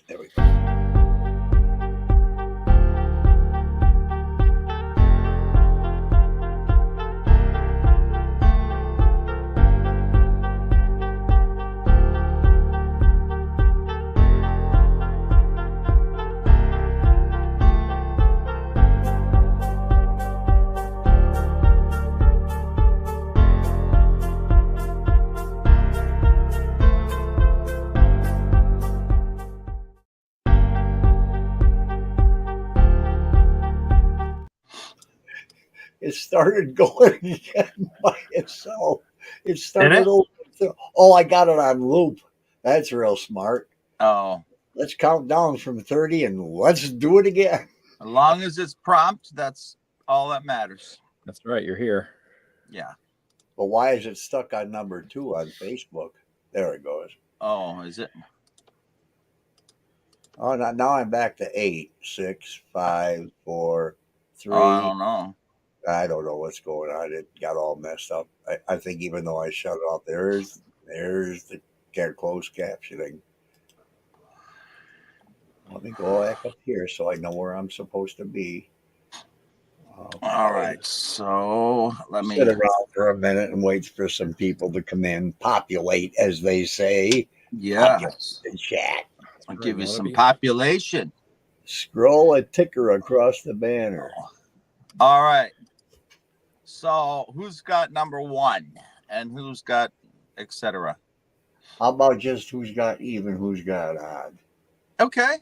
There we go. It started going again by itself. It started it? over. Oh, I got it on loop. That's real smart. Oh, Let's count down from 30 and let's do it again. as long as it's prompt, that's all that matters. That's right. You're here. Yeah. But why is it stuck on number 2 on Facebook? There it goes. Oh, is it? Oh, now I'm back to 8, 6, 5, 4, 3. Oh, I don't know. I don't know what's going on. It got all messed up. I think even though I shut it off, there's the closed captioning. Let me go back up here so I know where I'm supposed to be. Okay. All right. So let me Sit around for a minute and wait for some people to come in, populate, as they say. Yes. The chat. I'll give you some population. Scroll a ticker across the banner. All right. So who's got number 1 and who's got etc.? How about just who's got even, who's got odd? Okay.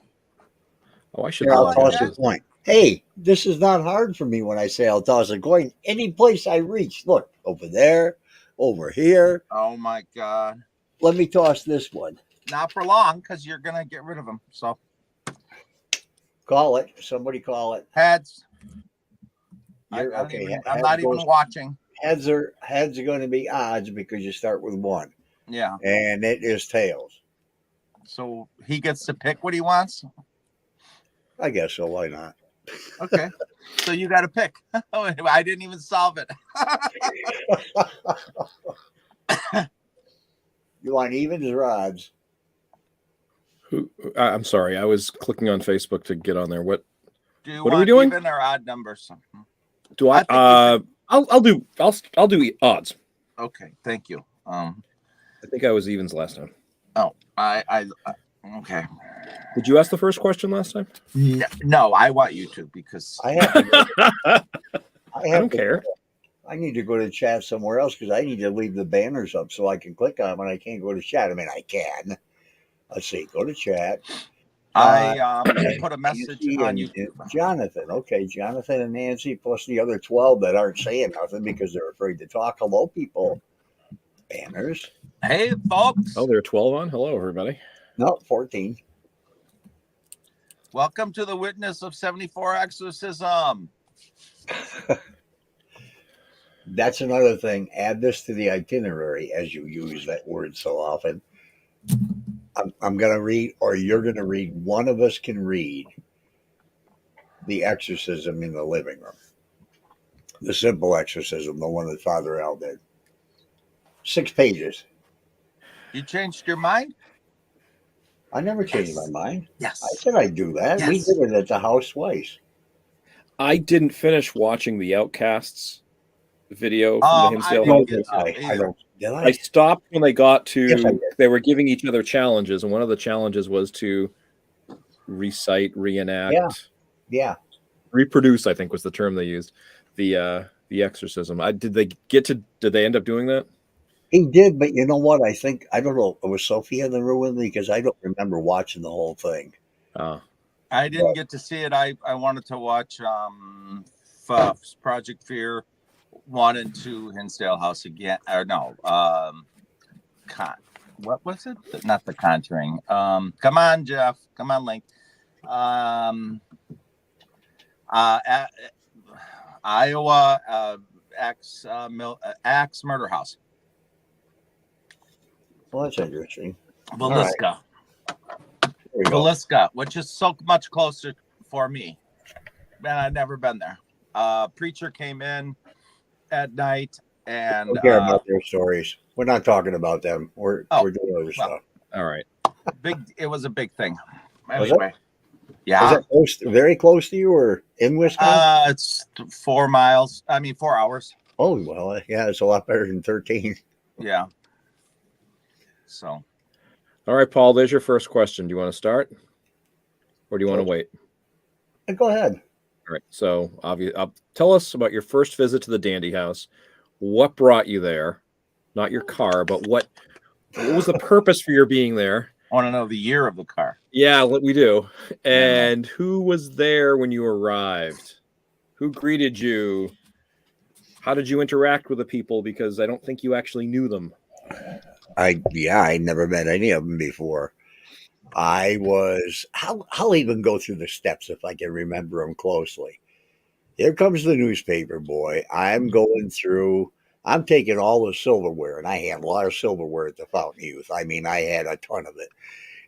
Oh, I should. Here, I'll like toss that. a coin. Hey, this is not hard for me when I say I'll toss a coin. Any place I reach, look, over there, over here. Oh my God. Let me toss this one. Not for long, because you're gonna get rid of them. So Call it. Somebody call it. heads. Okay. I'm not even watching. Heads are going to be odds because you start with 1. Yeah. And it is tails. So he gets to pick what he wants. I guess so. Why not? Okay. So you got to pick. I didn't even solve it. You want evens or odds? I'm sorry. I was clicking on Facebook to get on there. What Do are we doing? Even or odd numbers? Do I? I'll do odds. Okay. Thank you. I think I was evens last time. Oh, okay. Did you ask the first question last time? No, I want you to because I have to I don't care. I need to go to chat somewhere else because I need to leave the banners up so I can click on them and I can't go to chat. I mean, I can. Let's see. Go to chat. I put a message on YouTube. Jonathan. Okay, Jonathan and Nancy plus the other 12 that aren't saying nothing because they're afraid to talk. Hello, people. Banners. Hey, folks. Oh, there are 12 on. Hello, everybody. No, 14. Welcome to the Witness of 74 Exorcism. That's another thing. Add this to the itinerary as you use that word so often. I'm going to read, or you're going to read. One of us can read the exorcism in the living room. The simple exorcism, the one that Father Al did. 6 pages. You changed your mind? I never changed my mind. Yes. I said I'd do that. Yes. We did it at the house twice. I didn't finish watching the Outcasts video from the Hinsdale House. I stopped when they got to they were giving each other challenges, and one of the challenges was to recite, reenact, reproduce, I think was the term they used, the exorcism. Did they end up doing that? He did, but you know what? I don't know. Was Sophia in the room with me? Because I don't remember watching the whole thing. I didn't get to see it. I wanted to watch Project Fear 1 and 2 Hinsdale House again. Or no, what was it? Not The Conjuring. Come on, Jeff. Come on, Link. Iowa Axe Murder House. Well, that's interesting. Villisca. Villisca, which is so much closer for me. Man, I've never been there. Preacher came in at night and don't care about their stories. We're not talking about them. We're doing other stuff. All right. It was a big thing. Anyway, Is yeah. that close, very close to you, or in Wisconsin? It's 4 miles. I mean, 4 hours. Oh, well, yeah, it's a lot better than 13. Yeah. So, All right, Paul, there's your first question. Do you want to start? Or do you want to wait? Go ahead. All right. So, tell us about your first visit to the Dandy House. What brought you there? Not your car, but what was the purpose for your being there? I want to know the year of the car. Yeah, we do. And who was there when you arrived? Who greeted you? How did you interact with the people? Because I don't think you actually knew them. I never met any of them before. I'll even go through the steps if I can remember them closely. Here comes the newspaper boy. I'm taking all the silverware, and I had a lot of silverware at the Fountain Youth. I mean, I had a ton of it.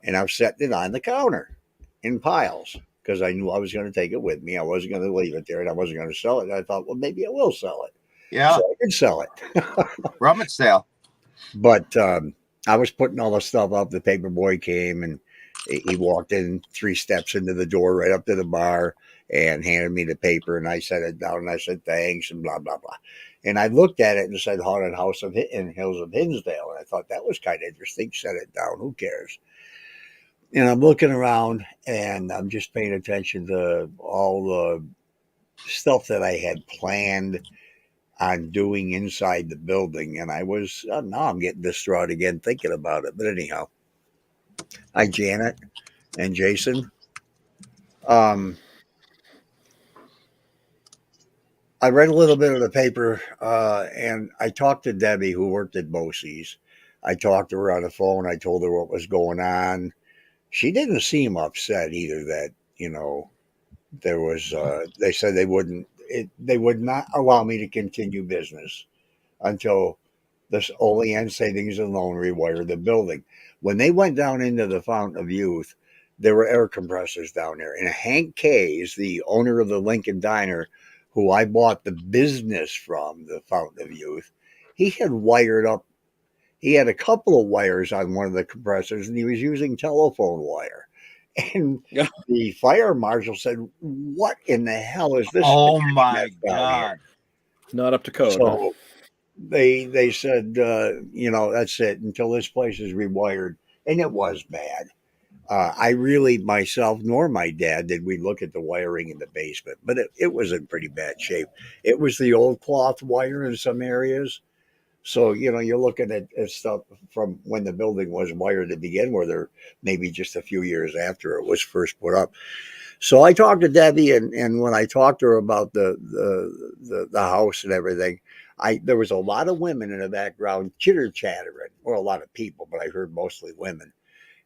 And I'm setting it on the counter in piles because I knew I was going to take it with me. I wasn't going to leave it there, and I wasn't going to sell it. And I thought, well, maybe I will sell it. Yeah. So I did sell it. Rummage sale. But I was putting all the stuff up. The paper boy came, and he walked in 3 steps into the door right up to the bar and handed me the paper, and I set it down, and I said, thanks, and blah, blah, blah. And I looked at it and said Haunted House in Hills of Hinsdale, and I thought that was kind of interesting. Set it down. Who cares? And I'm looking around, and I'm just paying attention to all the stuff that I had planned on doing inside the building. And I was, now I'm getting distraught again thinking about it. But anyhow, hi, Janet and Jason. I read a little bit of the paper, and I talked to Debbie, who worked at Bosie's. I talked to her on the phone. I told her what was going on. She didn't seem upset either that, there was, they said they would not allow me to continue business until this Olean Savings and Loan rewired the building. When they went down into the Fountain of Youth, there were air compressors down there. And Hank Kays, the owner of the Lincoln Diner, who I bought the business from, the Fountain of Youth, he had wired up. He had a couple of wires on one of the compressors, and he was using telephone wire. And the fire marshal said, what in the hell is this? Oh, my God. Not up to code. So they said, that's it until this place is rewired. And it was bad. I really, myself, nor my dad, did we look at the wiring in the basement, but it was in pretty bad shape. It was the old cloth wire in some areas. So, you're looking at stuff from when the building was wired to begin with, or maybe just a few years after it was first put up. So I talked to Debbie, and when I talked to her about the house and everything, there was a lot of women in the background chitter-chattering, or a lot of people, but I heard mostly women.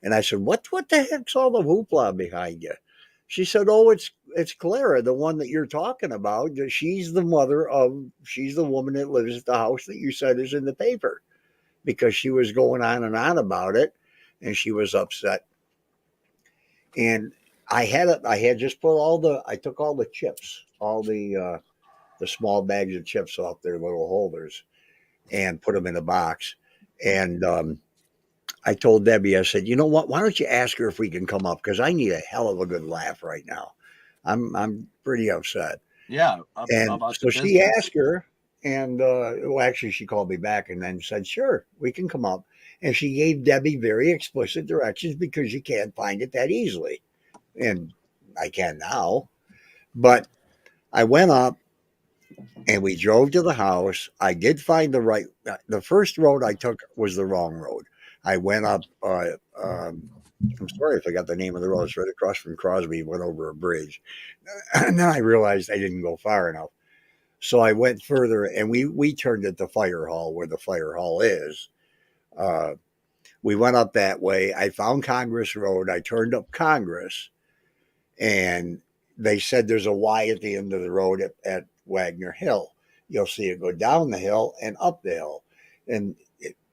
And I said, what the heck's all the hoopla behind you? She said, oh, it's Clara, the one that you're talking about. She's the woman that lives at the house that you said is in the paper, because she was going on and on about it, and she was upset. And I had just put I took all the chips, all the small bags of chips off their little holders, and put them in a box. And I told Debbie, I said, you know what? Why don't you ask her if we can come up? Because I need a hell of a good laugh right now. I'm pretty upset. Yeah. And so she asked her, and actually she called me back and then said, sure, we can come up. And she gave Debbie very explicit directions, because you can't find it that easily. And I can now. But I went up and we drove to the house. I did find the first road I took was the wrong road. I went up, I'm sorry if I got the name of the road. It's right across from Crosby, went over a bridge. And then I realized I didn't go far enough. So I went further, and we turned at the fire hall, where the fire hall is. We went up that way. I found Congress Road. I turned up Congress, and they said there's a Y at the end of the road at Wagner Hill. You'll see it go down the hill and up the hill. And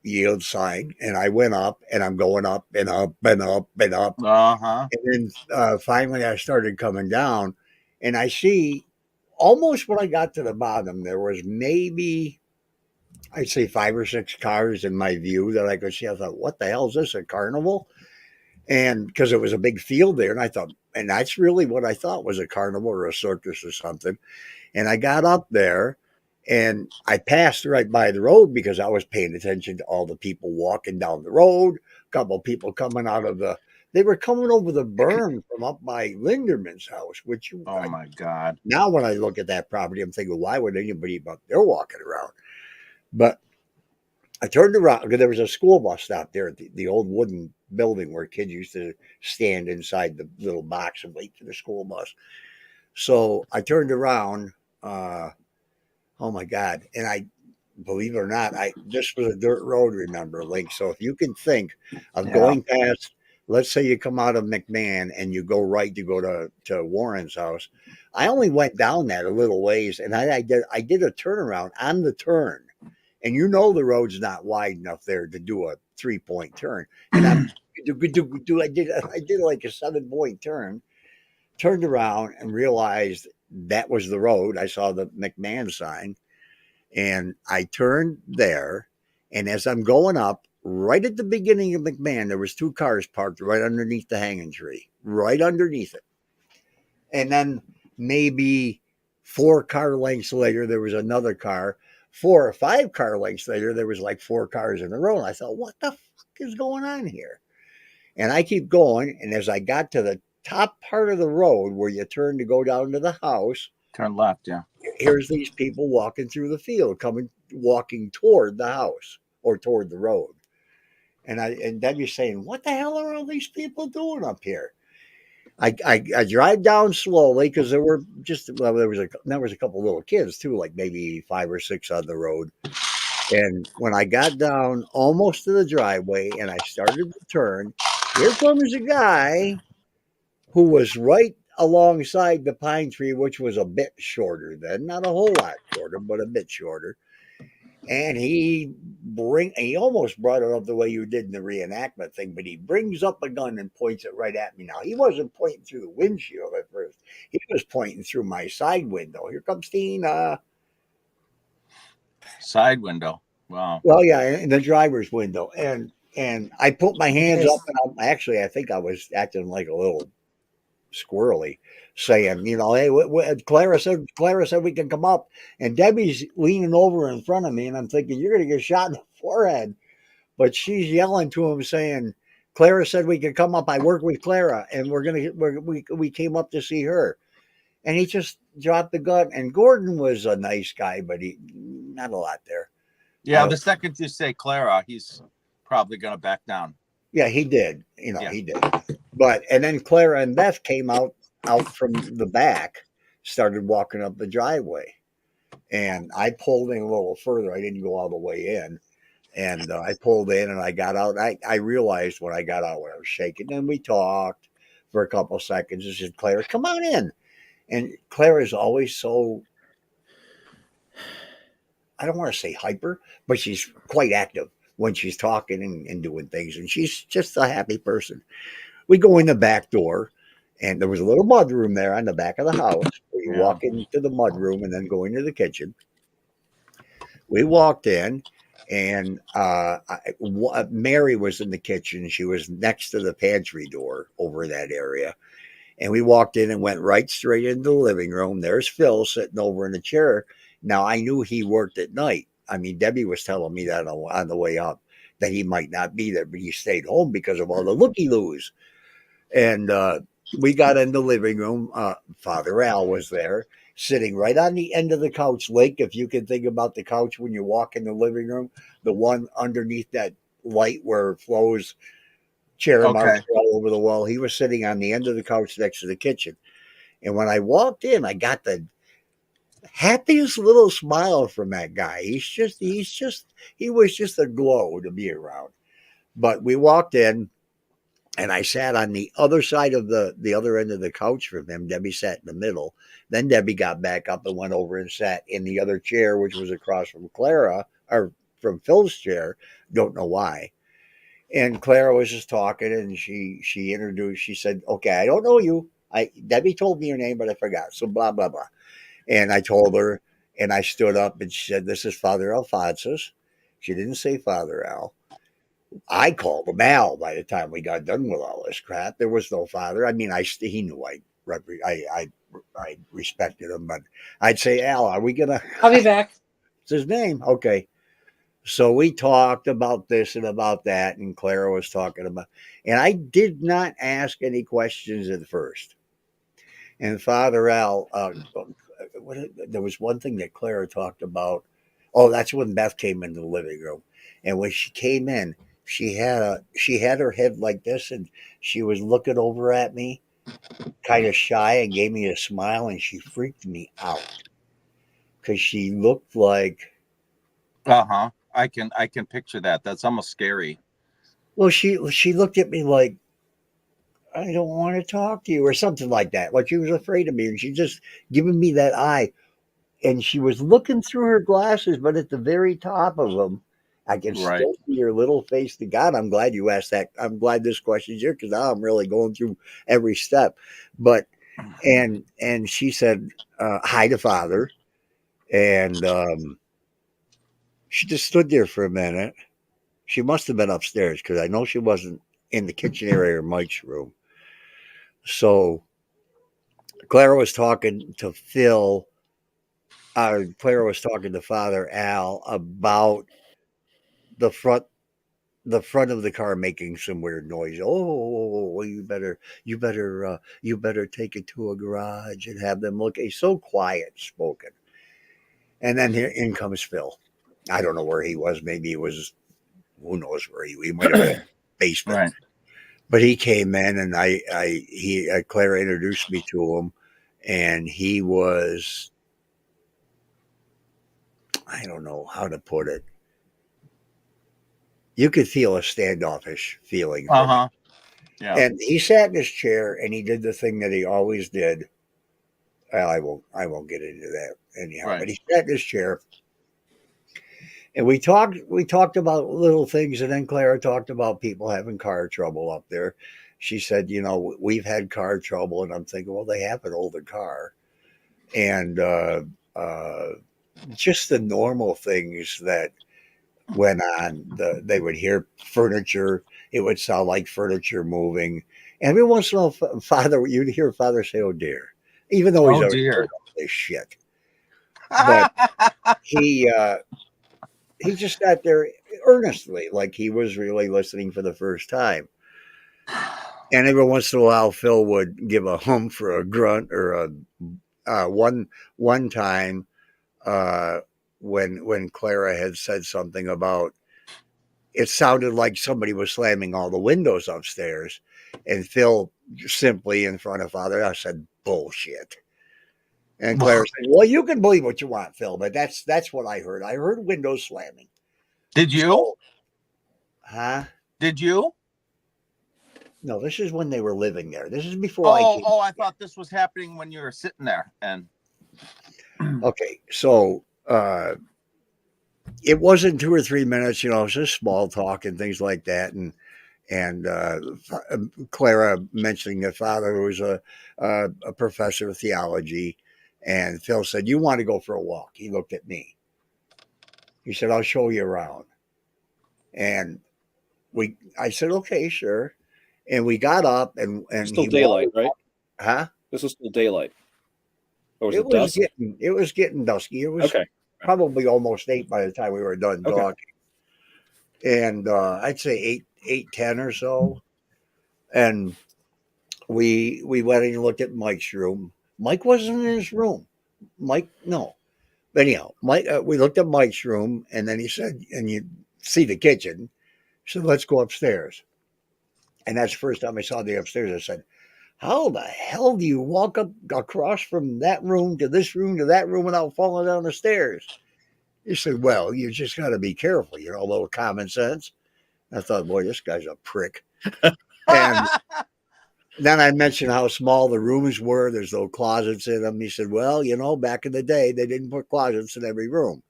yield sign, and I went up, and I'm going up and up and up and up. Uh-huh. And then finally I started coming down, and I see almost when I got to the bottom, there was maybe, I'd say 5 or 6 cars in my view that I could see. I thought, what the hell is this, a carnival? And because it was a big field there, and I thought, and that's really what I thought was a carnival or a circus or something. And I got up there and I passed right by the road because I was paying attention to all the people walking down the road, a couple of people coming out of they were coming over the berm from up by Linderman's house, which Oh my God. now when I look at that property, I'm thinking, why would anybody up there walking around? But I turned around because there was a school bus stop there at the old wooden building where kids used to stand inside the little box and wait for the school bus. So I turned around. Oh my God. And I, believe it or not, this was a dirt road, remember, Link. So if you can think of going past, let's say you come out of McMahon and you go right to go to Warren's house. I only went down that a little ways and I did a turnaround on the turn. And the road's not wide enough there to do a 3-point turn. And I did like a 7-point turn, turned around and realized that was the road. I saw the McMahon sign and I turned there. And as I'm going up, right at the beginning of McMahon, there was 2 cars parked right underneath the hanging tree, right underneath it. And then maybe 4 car lengths later, there was another car. 4 or 5 car lengths later, there was like 4 cars in a row. And I thought, what the fuck is going on here? And I keep going. And as I got to the top part of the road where you turn to go down to the house, turn left, yeah. Here's these people walking through the field, walking toward the house or toward the road. And Debbie's saying, what the hell are all these people doing up here? I drive down slowly because there was a couple little kids too, like maybe 5 or 6 on the road. And when I got down almost to the driveway and I started to turn, here comes a guy who was right alongside the pine tree, which was a bit shorter then, not a whole lot shorter, but a bit shorter. And he almost brought it up the way you did in the reenactment thing, but he brings up a gun and points it right at me. Now, he wasn't pointing through the windshield at first. He was pointing through my side window. Here comes Tina. Side window. Wow. Well, yeah, in the driver's window. And I put my hands up, and I think I was acting like a little squirrely, saying, hey, Clara said we can come up, and Debbie's leaning over in front of me, and I'm thinking, you're going to get shot in the forehead. But she's yelling to him, saying, Clara said we could come up. I work with Clara, and we came up to see her. And he just dropped the gun. And Gordon was a nice guy, but he not a lot there. Yeah, the second you say Clara, he's probably going to back down. Yeah, he did. He did. And then Clara and Beth came out from the back, started walking up the driveway. And I pulled in a little further. I didn't go all the way in. And I pulled in and I got out. I realized when I got out when I was shaking. And we talked for a couple of seconds. I said, Clara, come on in. And Clara is always so, I don't want to say hyper, but she's quite active when she's talking and doing things. And she's just a happy person. We go in the back door, and there was a little mud room there on the back of the house. Where you walk into the mud room and then go into the kitchen. We walked in, and Mary was in the kitchen. She was next to the pantry door over that area. And we walked in and went right straight into the living room. There's Phil sitting over in a chair. Now, I knew he worked at night. I mean, Debbie was telling me that on the way up, that he might not be there, but he stayed home because of all the looky-loos. And we got in the living room. Father Al was there, sitting right on the end of the couch. Lake, if you can think about the couch when you walk in the living room, the one underneath that light where Flo's chair marks all over the wall. He was sitting on the end of the couch next to the kitchen. And when I walked in, I got the happiest little smile from that guy. He was just a glow to be around. But we walked in, and I sat on the other side of the other end of the couch from him. Debbie sat in the middle. Then Debbie got back up and went over and sat in the other chair, which was across from Clara, or from Phil's chair. Don't know why. And Clara was just talking, and she introduced. She said, "Okay, I don't know you. Debbie told me your name, but I forgot. So blah blah blah." And I told her, and I stood up, and she said, "This is Father Alphonsus." She didn't say Father Al. I called him Al by the time we got done with all this crap. There was no father. I mean, he knew I respected him, but I'd say, Al, are we gonna? I'll be back. It's his name. Okay. So we talked about this and about that, and Clara was talking about, and I did not ask any questions at first. And Father Al, there was one thing that Clara talked about. Oh, that's when Beth came into the living room, and when she came in, she had her head like this, and she was looking over at me, kind of shy, and gave me a smile, and she freaked me out because she looked like. Uh-huh. I can picture that. That's almost scary. Well, she looked at me like, I don't want to talk to you, or something like that. Like she was afraid of me, and she just giving me that eye. And she was looking through her glasses, but at the very top of them, I can still see her little face. To God, I'm glad you asked that. I'm glad this question's here because now I'm really going through every step. But and she said hi to Father, and she just stood there for a minute. She must have been upstairs because I know she wasn't in the kitchen area or Mike's room. So Clara was talking to Phil. Clara was talking to Father Al about the front of the car making some weird noise. Oh, you better take it to a garage and have them look. He's so quiet spoken. And then here in comes Phil. I don't know where he was. Maybe he was. Who knows where he might have been in the basement. Right. But he came in, and Clara introduced me to him, and he was, I don't know how to put it. You could feel a standoffish feeling. Uh-huh. Yeah. And he sat in his chair, and he did the thing that he always did. Well, I won't get into that anyhow. Right. But he sat in his chair, and we talked about little things, and then Clara talked about people having car trouble up there. She said, we've had car trouble, and I'm thinking, well, they have an older car, and just the normal things that went on. They would hear furniture; it would sound like furniture moving. And every once in a while, you'd hear Father say, "Oh dear," even though he's already told all this shit. But he just sat there earnestly, like he was really listening for the first time. And every once in a while, Phil would give a humph or a grunt or one time when Clara had said something about it sounded like somebody was slamming all the windows upstairs, and Phil simply in front of Father, I said, bullshit. And Clara said, well, you can believe what you want, Phil, but that's what I heard. I heard windows slamming. Did you? Huh? Did you? No, this is when they were living there. This is before I came. Oh, I thought this was happening when you were sitting there. And okay, so it wasn't 2 or 3 minutes, it was just small talk and things like that. And Clara mentioning that Father was a professor of theology. And Phil said, you want to go for a walk? He looked at me. He said, I'll show you around. And I said, okay, sure. And we got up and still daylight, right? Huh? This was still daylight. Or was it dusk? It was getting dusky. It was probably almost 8 by the time we were done talking. And I'd say 8:10 or so. And we went and looked at Mike's room. Mike wasn't in his room. Mike, no. But anyhow, Mike, we looked at Mike's room, and then he said, and you see the kitchen. He said, let's go upstairs. And that's the first time I saw the upstairs. I said, how the hell do you walk up across from that room to this room to that room without falling down the stairs? He said, well, you just got to be careful, a little common sense. I thought, boy, this guy's a prick. And then I mentioned how small the rooms were. There's no closets in them. He said, well, back in the day, they didn't put closets in every room.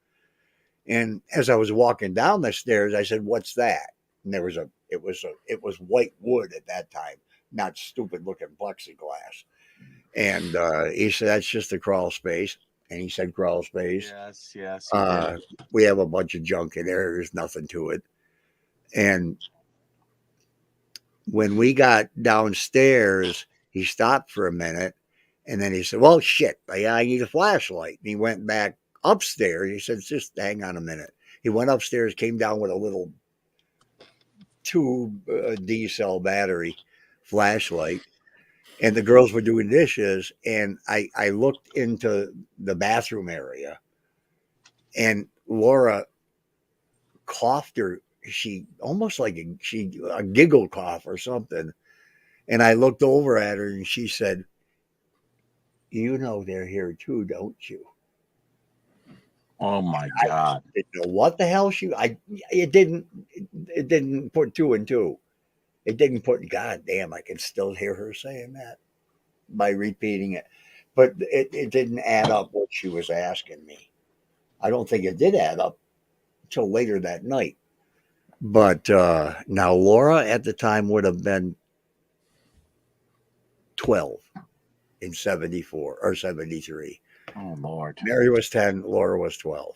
And as I was walking down the stairs, I said, what's that? And it was white wood at that time, not stupid looking plexiglass. And he said, that's just a crawl space. And he said, crawl space. Yes. We have a bunch of junk in there. There's nothing to it. And when we got downstairs, he stopped for a minute, and then he said, "Well, shit, I need a flashlight." And he went back upstairs. He said, "Just hang on a minute." He went upstairs, came down with a little tube D-cell battery flashlight, and the girls were doing dishes, and I looked into the bathroom area, and Laura coughed, or she almost like a giggle cough or something, and I looked over at her, and she said, "You know they're here too, don't you?" Oh my God! I didn't know what the hell it didn't put two and two. It didn't put. God damn, I can still hear her saying that by repeating it, but it didn't add up what she was asking me. I don't think it did add up till later that night. But now Laura at the time would have been 12 in 74 or 73. Oh Lord. Mary was 10, Laura was 12.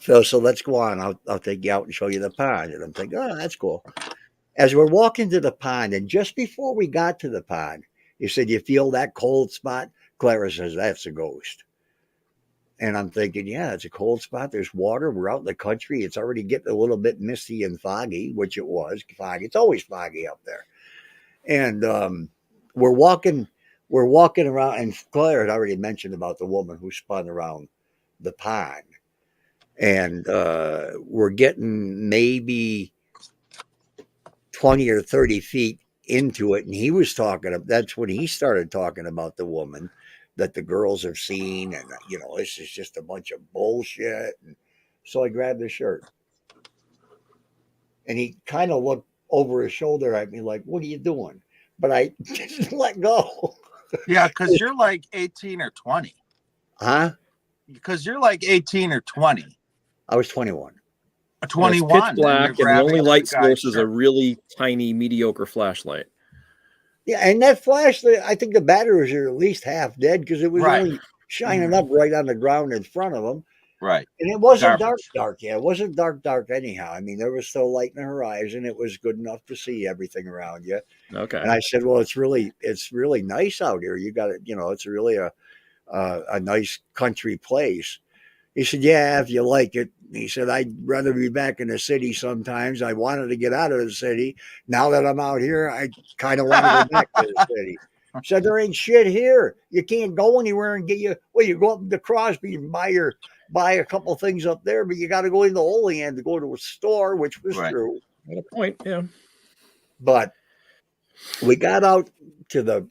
So let's go on. I'll take you out and show you the pond. And I'm thinking, oh, that's cool. As we're walking to the pond, and just before we got to the pond, you said, "You feel that cold spot?" Clara says, "That's a ghost." And I'm thinking, yeah, it's a cold spot. There's water. We're out in the country. It's already getting a little bit misty and foggy, which it was foggy. It's always foggy up there. And we're walking around, and Claire had already mentioned about the woman who spun around the pond. And we're getting maybe 20 or 30 feet into it. And he was that's when he started talking about the woman that the girls have seen. And, this is just a bunch of bullshit. And so I grabbed his shirt. And he kind of looked over his shoulder at me like, "What are you doing?" But I didn't let go. Yeah, because you're like 18 or 20. Huh? Because you're like 18 or 20. I was 21. 21. It's pitch black, and the only light source is a really tiny, mediocre flashlight. Yeah, and that flashlight, I think the batteries are at least half dead because it was only shining up right on the ground in front of them. Right. And it wasn't dark. Yeah, it wasn't dark anyhow. I mean, there was still light in the horizon. It was good enough to see everything around you. Okay. And I said, "Well, it's really nice out here. You got it. It's really a nice country place." He said, "Yeah, if you like it." He said, "I'd rather be back in the city sometimes. I wanted to get out of the city. Now that I'm out here, I kind of want to go back to the city." He said, "There ain't shit here. You can't go anywhere and you go up to Crosby and buy a couple things up there, but you got to go into Olean to go to a store," which was true. At a point, yeah. But we got out to the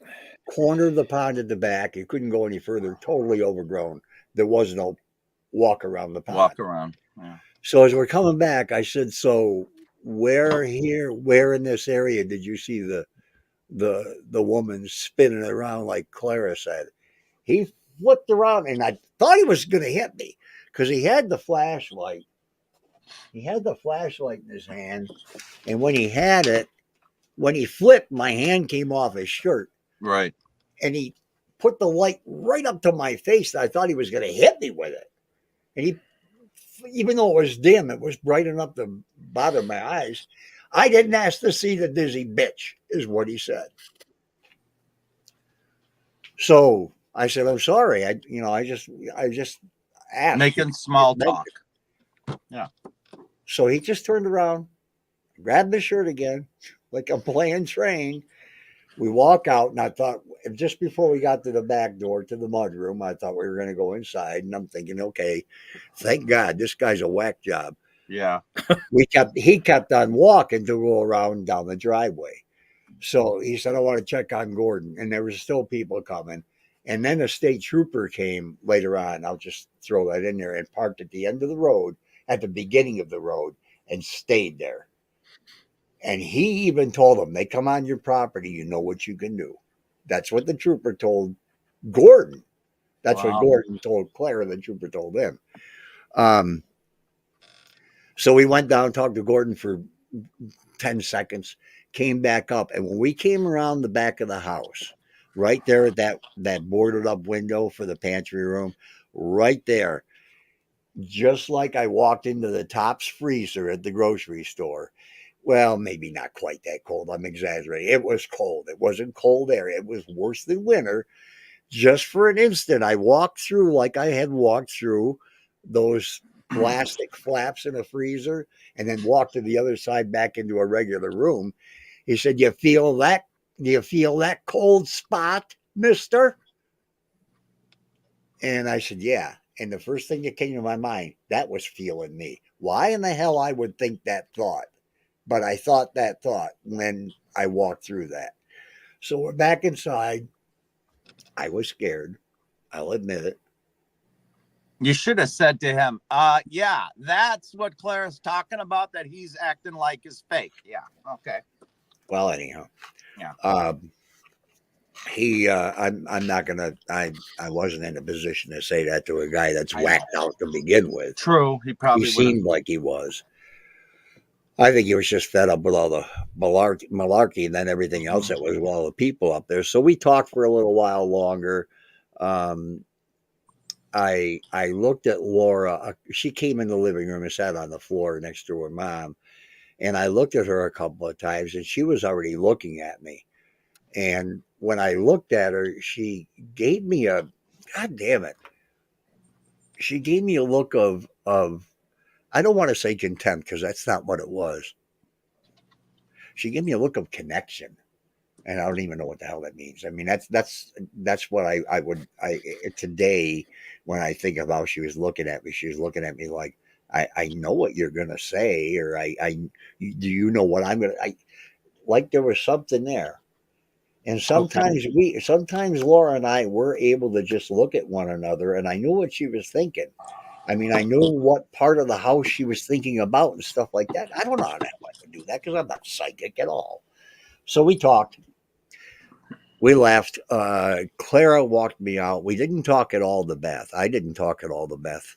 corner of the pond at the back. You couldn't go any further, totally overgrown. There was no walk around the pond. Walk around. Yeah. So as we're coming back, I said, "So where in this area did you see the woman spinning around like Clara said?" He flipped around, and I thought he was going to hit me because he had the flashlight. He had the flashlight in his hand, and when he flipped, my hand came off his shirt. Right. And he put the light right up to my face. I thought he was going to hit me with it. And even though it was dim, it was bright enough to bother my eyes. "I didn't ask to see the dizzy bitch," is what he said. So I said, "I'm sorry. I just asked." Making small talk. Yeah. So he just turned around, grabbed the shirt again, like I'm playing train. We walk out, and I thought, just before we got to the back door to the mudroom, I thought we were going to go inside, and I'm thinking, okay, thank God this guy's a whack job. Yeah. He kept on walking to go around down the driveway. So he said, "I want to check on Gordon," and there was still people coming. And then a state trooper came later on. I'll just throw that in there, and parked at the end of the road, at the beginning of the road, and stayed there. And he even told them, "They come on your property, you know what you can do." That's what the trooper told Gordon. That's what Gordon told Claire. The trooper told him. So we went down, talked to Gordon for 10 seconds, came back up. And when we came around the back of the house, right there at that boarded up window for the pantry room, right there, just like I walked into the Tops freezer at the grocery store, Well, maybe not quite that cold. I'm exaggerating. It was cold. It wasn't cold air. It was worse than winter. Just for an instant, I walked through like I had walked through those plastic flaps in a freezer and then walked to the other side back into a regular room. He said, "You feel that? Do you feel that cold spot, mister?" And I said, "Yeah." And the first thing that came to my mind, that was feeling me. Why in the hell I would think that thought? But I thought that thought when I walked through that. So we're back inside. I was scared. I'll admit it. You should have said to him, yeah, that's what Claire's talking about, that he's acting like is fake. Yeah. Okay. Well, anyhow. Yeah. I'm not gonna I wasn't in a position to say that to a guy that's whacked out to begin with. True. He probably seemed like he was. I think he was just fed up with all the malarkey and then everything else that was with all the people up there. So we talked for a little while longer. I looked at Laura. She came in the living room and sat on the floor next to her mom. And I looked at her a couple of times and she was already looking at me. And when I looked at her, she gave me a, God damn it. She gave me a look of I don't want to say contempt because that's not what it was. She gave me a look of connection. And I don't even know what the hell that means. I mean, that's what I would today when I think of how she was looking at me, she was looking at me like, I know what you're gonna say, or do you know what I'm gonna like there was something there. And sometimes sometimes Laura and I were able to just look at one another and I knew what she was thinking. I mean, I knew what part of the house she was thinking about and stuff like that. I don't know how I could do that because I'm not psychic at all. So we talked. We left. Clara walked me out. We didn't talk at all to Beth. I didn't talk at all to Beth.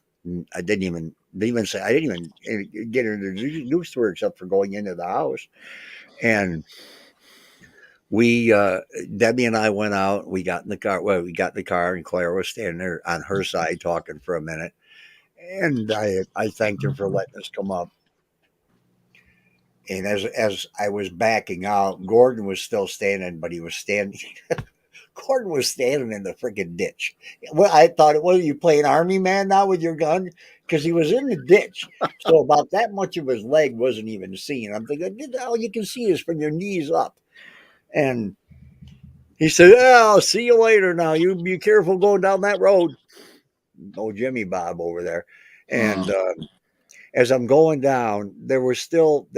I didn't even get introduced to her except for going into the house. And we, Debbie and I went out. We got in the car. Well, we got in the car, and Clara was standing there on her side talking for a minute. And I thanked her for letting us come up. And as I was backing out, Gordon was still standing, but he was standing. Gordon was standing in the freaking ditch. Well, I thought, what are you playing Army Man now with your gun? Because he was in the ditch. So about that much of his leg wasn't even seen. I'm thinking, all you can see is from your knees up. And he said, I'll see you later now. You be careful going down that road. Oh, Jimmy Bob over there. And as I'm going down, there were still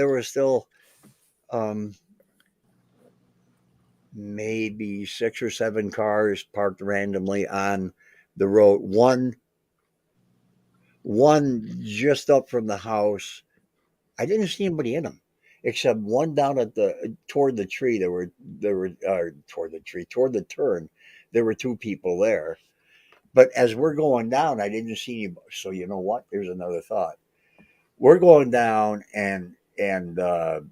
maybe 6 or 7 cars parked randomly on the road. One just up from the house. I didn't see anybody in them, except one down at toward the tree. Toward the turn. There were 2 people there. But as we're going down, I didn't see anybody. So you know what? There's another thought. We're going down, and the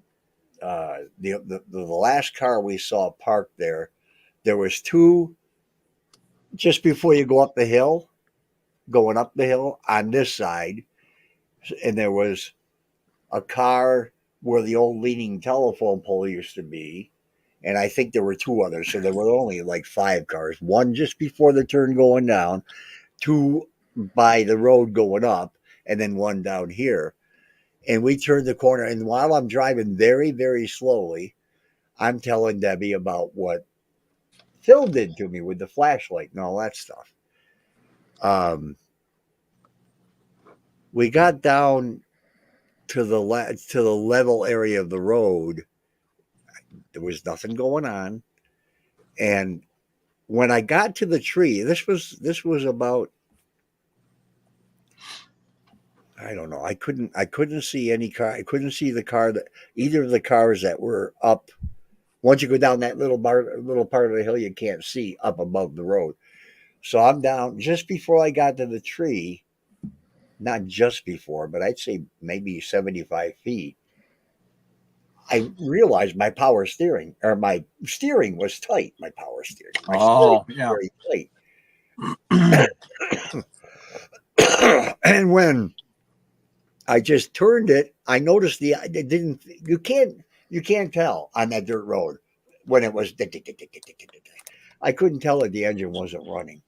last car we saw parked there was 2 just before you go up the hill, going up the hill on this side, and there was a car where the old leaning telephone pole used to be, and I think there were 2 others, so there were only like 5 cars. 1 just before the turn going down, 2 by the road going up, and then 1 down here. And we turned the corner, and while I'm driving very, very slowly, I'm telling Debbie about what Phil did to me with the flashlight and all that stuff. We got down to the level area of the road. There was nothing going on, and when I got to the tree, this was about, I don't know. I couldn't see any car. I couldn't see the car either of the cars that were up. Once you go down that little part of the hill, you can't see up above the road. So I'm down just before I got to the tree. Not just before, but I'd say maybe 75 feet. I realized my steering was tight. My power steering. My steering was very tight. And when I just turned it. I noticed it didn't. You can't tell on that dirt road when it was. I couldn't tell that the engine wasn't running.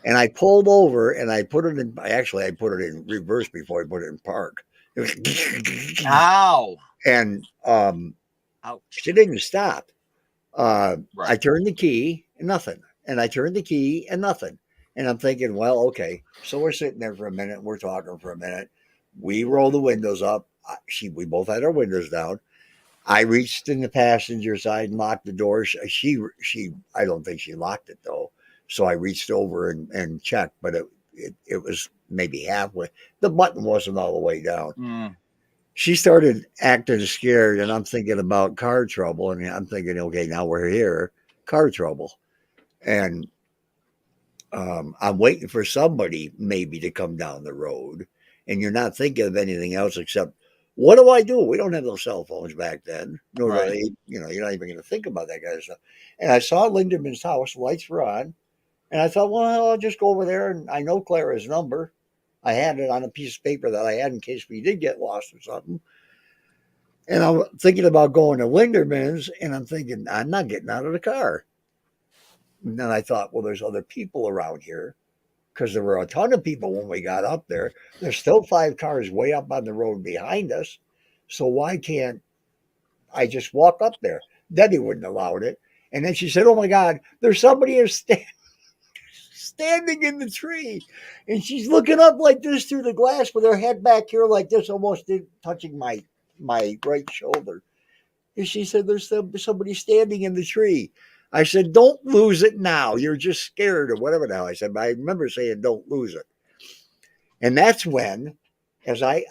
And I pulled over and I put it in. Actually, I put it in reverse before I put it in park. It was, Ow! And Ouch. she didn't stop. Right. I turned the key and nothing. And I turned the key and nothing. And I'm thinking, well, okay. So we're sitting there for a minute. We're talking for a minute. We roll the windows up. We both had our windows down. I reached in the passenger side and locked the door. I don't think she locked it though. So I reached over and checked, but it was maybe halfway. The button wasn't all the way down. Mm. She started acting scared, and I'm thinking about car trouble. And I'm thinking, okay, now we're here, car trouble. And I'm waiting for somebody maybe to come down the road. And you're not thinking of anything else except, what do I do? We don't have those cell phones back then. Nor do they, you're not even going to think about that kind of stuff. And I saw Linderman's house, lights were on. And I thought, well, I'll just go over there. And I know Clara's number. I had it on a piece of paper that I had in case we did get lost or something. And I'm thinking about going to Linderman's, and I'm thinking, I'm not getting out of the car. And then I thought, well, there's other people around here because there were a ton of people when we got up there. There's still 5 cars way up on the road behind us. So why can't I just walk up there? Debbie wouldn't allow it. And then she said, oh my God, there's somebody standing in the tree. And she's looking up like this through the glass with her head back here like this, almost touching my right shoulder. And she said, there's somebody standing in the tree. I said, don't lose it now. You're just scared or whatever the hell I said. But I remember saying, don't lose it. And that's when, as I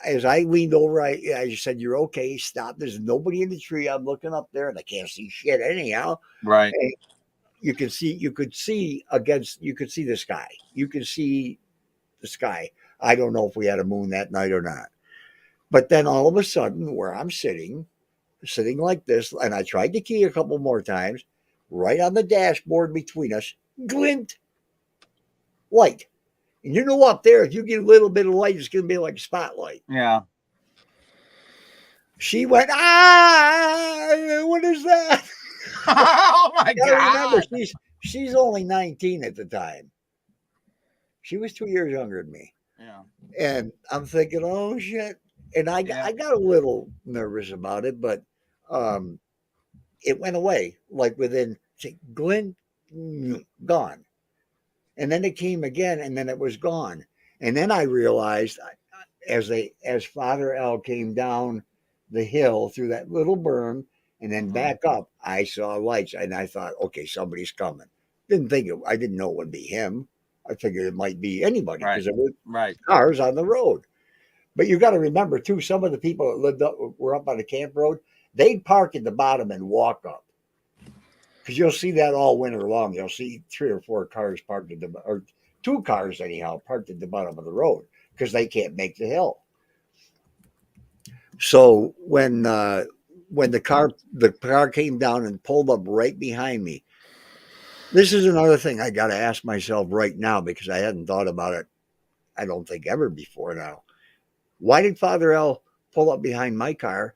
leaned over, I said, you're okay. Stop. There's nobody in the tree. I'm looking up there and I can't see shit anyhow. Right. And you could see the sky. You could see the sky. I don't know if we had a moon that night or not. But then all of a sudden, where I'm sitting like this, and I tried to key a couple more times, right on the dashboard between us, glint, light. And up there, if you get a little bit of light, it's going to be like a spotlight. Yeah. She went, what is that? Oh my God. Remember, she's only 19 at the time. She was 2 years younger than me. Yeah. And I'm thinking, oh shit. And I got a little nervous about it, but it went away. Like within, glint, gone. And then it came again, and then it was gone. And then I realized, as Father L came down the hill through that little berm and then back up, I saw lights, and I thought, okay, somebody's coming. I didn't know it would be him. I figured it might be anybody because there were cars on the road. But you got to remember too, some of the people that were up on the camp road, they'd park at the bottom and walk up. Because you'll see that all winter long. You'll see 3 or 4 cars parked or 2 cars anyhow parked at the bottom of the road because they can't make the hill. So when the car came down and pulled up right behind me, this is another thing I got to ask myself right now because I hadn't thought about it, I don't think ever before now. Why did Father L pull up behind my car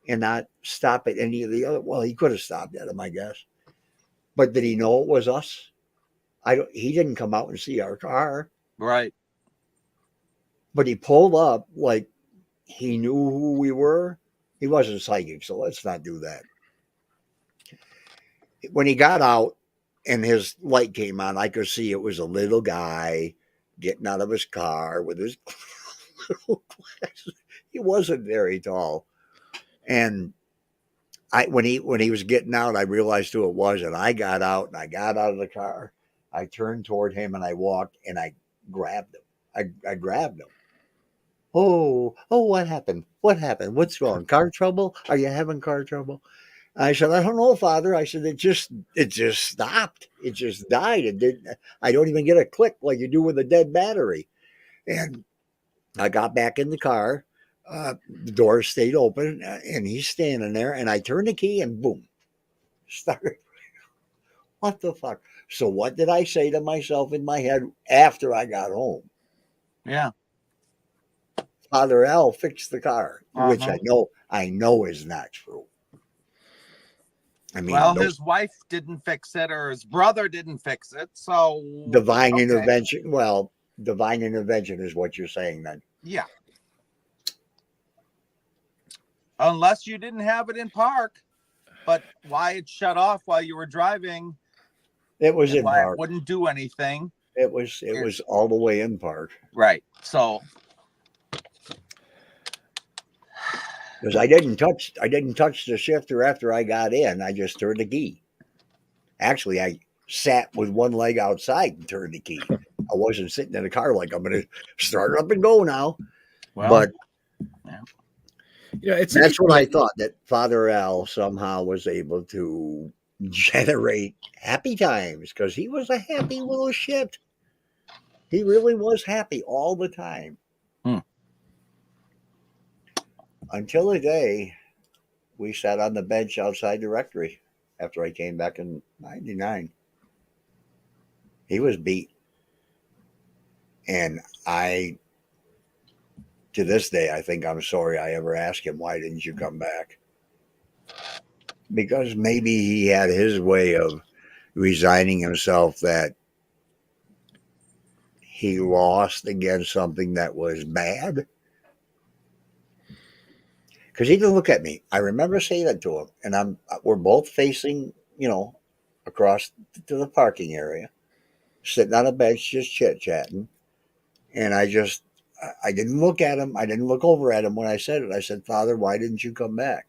and not stop at any of the other? Well, he could have stopped at him, I guess. But did he know it was us? He didn't come out and see our car. Right. But he pulled up like he knew who we were. He wasn't psychic, so let's not do that. When he got out and his light came on, I could see it was a little guy getting out of his car with his little glasses. He wasn't very tall. And when he was getting out, I realized who it was, and I got out and I got out of the car. I turned toward him and I walked and I grabbed him. I grabbed him. Oh, what happened? What happened? What's wrong? Car trouble? Are you having car trouble? I said, I don't know, Father. I said, it just stopped. It just died. It didn't. I don't even get a click like you do with a dead battery. And I got back in the car. The door stayed open, and he's standing there. And I turned the key, and boom, started. What the fuck? So what did I say to myself in my head after I got home? Yeah. Father Al fixed the car, which Uh-huh. I know is not true. I mean, Well, his wife didn't fix it, or his brother didn't fix it. So divine okay. intervention. Well, divine intervention is what you're saying then. Yeah. Unless you didn't have it in park, but why it shut off while you were driving? It was in why park. It wouldn't do anything. It was all the way in park. Right. So because I didn't touch the shifter after I got in. I just turned the key. Actually, I sat with one leg outside and turned the key. I wasn't sitting in the car like I'm going to start up and go now. Well, but yeah, that's what I thought, that Father Al somehow was able to generate happy times, because he was a happy little shit. He really was happy all the time. Until the day we sat on the bench outside the rectory after I came back in 99. He was beat. And to this day, I think I'm sorry I ever asked him, why didn't you come back? Because maybe he had his way of resigning himself, that he lost against something that was bad. Because he didn't look at me. I remember saying that to him, and we're both facing, across to the parking area, sitting on a bench, just chit-chatting. And I didn't look at him. I didn't look over at him when I said it. I said, Father, why didn't you come back?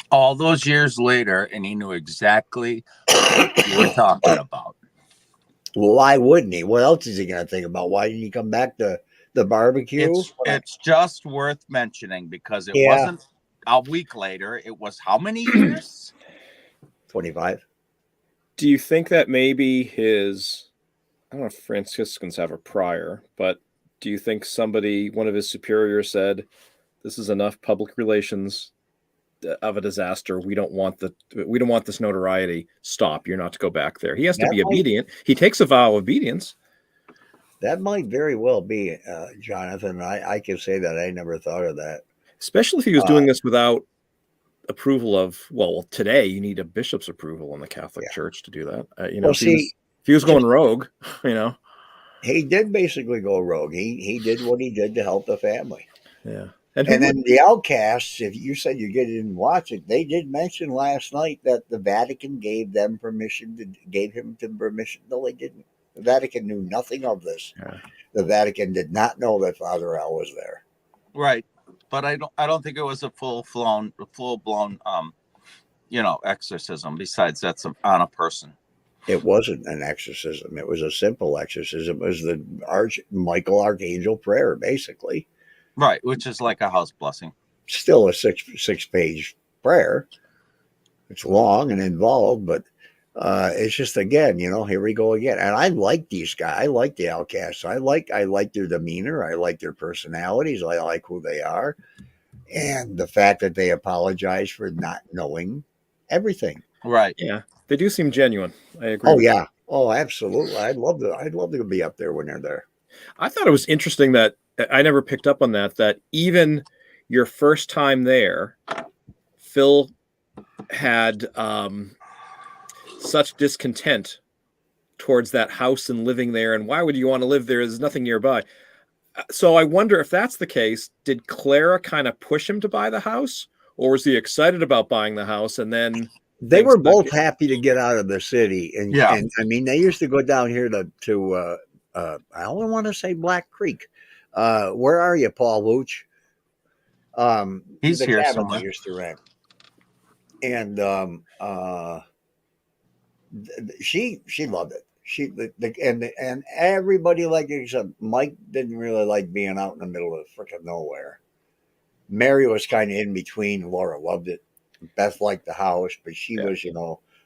All those years later, and he knew exactly what you were talking about. Well, why wouldn't he? What else is he going to think about? Why didn't he come back to the barbecue? It's just worth mentioning, because it wasn't a week later. It was how many years? 25. Do you think that maybe I don't know if Franciscans have a prior, but do you think one of his superiors said, this is enough public relations of a disaster. We don't want this notoriety. Stop. You're not to go back there. He has to be obedient. He takes a vow of obedience. That might very well be, Jonathan. I can say that I never thought of that. Especially if he was doing this without approval of, today you need a bishop's approval in the Catholic Church to do that. If he was going rogue, He did basically go rogue. He did what he did to help the family. Yeah. And then the Outcasts, if you said you didn't watch it, they did mention last night that the Vatican gave him permission. No, they didn't. The Vatican knew nothing of this. Yeah. The Vatican did not know that Father Al was there. Right. But I don't think it was a full blown exorcism. Besides, that's on a person. It wasn't an exorcism. It was a simple exorcism. It was the Michael Archangel prayer, basically. Right, which is like a house blessing. Still a six-page prayer. It's long and involved, but it's just, again, here we go again. And I like these guys. I like the Outcasts. I like their demeanor. I like their personalities. I like who they are, and the fact that they apologize for not knowing everything. Right. Yeah, they do seem genuine. I agree. Oh yeah. Oh, absolutely. I'd love to be up there when they're there. I thought it was interesting that I never picked up on that even your first time there, Phil had such discontent towards that house and living there. And why would you want to live there? There's nothing nearby. So I wonder if that's the case, did Clara kind of push him to buy the house, or was he excited about buying the house? And then they were both happy to get out of the city. And, and I mean, they used to go down here to I only want to say Black Creek. Where are you, Paul Wooch? He's here somewhere. Used to rent. And she loved it. And everybody liked it, except Mike didn't really like being out in the middle of freaking nowhere. Mary was kind of in between. Laura loved it. Beth liked the house, but she was,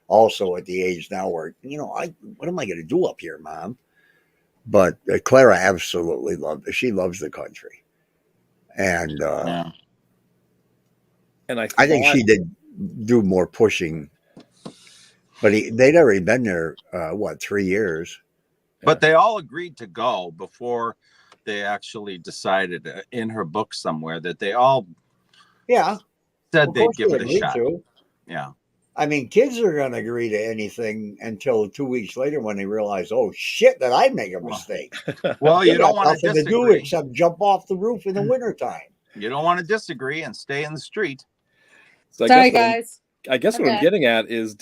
also at the age now where, what am I going to do up here, Mom? But Clara absolutely loved it. She loves the country. And and I think she did do more pushing. But they'd already been there, 3 years. But they all agreed to go before they actually decided in her book somewhere that they all Yeah, said of they'd course give they it a agreed shot. to. Yeah. I mean, kids are going to agree to anything until 2 weeks later when they realize, oh shit, that I make a mistake. Well, They you don't got want to nothing to do disagree. except jump off the roof in the wintertime. You don't want to disagree and stay in the street. So Sorry, guys. I guess what I'm getting at is,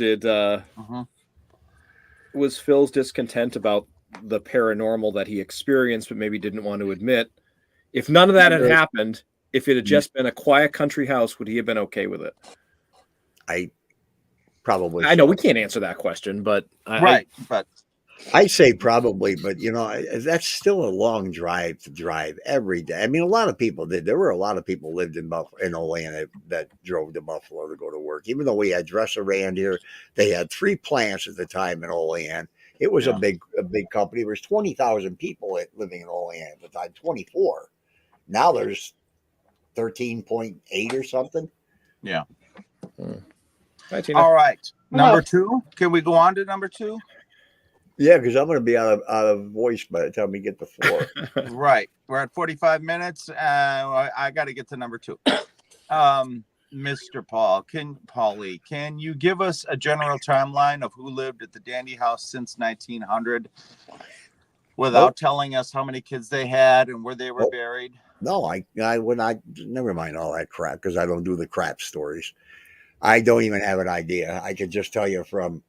was Phil's discontent about the paranormal that he experienced but maybe didn't want to admit, if none of that had happened, if it had just been a quiet country house, would he have been okay with it? I probably. I know we can't answer that question, but but I say probably, but that's still a long drive to drive every day. I mean, a lot of people did. There were a lot of people lived in Olean that drove to Buffalo to go to work. Even though we had Dresser around here, they had 3 plants at the time in Olean. It was a big company. There was 20,000 people living in Olean at the time. 24. Now there's 13.8 or something. Yeah. Hi, Tina. All right. Number 2. Can we go on to number 2? Yeah, because I'm going to be out of voice by the time we get to 4. Right. We're at 45 minutes. I got to get to number 2. Mr. Paulie, can you give us a general timeline of who lived at the Dandy House since 1900 without telling us how many kids they had and where they were buried? No, I never mind all that crap because I don't do the crap stories. I don't even have an idea. I could just tell you from,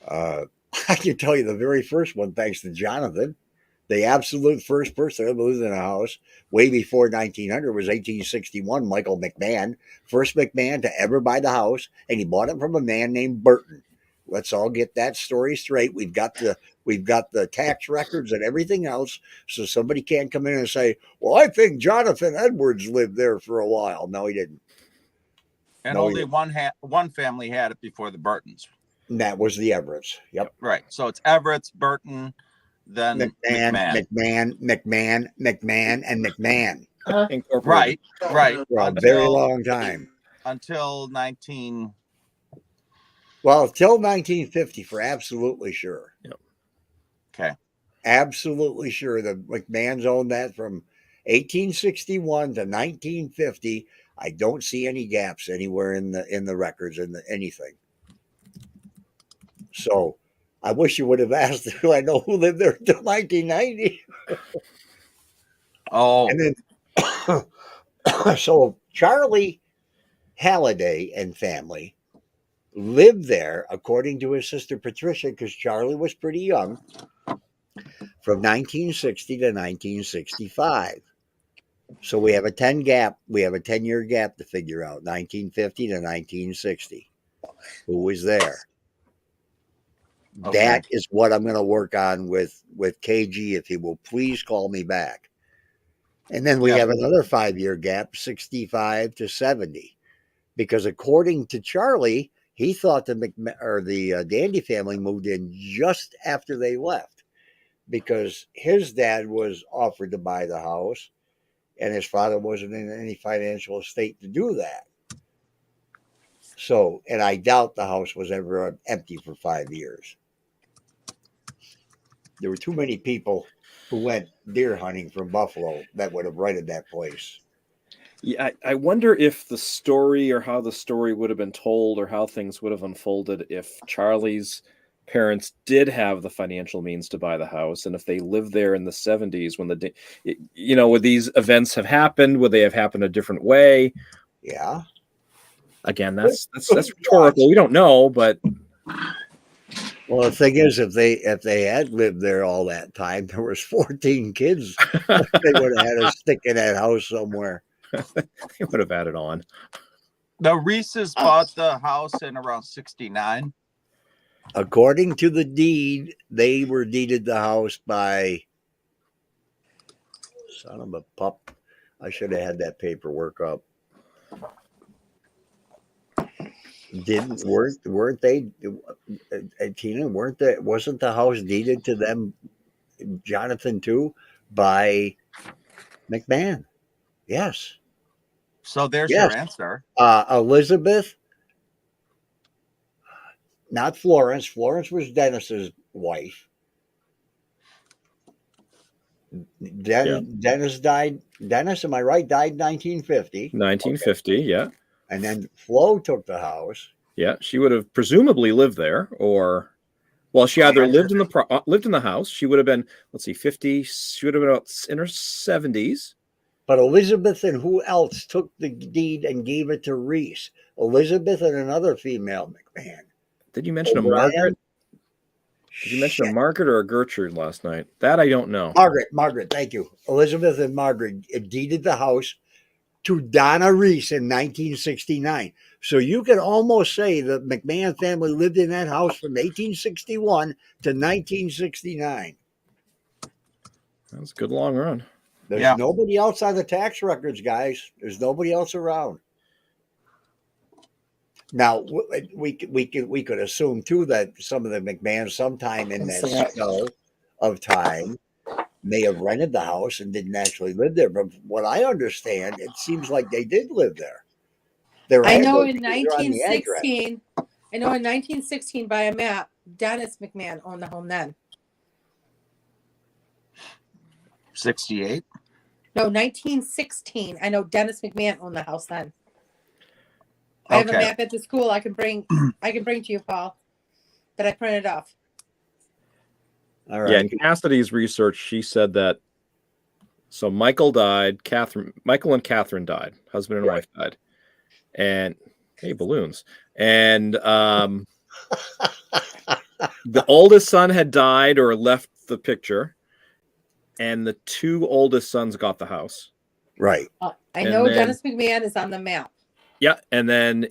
I can tell you the very first one, thanks to Jonathan. The absolute first person that lived in a house way before 1900 was 1861, Michael McMahon. First McMahon to ever buy the house, and he bought it from a man named Burton. Let's all get that story straight. We've got the tax records and everything else, so somebody can't come in and say, well, I think Jonathan Edwards lived there for a while. No, he didn't. And only one family had it before the Burtons. And that was the Everetts. Yep. Right. So it's Everett's, Burton, then McMahon, and McMahon. Right. For a very long time. Until till 1950 for absolutely sure. Yep. Okay. Absolutely sure. The McMahons owned that from 1861 to 1950. I don't see any gaps anywhere in the records and anything. So I wish you would have asked who I know who lived there until 1990. Oh. And then so Charlie Halliday and family lived there, according to his sister Patricia, because Charlie was pretty young, from 1960 to 1965. So we have a 10-year gap to figure out, 1950 to 1960. Who was there? Okay. That is what I'm going to work on with KG, if he will please call me back. And then we have another 5-year gap, 65 to 70. Because according to Charlie, he thought the Dandy family moved in just after they left, because his dad was offered to buy the house and his father wasn't in any financial state to do that. So, and I doubt the house was ever empty for 5 years. There were too many people who went deer hunting from Buffalo that would have rented that place. Yeah, I wonder if the story, or how the story would have been told, or how things would have unfolded if Charlie's parents did have the financial means to buy the house, and if they lived there in the 70s when would these events have happened? Would they have happened a different way? Yeah. Again, that's rhetorical. We don't know, but well, the thing is, if they had lived there all that time, there was 14 kids. They would have had to stick in that house somewhere. They would have added on. The Reeses bought the house in around 69. According to the deed, they were deeded the house by, son of a pup. I should have had that paperwork up. Weren't they, Tina? Wasn't the house deeded to them, Jonathan too, by McMahon? Yes. So there's your answer. Elizabeth, not Florence. Florence was Dennis's wife. Dennis died. Dennis, am I right? Died 1950. 1950, yeah. And then Flo took the house. Yeah, she would have presumably lived there, or well, she either lived in the house. She would have been, let's see, 50. She would have been about in her 70s. But Elizabeth and who else took the deed and gave it to Reese? Elizabeth and another female McMahon. Did you mention a Margaret? Did you mention a Margaret or a Gertrude last night? That I don't know. Margaret, thank you. Elizabeth and Margaret deeded the house to Donna Reese in 1969. So you can almost say the McMahon family lived in that house from 1861 to 1969. That's a good long run. There's nobody else on the tax records, guys. There's nobody else around. Now we could assume too that some of the McMahons, sometime in that spell of time, may have rented the house and didn't actually live there. But what I understand, it seems like they did live there. I know in 1916, by a map, Dennis McMahon owned the home then. 68? No, 1916. I know Dennis McMahon owned the house then. I have a map at the school I can bring to you, Paul, that I printed off. All right. Yeah, in Cassidy's research, she said that so Michael and Catherine died, husband and wife died. And hey, balloons. And the oldest son had died or left the picture, and the two oldest sons got the house. Right. I know Dennis McMahon is on the map. Yeah, and then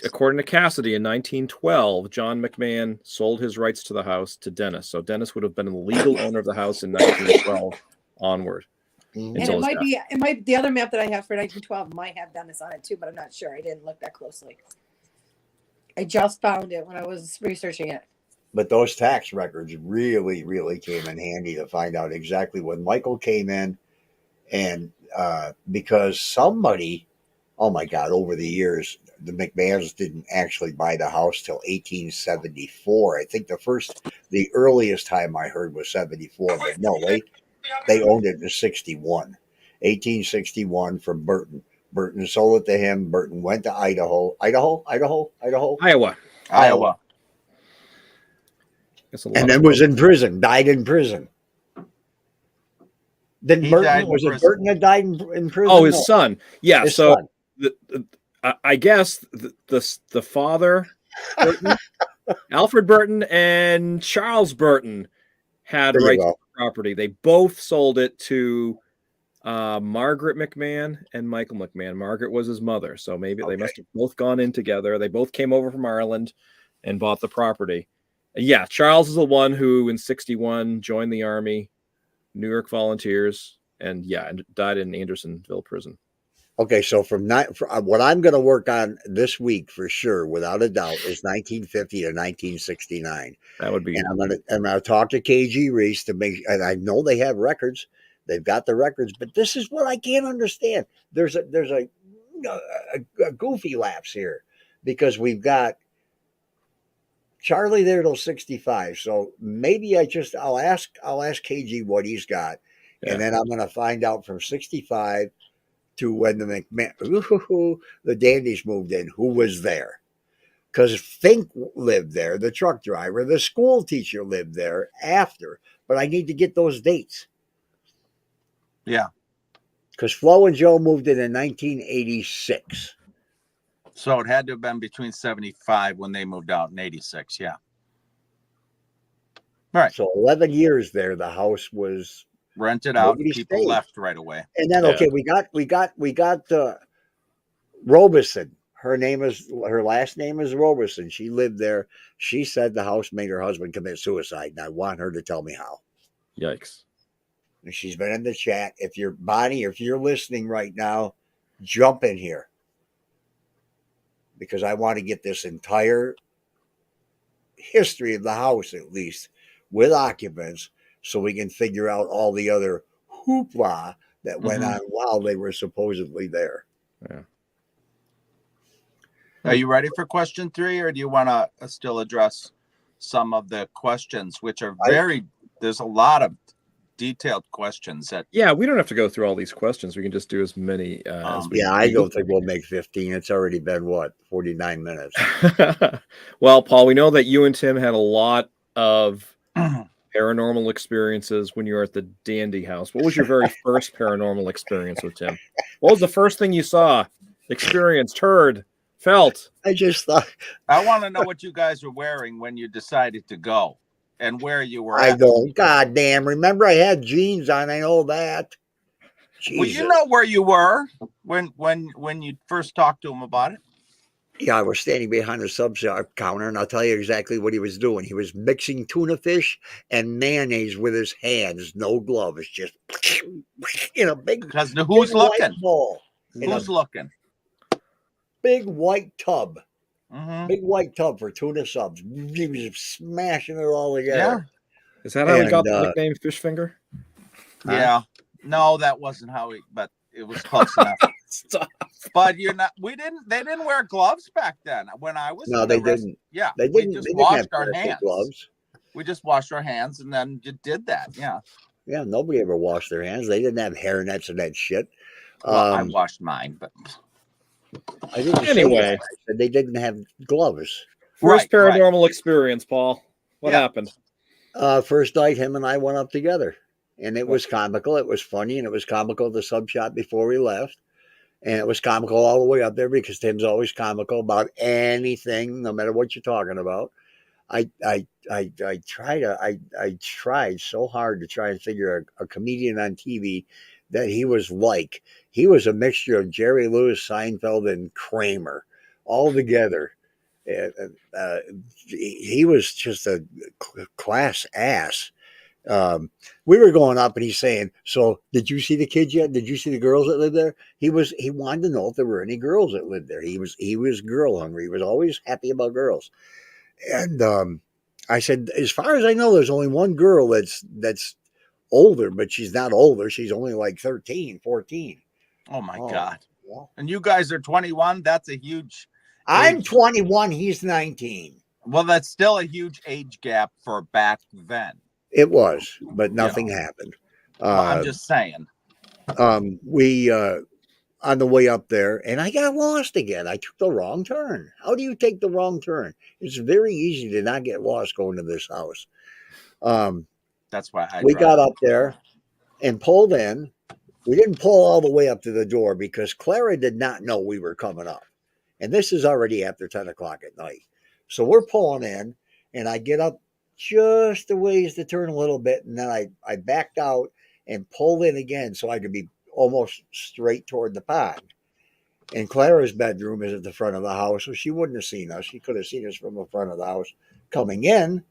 according to Cassidy, in 1912, John McMahon sold his rights to the house to Dennis. So Dennis would have been the legal owner of the house in 1912 onward. And it might be the other map that I have for 1912 might have Dennis on it too, but I'm not sure. I didn't look that closely. I just found it when I was researching it. But those tax records really, really came in handy to find out exactly when Michael came in, and because somebody, oh my God, over the years, the McMahons didn't actually buy the house till 1874. I think the earliest time I heard was 74, but no, they owned it in 61, 1861 from Burton. Burton sold it to him. Burton went to Iowa. And then was in prison, died in prison. Then Burton that died in prison? Oh, his son. Yeah, his son. I guess the father, Burton, Alfred Burton, and Charles Burton had rights to the property. They both sold it to Margaret McMahon and Michael McMahon. Margaret was his mother, so maybe they must have both gone in together. They both came over from Ireland and bought the property. Yeah, Charles is the one who in 61 joined the Army, New York Volunteers, and died in Andersonville prison. Okay, so from what I'm going to work on this week for sure, without a doubt, is 1950 to 1969. That would be. And I'm going to talk to KG Reese to make. And I know they have records; they've got the records. But this is what I can't understand. There's a goofy lapse here because we've got Charlie there till 65. So maybe I'll ask KG what he's got, and then I'm going to find out from 65. To when the Dandies moved in, who was there? Because Fink lived there, the truck driver, the school teacher lived there after, but I need to get those dates. Yeah. Because Flo and Joe moved in 1986. So it had to have been between 75 when they moved out in 86. Yeah. Right. So 11 years there, the house was rented out. People left right away. And then we got Robeson. Her last name is Robeson. She lived there. She said the house made her husband commit suicide, and I want her to tell me how. Yikes. And she's been in the chat. If you're listening right now, jump in here. Because I want to get this entire history of the house, at least, with occupants, so we can figure out all the other hoopla that went on while they were supposedly there. Yeah. Are you ready for question 3, or do you want to still address some of the questions, which are there's a lot of detailed questions that. Yeah, we don't have to go through all these questions. We can just do as many as we. Yeah, I don't think we'll make 15. It's already been what, 49 minutes. Well, Paul, we know that you and Tim had a lot of paranormal experiences when you were at the Dandy House. What was your very first paranormal experience with Tim? What was the first thing you saw, experienced, heard, felt? I just thought. I want to know what you guys were wearing when you decided to go and where you were I at. don't. God damn. Remember, I had jeans on. I know that. Jesus. Well, you know where you were when you first talked to him about it. Yeah, I was standing behind the sub shop counter, and I'll tell you exactly what he was doing. He was mixing tuna fish and mayonnaise with his hands, no gloves, just in a big. Because who's looking? Bowl, who's looking? Big white tub. Mm-hmm. Big white tub for tuna subs. He was smashing it all together. Yeah. Is that how he got the nickname Fish Finger? Yeah. No, that wasn't how he. But it was close enough. Stop. But you're not. They didn't wear gloves back then. When I was. No, they didn't. Yeah, they didn't. We just didn't washed our hands. Gloves. We just washed our hands and then you did that. Yeah. Yeah. Nobody ever washed their hands. They didn't have hair nets and that shit. Well, I washed mine, but I didn't. Anyway, I said they didn't have gloves. First paranormal experience, Paul. What happened? First night, him and I went up together, and it was comical. It was funny, and it was comical at the sub shop before we left. And it was comical all the way up there because Tim's always comical about anything, no matter what you're talking about. I tried so hard to try and figure a comedian on TV that he was like. He was a mixture of Jerry Lewis, Seinfeld, and Kramer all together. He was just a class ass. We were going up and he's saying, so did you see the kids yet? Did you see the girls that live there? He wanted to know if there were any girls that lived there. He was girl hungry. He was always happy about girls. And I said, as far as I know, there's only one girl that's older, but she's not older. She's only like 13, 14. Oh my God. Yeah. And you guys are 21. That's a huge. I'm 21. He's 19. Well, that's still a huge age gap for back then. It was, but nothing happened. Well, I'm just saying. We on the way up there, and I got lost again. I took the wrong turn. How do you take the wrong turn? It's very easy to not get lost going to this house. That's why we got up there and pulled in. We didn't pull all the way up to the door because Clara did not know we were coming up. And this is already after 10 o'clock at night. So we're pulling in, and I get up just a ways to turn a little bit, and then I backed out and pulled in again so I could be almost straight toward the pond. And Clara's bedroom is at the front of the house, so she wouldn't have seen us. She could have seen us from the front of the house coming in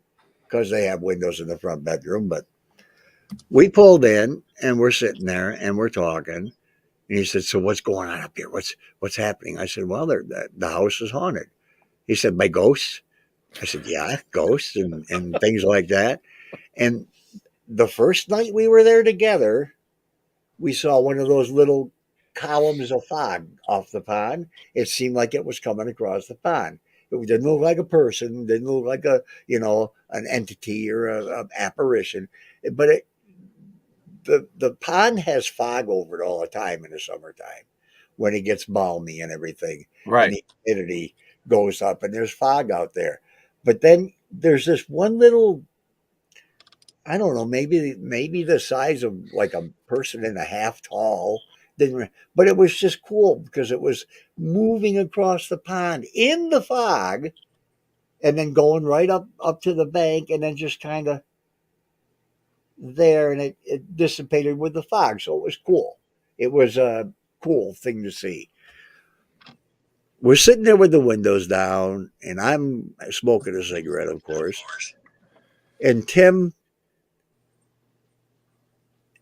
because they have windows in the front bedroom. But we pulled in, and we're sitting there, and we're talking. And he said, so what's going on up here? What's happening? I said, well, the house is haunted. He said, by ghosts? I said, yeah, ghosts and things like that. And the first night we were there together, we saw one of those little columns of fog off the pond. It seemed like it was coming across the pond. It didn't look like a person, didn't look like an entity or an apparition. But the pond has fog over it all the time in the summertime when it gets balmy and everything. Right. And the humidity goes up and there's fog out there. But then there's this one little, I don't know, maybe the size of like a person and a half tall. But it was just cool because it was moving across the pond in the fog and then going right up to the bank and then just kind of there, and it dissipated with the fog. So it was cool. It was a cool thing to see. We're sitting there with the windows down, and I'm smoking a cigarette, of course. And Tim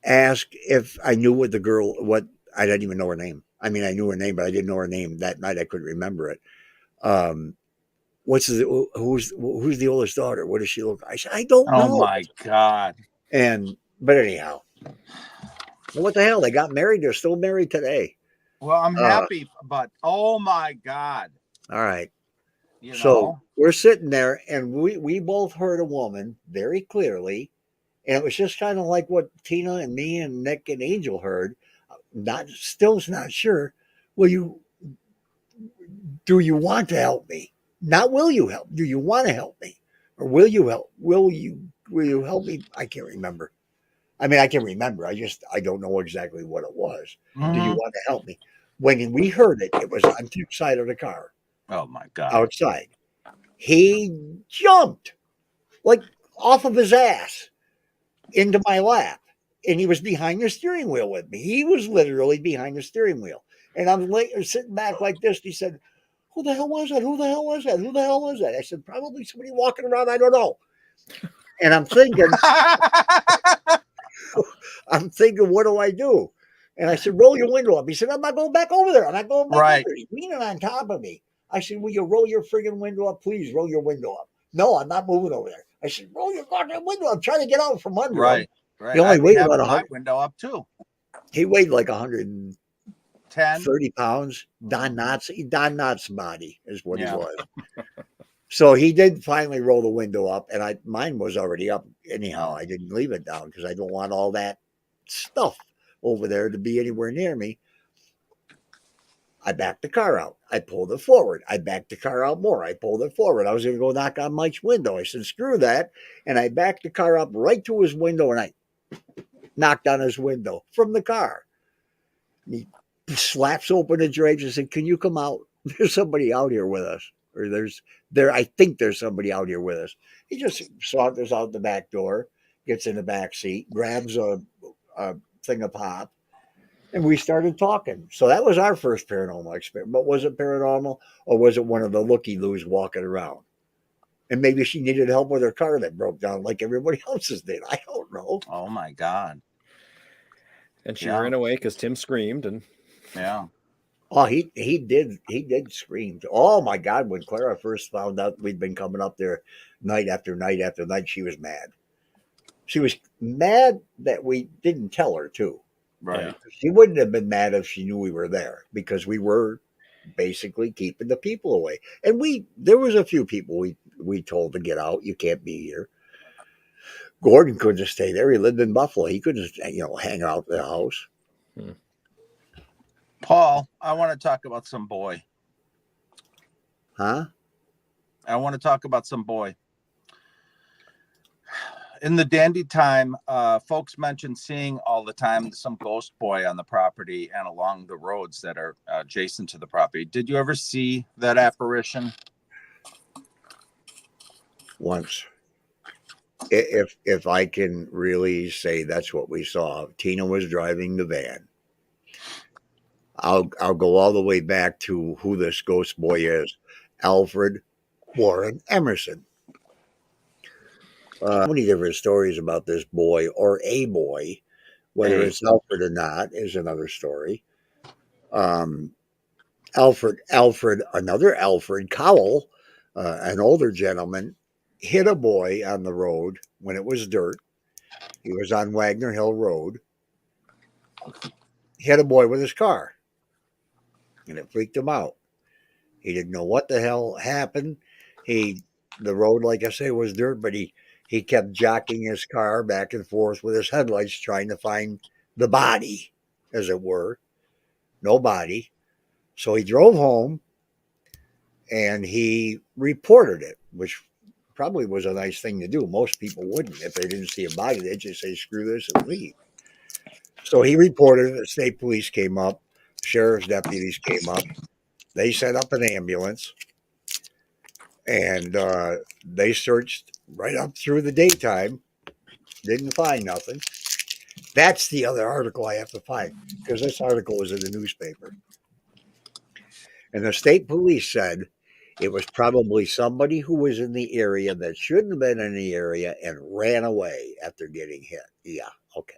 asked if I knew what I didn't even know her name. I mean, I knew her name, but I didn't know her name that night. I couldn't remember it. Who's the oldest daughter? What does she look like? I said, I don't know. Oh my God. But anyhow, well, what the hell? They got married. They're still married today. Well, I'm happy, but oh my God. All right. You so know? we're sitting there, and we both heard a woman very clearly And it was just kind of like what Tina and me and Nick and Angel heard. Still's not sure. Do you want to help me? Not will you help? Do you want to help me? Or will you help? Will you help me? I can't remember. I mean, I can remember. I don't know exactly what it was. Do you want to help me? When we heard it, it was on the side of the car. Oh my God. Outside. He jumped like off of his ass into my lap. And he was behind the steering wheel with me. He was literally behind the steering wheel. And I'm sitting back like this. He said, who the hell was that? Who the hell was that? Who the hell was that? I said, probably somebody walking around. I don't know. And I'm thinking, what do I do? And I said, roll your window up. He said, I'm not going back over there. I'm not going back over there. He's leaning on top of me. I said, will you roll your friggin' window up? Please roll your window up. No, I'm not moving over there. I said, roll your goddamn window up. I'm trying to get out from under him. Right. He only weighed about my window up too. He weighed like 130 pounds. Don Knotts' body is what he was. So he did finally roll the window up, and mine was already up anyhow. I didn't leave it down because I don't want all that stuff over there to be anywhere near me. I backed the car out. I pulled it forward. I backed the car out more. I pulled it forward. I was going to go knock on Mike's window. I said, screw that. And I backed the car up right to his window, and I knocked on his window from the car. He slaps open the drapes and said, can you come out? There's somebody out here with us. Or I think there's somebody out here with us. He just saunters out the back door, gets in the back seat, grabs a thing of pop, and we started talking. So that was our first paranormal experience. But was it paranormal, or was it one of the looky-loos walking around? And maybe she needed help with her car that broke down like everybody else's did. I don't know. Oh my God. And she ran away because Tim screamed. And oh, he did scream. Oh my God. When Clara first found out we'd been coming up there night after night after night, she was mad. She was mad that we didn't tell her too. Right. She wouldn't have been mad if she knew we were there, because we were basically keeping the people away. And there was a few people we told to get out. You can't be here. Gordon couldn't stay there. He lived in Buffalo. He couldn't, hang out at the house. Paul, I want to talk about some boy. Huh? I want to talk about some boy. In the Dandy time, folks mentioned seeing all the time some ghost boy on the property and along the roads that are adjacent to the property. Did you ever see that apparition? Once. If I can really say that's what we saw. Tina was driving the van. I'll go all the way back to who this ghost boy is. Alfred Warren Emerson. Many different stories about this boy, or a boy. Whether it's Alfred or not is another story. Alfred, another Alfred Cowell, an older gentleman, hit a boy on the road when it was dirt. He was on Wagner Hill Road. Hit a boy with his car, and it freaked him out. He didn't know what the hell happened. The road, like I say, was dirt, but he kept jockeying his car back and forth with his headlights, trying to find the body, as it were. No body. So he drove home, and he reported it, which probably was a nice thing to do. Most people wouldn't. If they didn't see a body, they'd just say, screw this, and leave. So he reported it. The state police came up. Sheriff's deputies came up. They set up an ambulance, and they searched right up through the daytime. Didn't find nothing. That's the other article I have to find, because this article was in the newspaper. And the state police said it was probably somebody who was in the area that shouldn't have been in the area and ran away after getting hit. Yeah, okay.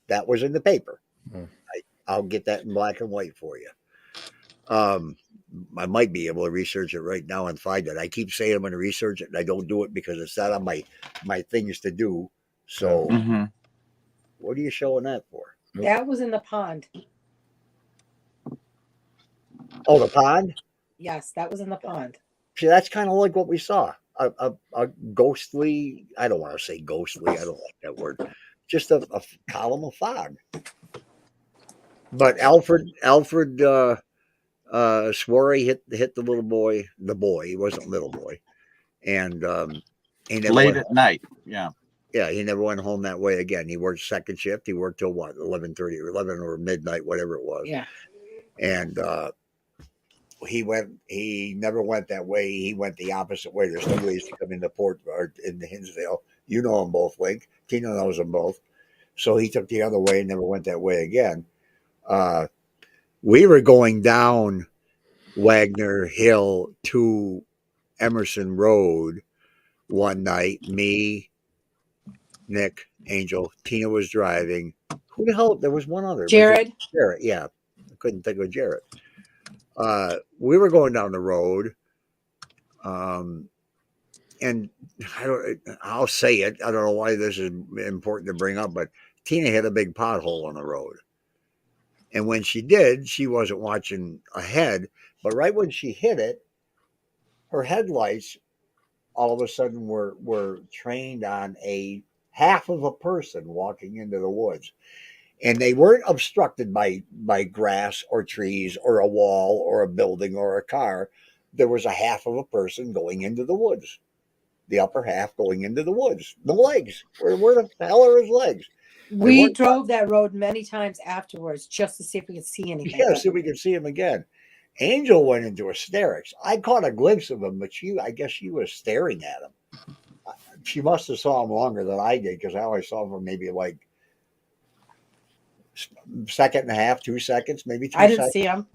That was in the paper. I'll get that in black and white for you. I might be able to research it right now and find it. I keep saying I'm going to research it, and I don't do it because it's not on my things to do. So what are you showing that for? That was in the pond. Oh, the pond? Yes, that was in the pond. See, that's kind of like what we saw. a ghostly. I don't want to say ghostly. I don't like that word. Just a column of fog. But Alfred swore he hit the little boy. The boy, he wasn't little boy, and he never late at night. Yeah. Yeah, he never went home that way again. He worked second shift. He worked till what, 11:30 or 11 or midnight, whatever it was. Yeah. And he never went that way. He went the opposite way. There's two ways to come into Port or into Hinsdale. You know them both, Link. Tina knows them both. So he took the other way and never went that way again. We were going down Wagner Hill to Emerson Road one night. Me, Nick, Angel, Tina was driving. Who the hell? There was one other. Jared. Jared, yeah. I couldn't think of Jared. We were going down the road. And I'll say it. I don't know why this is important to bring up, but Tina hit a big pothole on the road. And when she did, she wasn't watching ahead. But right when she hit it, her headlights all of a sudden were trained on a half of a person walking into the woods. And they weren't obstructed by grass or trees or a wall or a building or a car. There was a half of a person going into the woods. The upper half going into the woods. The legs. Where the hell are his legs? We drove that road many times afterwards just to see if we could see anything. Yeah, see if we could see him again. Angel went into hysterics. I caught a glimpse of him, but I guess she was staring at him. She must have saw him longer than I did because I only saw him for maybe like second and a half, 2 seconds, maybe 2 seconds. I didn't see him.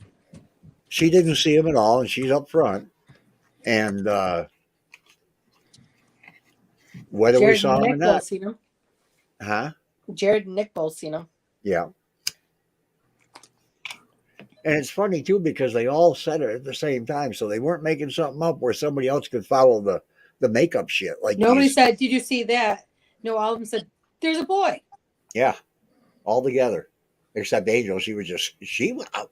She didn't see him at all, and she's up front. And whether Jared we saw him or not. Seen him. Huh? Jared and Nick both seen him. Yeah. And it's funny, too, because they all said it at the same time. So they weren't making something up where somebody else could follow the makeup shit. Like nobody said, "Did you see that?" No, all of them said, "There's a boy." Yeah. All together. Except Angel.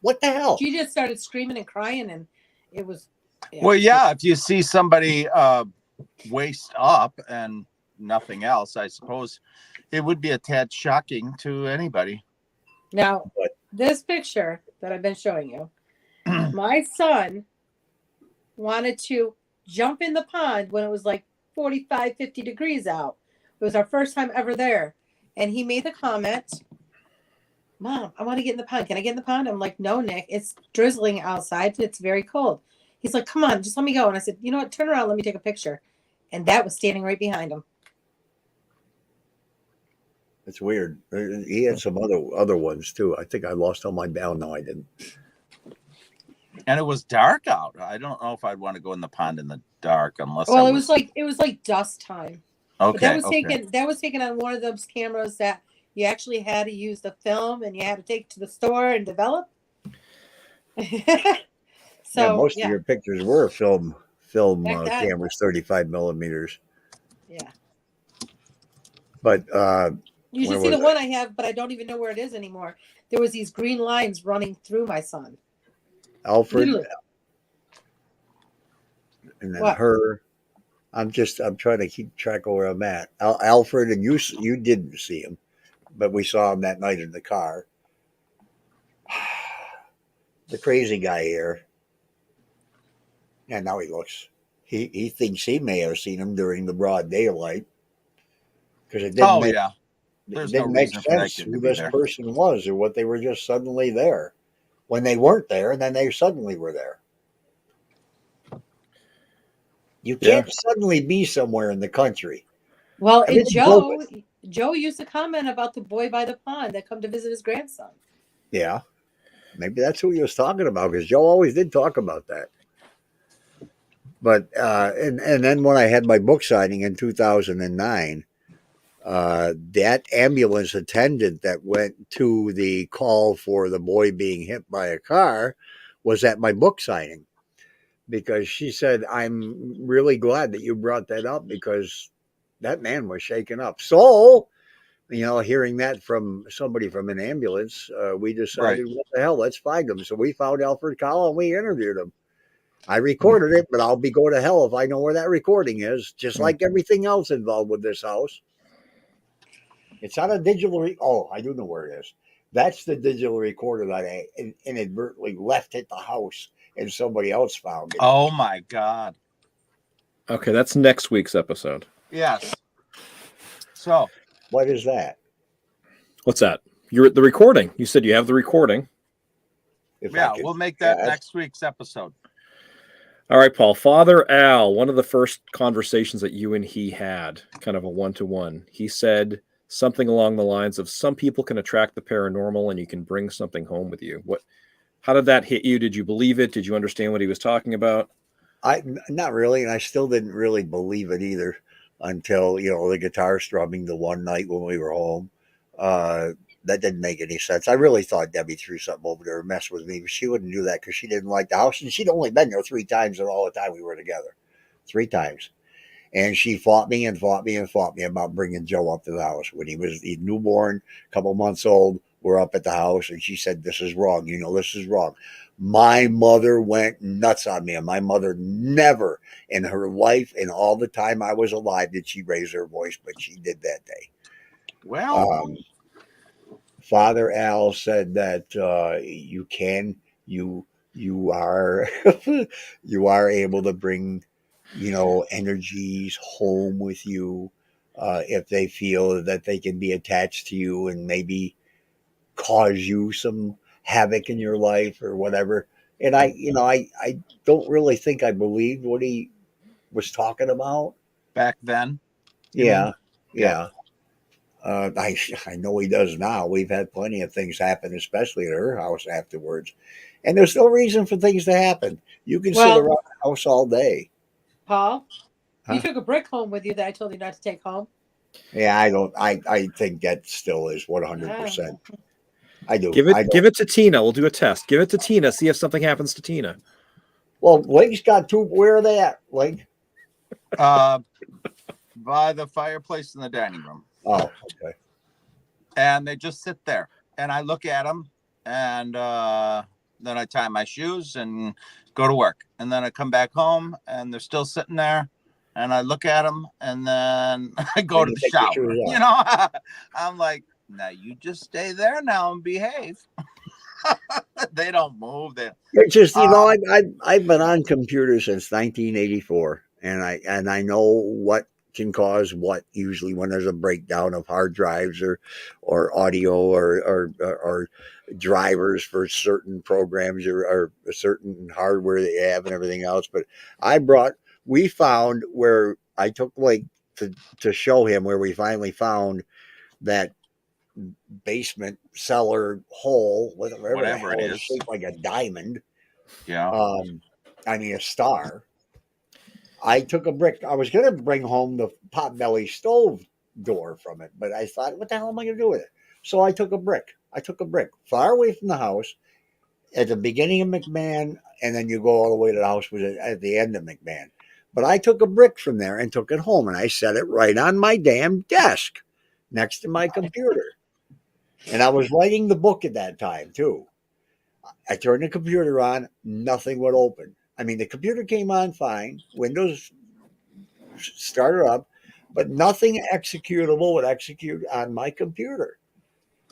What the hell? She just started screaming and crying, and it was. Yeah. Well, yeah, if you see somebody waist up and nothing else, I suppose it would be a tad shocking to anybody. Now, this picture that I've been showing you, my son wanted to jump in the pond when it was like 45, 50 degrees out. It was our first time ever there. And he made the comment, "Mom, I want to get in the pond. Can I get in the pond?" I'm like, "No, Nick, it's drizzling outside. It's very cold." He's like, "Come on, just let me go." And I said, "You know what? Turn around. Let me take a picture." And that was standing right behind him. It's weird. He had some other ones too. I think I lost all my down. No, I didn't. And it was dark out. I don't know if I'd want to go in the pond in the dark unless. Well, it was like dusk time. Okay. But that was taken on one of those cameras that you actually had to use the film and you had to take to the store and develop. So most of your pictures were film cameras, 35 millimeters. Yeah. But you should see the one I have, but I don't even know where it is anymore. There was these green lines running through my son. Alfred. Literally. And then her. I'm trying to keep track of where I'm at. Alfred, and you didn't see him, but we saw him that night in the car. The crazy guy here. And now he looks. He thinks he may have seen him during the broad daylight. Because it didn't make sense who this person was or what they were just suddenly there. When they weren't there, and then they suddenly were there. You can't suddenly be somewhere in the country. Well, Joe used to comment about the boy by the pond that come to visit his grandson. Yeah. Maybe that's who he was talking about, because Joe always did talk about that. But and then when I had my book signing in 2009, that ambulance attendant that went to the call for the boy being hit by a car was at my book signing, because she said, "I'm really glad that you brought that up because that man was shaken up." So, hearing that from somebody from an ambulance, we decided, what the hell, let's find him. So we found Alfred Collin and we interviewed him. I recorded it, but I'll be going to hell if I know where that recording is, just like everything else involved with this house. It's on a digital. I do know where it is. That's the digital recorder that I inadvertently left at the house and somebody else found it. Oh my God. Okay, that's next week's episode. Yes. So. What is that? What's that? You're at the recording. You said you have the recording. We'll make that next week's episode. All right, Paul. Father Al, one of the first conversations that you and he had, kind of a one-to-one, he said something along the lines of, some people can attract the paranormal and you can bring something home with you. How did that hit you? Did you believe it? Did you understand what he was talking about? Not really, and I still didn't really believe it either until, the guitar strumming the one night when we were home. That didn't make any sense. I really thought Debbie threw something over there and messed with me, but she wouldn't do that because she didn't like the house, and she'd only been there 3 times in all the time we were together. 3 times. And she fought me about bringing Joe up to the house when he's newborn, a couple months old. We're up at the house, and she said, "This is wrong. This is wrong." My mother went nuts on me, and my mother never in her life, in all the time I was alive, did she raise her voice, but she did that day. Well, Father Al said that you are you are able to bring energies home with you if they feel that they can be attached to you and maybe cause you some havoc in your life or whatever. And I don't really think I believed what he was talking about back then. Yeah. I know he does now. We've had plenty of things happen, especially at her house afterwards. And there's no reason for things to happen. You can sit around the house all day. Paul, you took a brick home with you that I told you not to take home. Yeah, I think that still is 100%. I do. Give it to Tina. We'll do a test. Give it to Tina. See if something happens to Tina. Well, Lake's got 2. Where are they at, Lake? By the fireplace in the dining room. Oh, okay. And they just sit there, and I look at them, and then I tie my shoes and go to work, and then I come back home, and they're still sitting there, and I look at them, and then I go to the shower. I'm like, now you just stay there now and behave. They don't move. It's just I've been on computers since 1984, and I know what can cause what usually when there's a breakdown of hard drives or audio or drivers for certain programs or a certain hardware that you have and everything else. But we found where I took Blake to show him where we finally found that basement cellar hole, whatever it is, shaped like a diamond. Yeah. A star. I took a brick. I was going to bring home the potbelly stove door from it, but I thought, what the hell am I going to do with it? So I took a brick. Far away from the house at the beginning of McMahon, and then you go all the way to the house at the end of McMahon. But I took a brick from there and took it home, and I set it right on my damn desk next to my computer. And I was writing the book at that time, too. I turned the computer on. Nothing would open. The computer came on fine. Windows started up, but nothing executable would execute on my computer.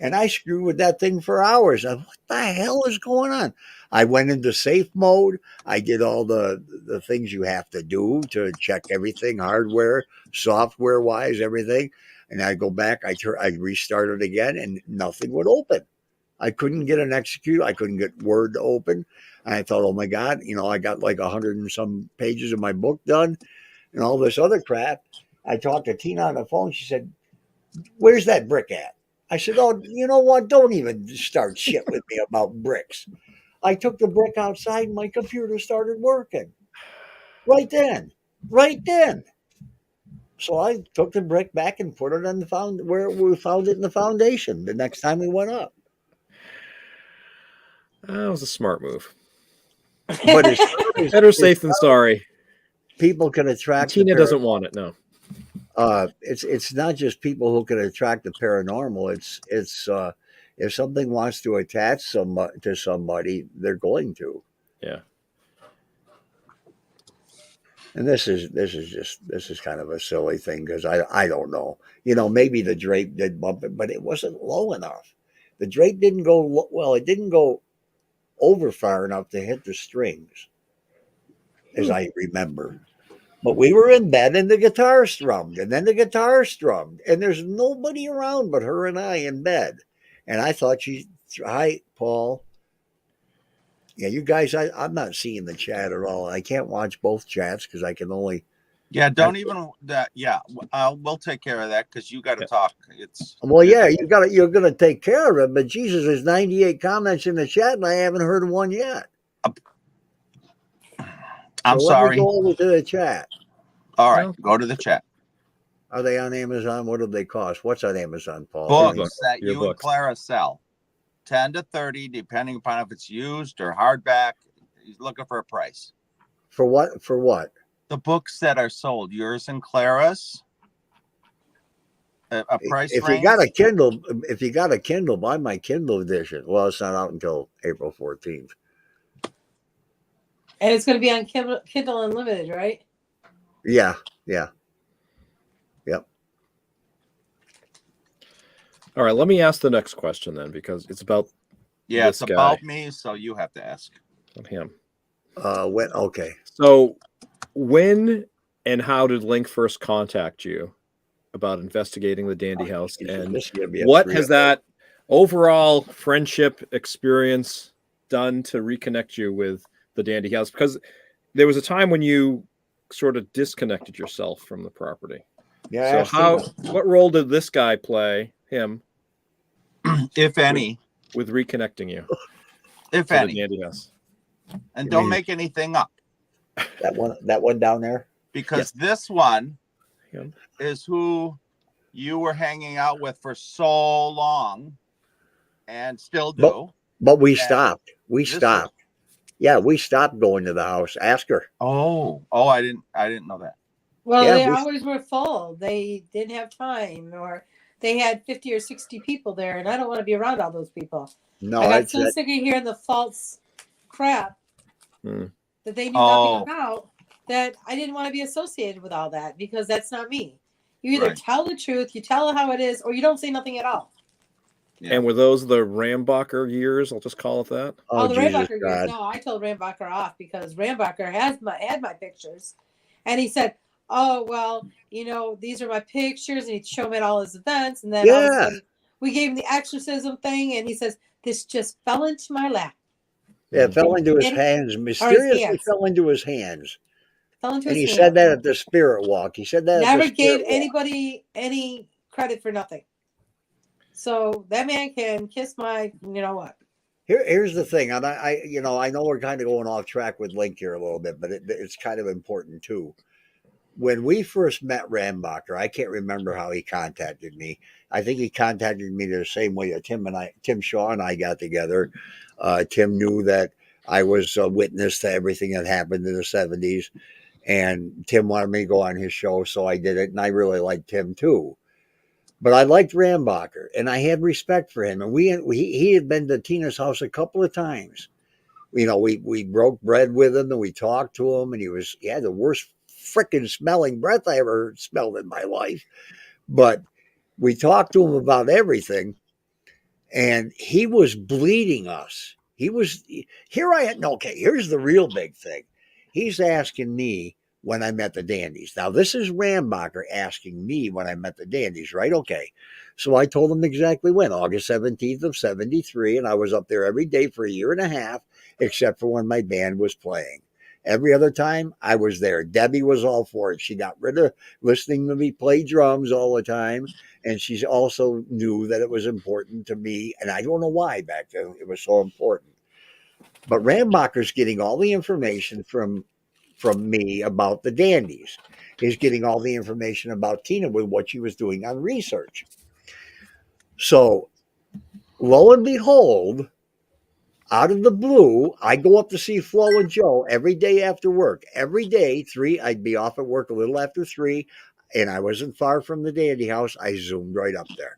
And I screwed with that thing for hours. What the hell is going on? I went into safe mode. I did all the things you have to do to check everything, hardware, software-wise, everything. And I go back, I restarted again, and nothing would open. I couldn't get an execute. I couldn't get Word to open. And I thought, oh my God, I got like 100 and some pages of my book done and all this other crap. I talked to Tina on the phone. She said, "Where's that brick at?" I said, "Oh, you know what? Don't even start shit with me about bricks." I took the brick outside and my computer started working. Right then. So I took the brick back and put it on where we found it in the foundation the next time we went up. That was a smart move. But it's better safe than sorry. People can attract. Tina doesn't want it. No. It's not just people who can attract the paranormal. It's if something wants to attach to somebody, they're going to. Yeah. And this is kind of a silly thing because I don't know. Maybe the drape did bump it, but it wasn't low enough. The drape didn't go well. It didn't go over far enough to hit the strings, as I remember. But we were in bed and the guitar strummed, and then the guitar strummed, and there's nobody around but her and I in bed. And I thought hi, Paul. Yeah, you guys, I'm not seeing the chat at all. I can't watch both chats because I can only. Yeah, don't even that. Yeah, we'll take care of that because you got to talk. You're gonna take care of it. But Jesus, there's 98 comments in the chat, and I haven't heard one yet. I'm sorry. Let me go over to the chat. All right, go to the chat. Are they on Amazon? What do they cost? What's on Amazon, Paul? Books that you and Clara sell, 10 to 30, depending upon if it's used or hardback. He's looking for a price. For what? For what? The books that are sold, yours and Clara's. A price if range? You got a Kindle, buy my Kindle edition. Well, it's not out until April 14th. And it's going to be on Kindle Unlimited, right? Yeah. Yep. All right, let me ask the next question then, because it's about it's about me, so you have to ask. Him. Okay. So, when and how did Link first contact you about investigating the Dandy House, and what has that overall friendship experience done to reconnect you with the Dandy House? Because there was a time when you sort of disconnected yourself from the property. Yeah. So what role did this guy play, him, if any, with reconnecting you? If any. The Dandy House. And don't make anything up. That one down there? Because this one is who you were hanging out with for so long and still do. But we stopped. We stopped. Yeah, we stopped going to the house. Ask her. Oh, I didn't know that. Well, they always were full. They didn't have time, or they had 50 or 60 people there, and I don't want to be around all those people. No, I got so sick of hearing the false crap that they knew nothing about, that I didn't want to be associated with all that, because that's not me. You either tell the truth, you tell how it is, or you don't say nothing at all. Yeah. And were those the Rambacher years? I'll just call it that. Oh, the Rambacher years. No, I told Rambacher off because Rambacher had my pictures, and he said, "Oh well, these are my pictures," and he'd show me at all his events, and then all of a sudden we gave him the exorcism thing, and he says, "This just fell into my lap." Yeah, it fell into his hands. Mysteriously fell into his hands. And he said that at the Spirit Walk. He said that. Never gave anybody any credit for nothing. So that man can kiss my, what? Here's the thing, and I know we're kind of going off track with Link here a little bit, but it's kind of important too. When we first met Rambacher, I can't remember how he contacted me. I think he contacted me the same way that Tim Shaw and I got together. Tim knew that I was a witness to everything that happened in the 70s, and Tim wanted me to go on his show, so I did it, and I really liked Tim too. But I liked Rambacher, and I had respect for him. And he had been to Tina's house a couple of times. We broke bread with him, and we talked to him, and he had the worst freaking smelling breath I ever smelled in my life. But we talked to him about everything, and he was bleeding us. Here's the real big thing. He's asking me when I met the Dandies. Now, this is Rambacher asking me when I met the Dandies, right? Okay. So I told him exactly when, August 17th of 73, and I was up there every day for a year and a half, except for when my band was playing. Every other time, I was there. Debbie was all for it. She got rid of listening to me play drums all the time, and she also knew that it was important to me, and I don't know why back then it was so important. But Rambacher's getting all the information from me about the Dandies. He's getting all the information about Tina with what she was doing on research. So, lo and behold, out of the blue, I go up to see Flo and Joe every day after work. Every day, I'd be off at work a little after 3, and I wasn't far from the Dandy House. I zoomed right up there.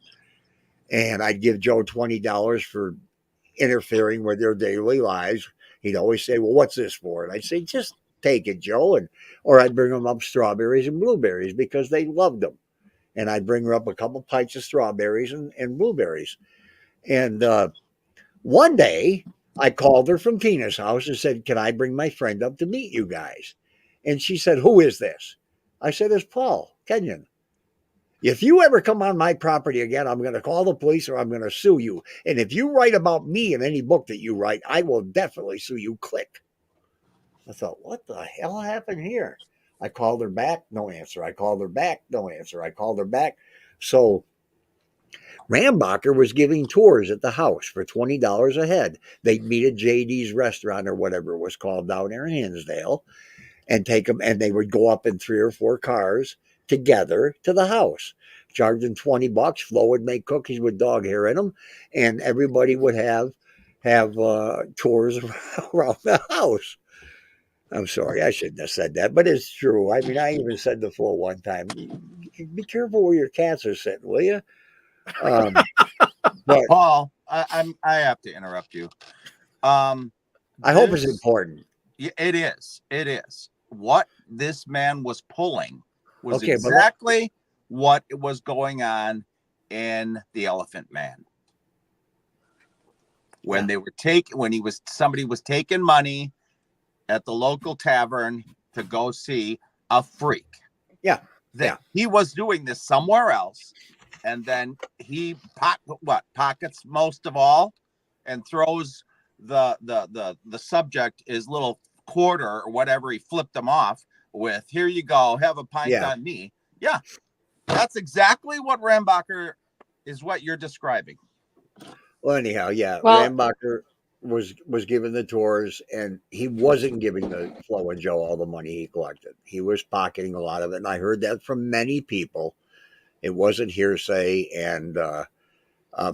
And I'd give Joe $20 for interfering with their daily lives. He'd always say, "Well, what's this for?" And I'd say, "Just take it, Joe. Or I'd bring them up strawberries and blueberries because they loved them. And I'd bring her up a couple pints of strawberries and blueberries. And one day I called her from Tina's house and said, can I bring my friend up to meet you guys? And she said, who is this? I said, it's Paul Kenyon. If you ever come on my property again, I'm going to call the police or I'm going to sue you. And if you write about me in any book that you write, I will definitely sue you. Click. I thought, what the hell happened here? I called her back, no answer. I called her back, no answer. I called her back. So Rambacher was giving tours at the house for $20 a head. They'd meet at JD's restaurant or whatever it was called down there in Hinsdale and take them, and they would go up in 3 or 4 cars together to the house, charging $20. Flo would make cookies with dog hair in them, and everybody would have tours around the house. I'm sorry, I shouldn't have said that, but it's true. I mean, I even said to Flo one time, "Be careful where your cats are sitting, will you?" But Paul, I have to interrupt you. I hope it's important. It is. It is. What this man was pulling was exactly what was going on in the Elephant Man. When they were somebody was taking money at the local tavern to go see a freak. Yeah. He was doing this somewhere else. And then he pockets most of all and throws the subject, his little quarter or whatever he flipped them off with. Here you go, have a pint on me. Yeah, that's exactly what Rambacher is what you're describing. Well, anyhow, Rambacher was giving the tours, and he wasn't giving the Flo and Joe all the money he collected. He was pocketing a lot of it, and I heard that from many people. It wasn't hearsay, and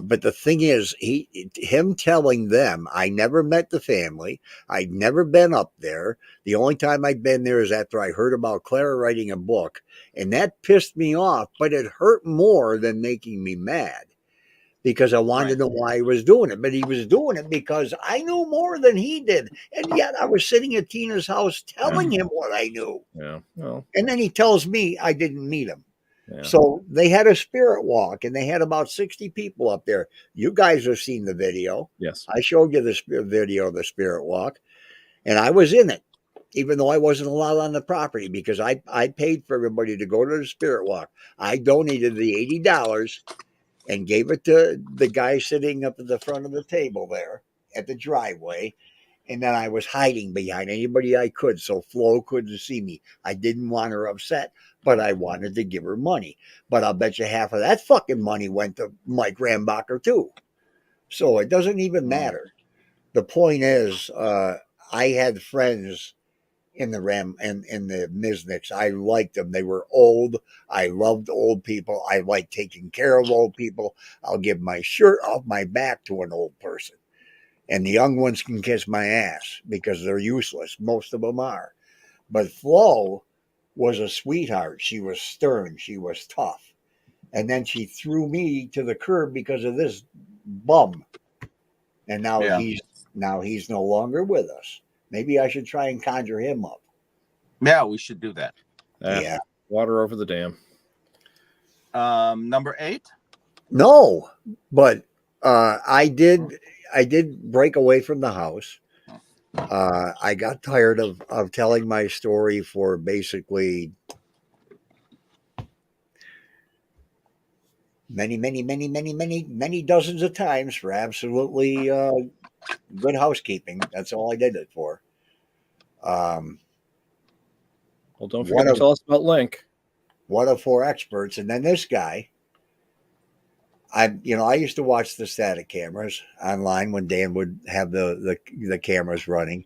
but the thing is, him telling them, I never met the family. I'd never been up there. The only time I'd been there is after I heard about Clara writing a book, and that pissed me off, but it hurt more than making me mad because I wanted to know why he was doing it. But he was doing it because I knew more than he did, and yet I was sitting at Tina's house telling him what I knew. Yeah. Well. And then he tells me I didn't meet him. Yeah. So they had a spirit walk, and they had about 60 people up there. You guys have seen the video. Yes. I showed you the video of the spirit walk, and I was in it, even though I wasn't allowed on the property because I paid for everybody to go to the spirit walk. I donated the $80 and gave it to the guy sitting up at the front of the table there at the driveway. And then I was hiding behind anybody I could so Flo couldn't see me. I didn't want her upset, but I wanted to give her money. But I'll bet you half of that fucking money went to Mike Rambacher too. So it doesn't even matter. The point is, I had friends in the the Misniks. I liked them. They were old. I loved old people. I like taking care of old people. I'll give my shirt off my back to an old person. And the young ones can kiss my ass because they're useless. Most of them are. But Flo was a sweetheart. She was stern. She was tough. And then she threw me to the curb because of this bum. And now he's no longer with us. Maybe I should try and conjure him up. Yeah, we should do that. Yeah. Water over the dam. Number 8? No, but I did break away from the house. I got tired of telling my story for basically many dozens of times for absolutely good housekeeping. That's all I did it for. Well, don't forget to tell us about Link. One of 4 experts, and then this guy. I used to watch the static cameras online when Dan would have the cameras running,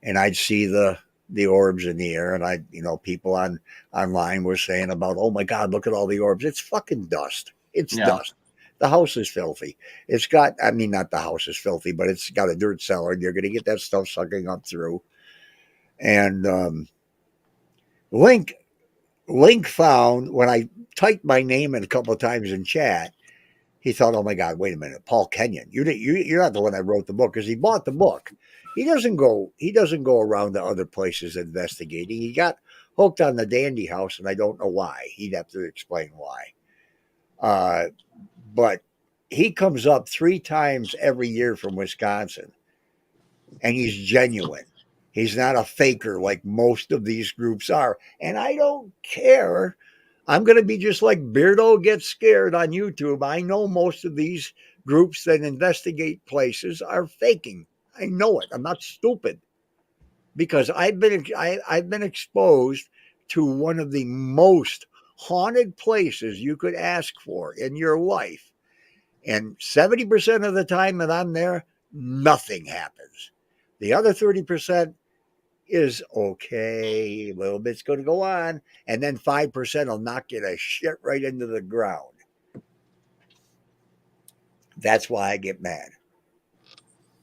and I'd see the orbs in the air, and people online were saying about, oh my God, look at all the orbs. It's fucking dust. It's dust. The house is filthy. It's got, not the house is filthy, but it's got a dirt cellar, and you're going to get that stuff sucking up through. And Link found, when I typed my name in a couple of times in chat, he thought, oh my God, wait a minute, Paul Kenyon, you're not the one that wrote the book, because he bought the book. He doesn't go around to other places investigating. He got hooked on the Dandy House, and I don't know why. He'd have to explain why. But he comes up 3 times every year from Wisconsin, and he's genuine. He's not a faker like most of these groups are. And I don't care. I'm going to be just like Beardo Gets Scared on YouTube. I know most of these groups that investigate places are faking. I know it. I'm not stupid, because I've been exposed to one of the most haunted places you could ask for in your life. And 70% of the time that I'm there, nothing happens. The other 30% is okay. A little bit's going to go on. And then 5% will knock you to shit right into the ground. That's why I get mad.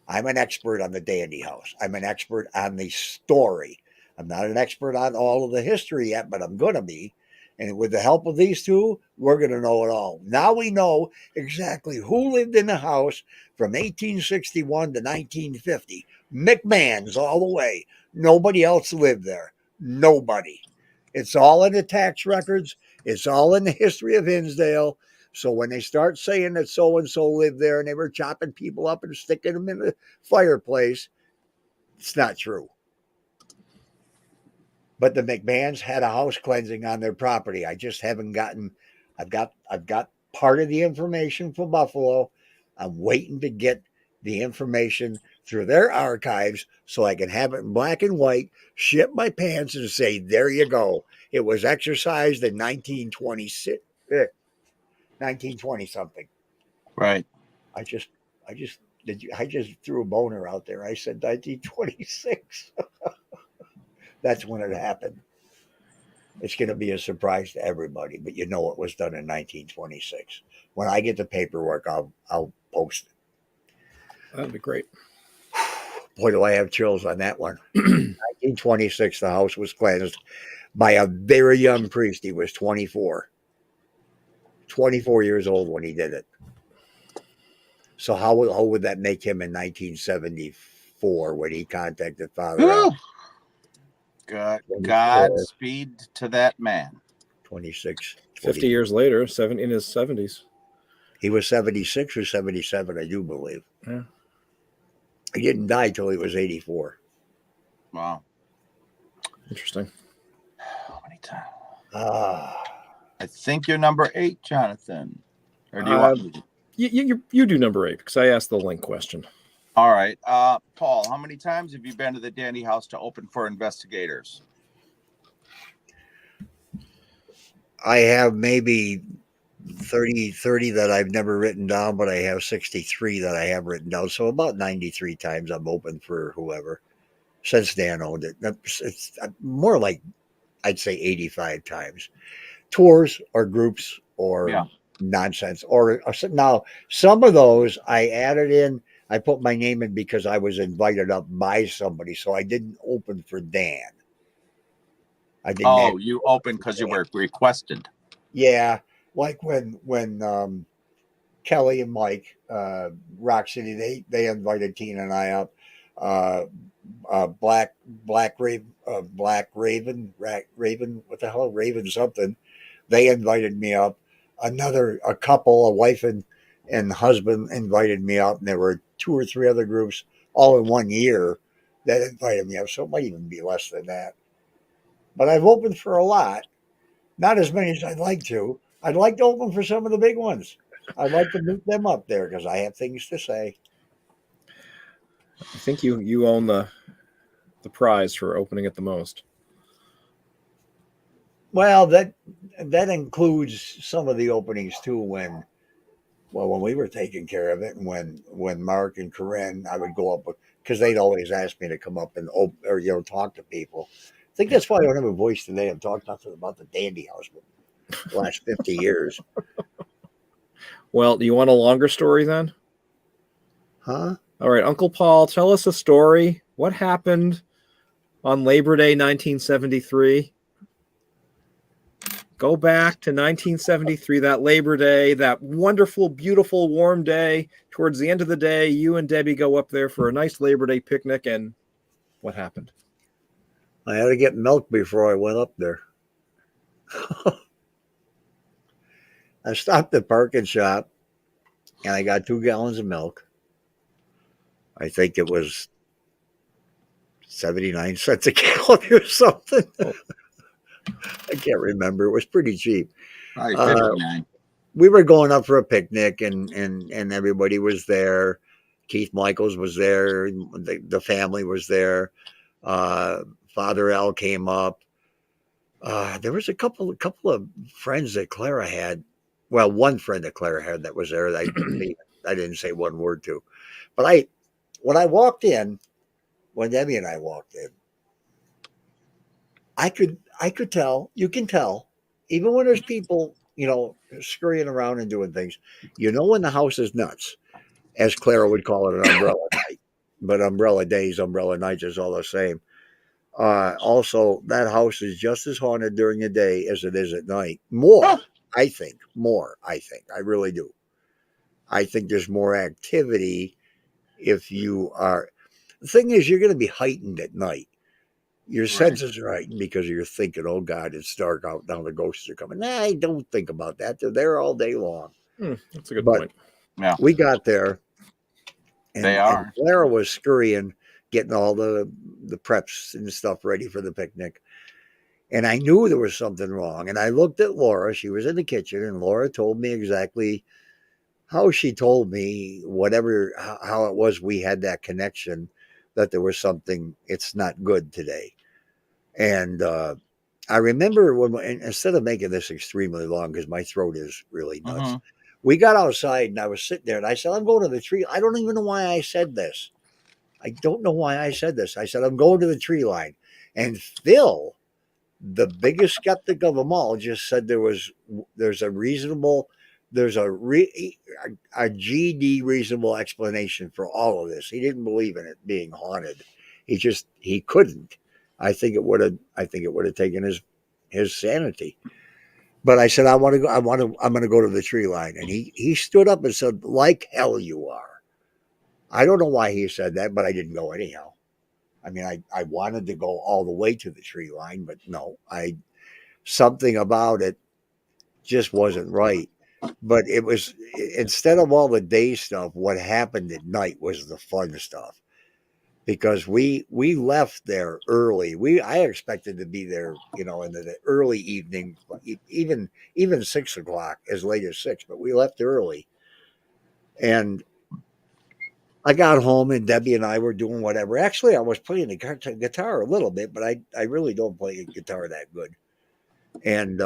I'm an expert on the Dandy House. I'm an expert on the story. I'm not an expert on all of the history yet, but I'm going to be. And with the help of these two, we're going to know it all. Now we know exactly who lived in the house from 1861 to 1950. McMahon's all the way. Nobody else lived there. Nobody. It's all in the tax records. It's all in the history of Hinsdale. So when they start saying that so-and-so lived there and they were chopping people up and sticking them in the fireplace, it's not true. But the McMahons had a house cleansing on their property. I just haven't gotten, I've got part of the information from Buffalo. I'm waiting to get the information through their archives so I can have it in black and white, shit my pants and say, there you go. It was exercised in 1926. 1920 something. Right. I just threw a boner out there. I said 1926. That's when it happened. It's going to be a surprise to everybody, but you know it was done in 1926. When I get the paperwork, I'll post it. That'd be great. Boy, do I have chills on that one. 1926, the house was cleansed by a very young priest. He was 24 years old when he did it. So how would that make him in 1974 when he contacted Father Al? Godspeed to that man. 26. 50 years later, in his 70s. He was 76 or 77, I do believe. Yeah. He didn't die till he was 84. Wow. Interesting. How many times? I think you're number 8, Jonathan. Or do you want me to? You do number 8 because I asked the link question. All right. Paul, how many times have you been to the Dandy House to open for investigators? I have maybe 30 that I've never written down, but I have 63 that I have written down. So about 93 times I'm open for whoever since Dan owned it. It's more like, I'd say 85 times. Tours or groups or nonsense. Or now some of those I added in. I put my name in because I was invited up by somebody, so I didn't open for Dan. I didn't. You opened because you were requested. Yeah, like when Kelly and Mike, Rock City, they invited Tina and I up. Black Raven, what the hell, Raven something. They invited me up. A couple, a wife and husband invited me up, and there were 2 or 3 other groups all in 1 year that invited me up. So it might even be less than that. But I've opened for a lot. Not as many as I'd like to. I'd like to open for some of the big ones. I'd like to meet them up there because I have things to say. I think you own the prize for opening it the most. Well, that includes some of the openings too. When we were taking care of it, and when Mark and Corinne, I would go up because they'd always ask me to come up and talk to people. I think that's why I don't have a voice today. I've talked nothing about the Dandy House for the last 50 years. Well, do you want a longer story then? Huh? All right, Uncle Paul, tell us a story. What happened on Labor Day 1973? Go back to 1973, that Labor Day, that wonderful, beautiful, warm day. Towards the end of the day, you and Debbie go up there for a nice Labor Day picnic, and what happened? I had to get milk before I went up there. I stopped at Park Shop, and I got 2 gallons of milk. I think it was 79 cents a gallon or something. I can't remember. It was pretty cheap. Probably 59. We were going up for a picnic, and everybody was there. Keith Michaels was there. The family was there. Father Al came up. There was a couple of friends that Clara had. Well, one friend that Clara had that was there. I didn't say one word to. But when I walked in, when Debbie and I walked in, I could tell, you can tell, even when there's people, scurrying around and doing things, when the house is nuts, as Clara would call it, an umbrella night. But umbrella days, umbrella nights is all the same. Also, that house is just as haunted during the day as it is at night. More, I think. I really do. I think there's more activity if you are. The thing is, you're going to be heightened at night. Your senses are heightened because you're thinking, oh, God, it's dark out. Now the ghosts are coming. Nah, I don't think about that. They're there all day long. That's a good point. Yeah. We got there. And, they are. And Clara was scurrying, getting all the preps and stuff ready for the picnic. And I knew there was something wrong. And I looked at Laura. She was in the kitchen, and Laura told me exactly how she told me, how it was we had that connection, that there was something, it's not good today. And I remember instead of making this extremely long, because my throat is really nuts, we got outside and I was sitting there and I said, I'm going to the tree. I don't even know why I said this. I don't know why I said this. I said, I'm going to the tree line. And Phil, the biggest skeptic of them all, just said there's a GD reasonable explanation for all of this. He didn't believe in it being haunted. He couldn't. I think it would have taken his sanity. But I said, I'm going to go to the tree line. And he stood up and said, like hell you are. I don't know why he said that, but I didn't go anyhow. I mean, I wanted to go all the way to the tree line, but no, something about it just wasn't right. But it was, instead of all the day stuff, what happened at night was the fun stuff. Because we left there early. I expected to be there, in the early evening, even 6 o'clock, as late as 6. But we left early, and I got home, and Debbie and I were doing whatever. Actually, I was playing the guitar a little bit, but I really don't play guitar that good. And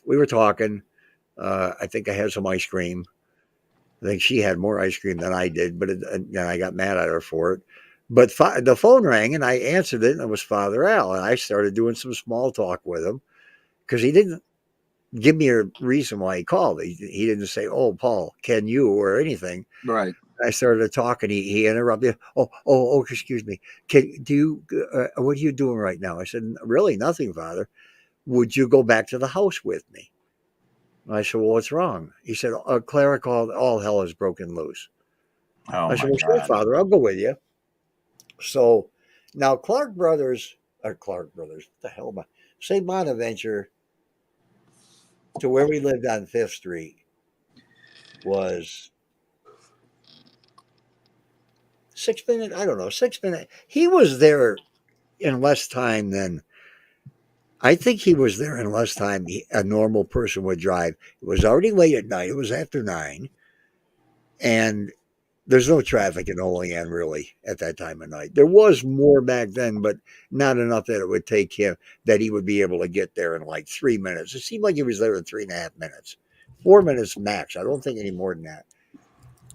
we were talking. I think I had some ice cream. I think she had more ice cream than I did, but I got mad at her for it. But the phone rang, and I answered it, and it was Father Al. And I started doing some small talk with him because he didn't give me a reason why he called. He didn't say, "Oh, Paul, can you?" or anything. Right. I started to talk, and he interrupted. Oh, excuse me. What are you doing right now? I said, really nothing, Father. Would you go back to the house with me? I said, well, what's wrong? He said, Clara called, all hell has broken loose. I said, well, sure, Father, I'll go with you. So now Clark Brothers, what the hell am I? St. Bonaventure to where we lived on 5th Street was 6 minutes. I don't know, 6 minutes. He was there in less time than, I think he was there in less time a normal person would drive. It was already late at night. It was after 9. And there's no traffic in Olean really at that time of night. There was more back then, but not enough that it would take him, that he would be able to get there in like 3 minutes. It seemed like he was there in 3.5 minutes, 4 minutes max. I don't think any more than that.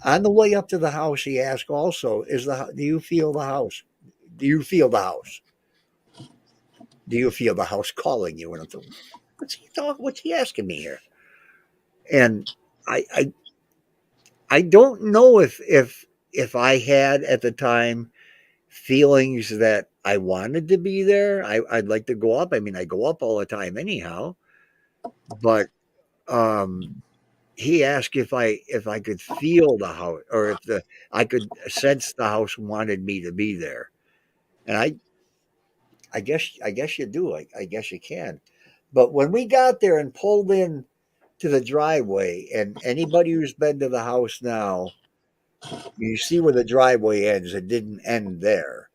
On the way up to the house, he asked also, do you feel the house? Do you feel the house? Do you feel the house calling you? And I'm thinking, what's he asking me here? And I don't know if I had at the time feelings that I wanted to be there. I'd like to go up. I mean, I go up all the time anyhow. but he asked if I could feel the house, or if I could sense the house wanted me to be there. And I guess you do. I guess you can. But when we got there and pulled in to the driveway, and anybody who's been to the house now, you see where the driveway ends. It didn't end there.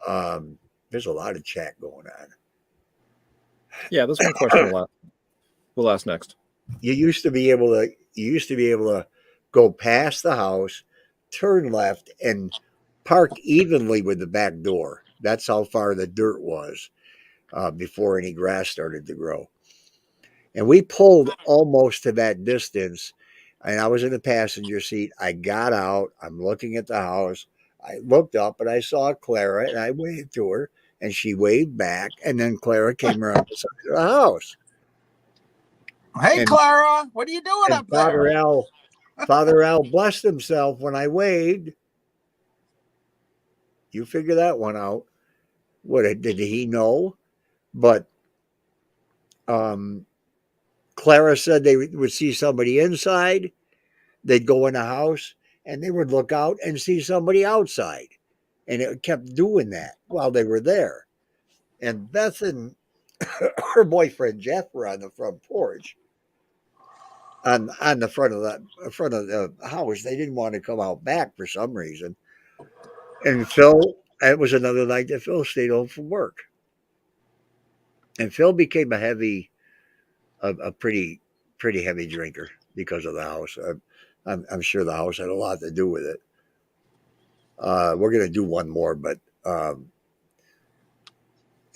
There's a lot of chat going on. Yeah, this one question we'll ask next. You used to be able to go past the house, turn left, and park evenly with the back door. That's how far the dirt was before any grass started to grow. And we pulled almost to that distance, and I was in the passenger seat. I got out. I'm looking at the house. I looked up and I saw Clara, and I waved to her, and she waved back. And then Clara came around the side of the house. Hey, Clara, what are you doing up there? Father Al blessed himself when I waved. You figure that one out. What did he know? But Clara said they would see somebody inside. They'd go in the house and they would look out and see somebody outside. And it kept doing that while they were there. And Beth and her boyfriend Jeff were on the front porch. On the front of the house. They didn't want to come out back for some reason. And Phil, it was another night that Phil stayed home from work. And Phil became a pretty heavy drinker because of the house. I'm sure the house had a lot to do with it. We're going to do one more, but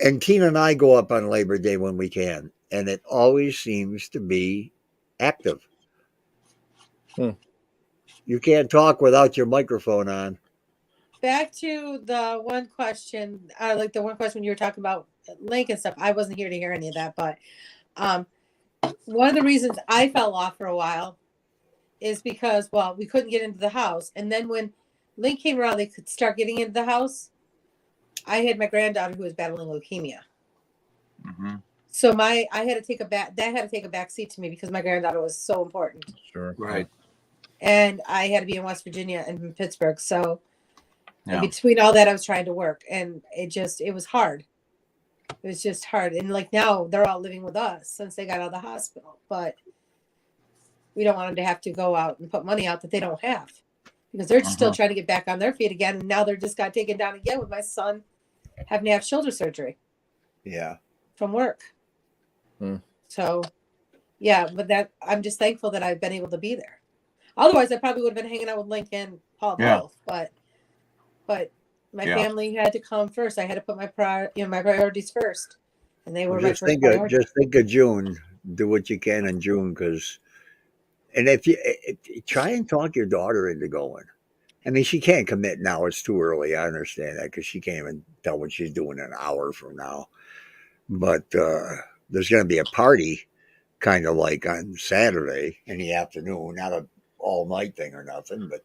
and Tina and I go up on Labor Day when we can, and it always seems to be active. You can't talk without your microphone on. Back to the one question, like the one question when you were talking about Link and stuff. I wasn't here to hear any of that, but one of the reasons I fell off for a while is because, well, we couldn't get into the house. And then when Link came around, they could start getting into the house. I had my granddaughter who was battling leukemia. Mm-hmm. So I had to take a back seat to me because my granddaughter was so important. Sure. Right. And I had to be in West Virginia and in Pittsburgh. So and between all that, I was trying to work, and it was hard. It was just hard. And like now they're all living with us since they got out of the hospital, but we don't want them to have to go out and put money out that they don't have because they're still trying to get back on their feet again. And now they're just got taken down again with my son having to have shoulder surgery. Yeah. From work. So yeah, but I'm just thankful that I've been able to be there. Otherwise I probably would have been hanging out with Lincoln, Paul both, but my family had to come first. I had to put my priorities first, and they were my first priority. Just think of June. Do what you can in June, and if you try and talk your daughter into going. I mean, she can't commit now. It's too early. I understand that because she can't even tell what she's doing an hour from now. But there's going to be a party, kind of like on Saturday in the afternoon, not a all night thing or nothing, but.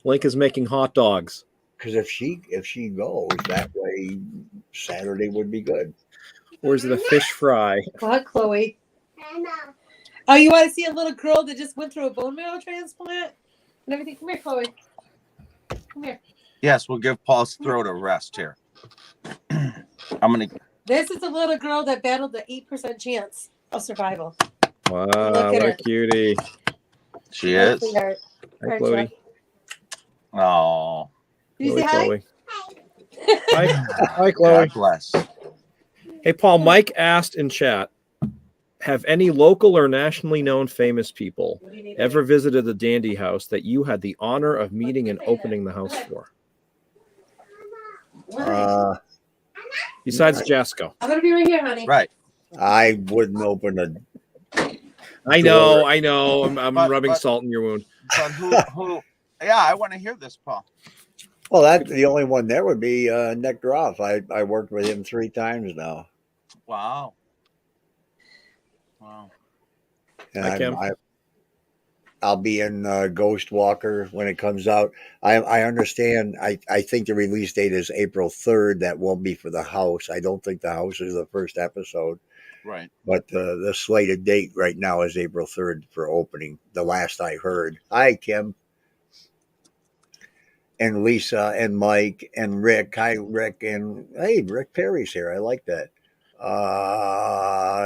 Link is making hot dogs. Because if she goes that way, Saturday would be good. Or is it a fish fry? What, Chloe? Oh, you want to see a little girl that just went through a bone marrow transplant and everything? Come here, Chloe. Come here. Yes, we'll give Paul's throat a rest here. This is a little girl that battled the 8% chance of survival. Wow, what a cutie. She is. Hi, Chloe. Oh. Did you say hi? Chloe. Hi, Chloe. God bless. Hey, Paul, Mike asked in chat, have any local or nationally known famous people ever visited the Dandy House that you had the honor of meeting and opening the house for? Besides Jasco. I'm going to be right here, honey. Right. I wouldn't open a I know. I'm rubbing salt in your wound. But who? Yeah, I want to hear this, Paul. Well, that's the only one there would be Nick Groff. I worked with him 3 times now. Wow. And I'll be in Ghost Walker when it comes out. I understand. I think the release date is April 3rd. That won't be for the house. I don't think the house is the first episode. Right. But the slated date right now is April 3rd for opening. The last I heard. Hi, Kim. And Lisa and Mike and Rick. Hi, Rick. And hey, Rick Perry's here. I like that.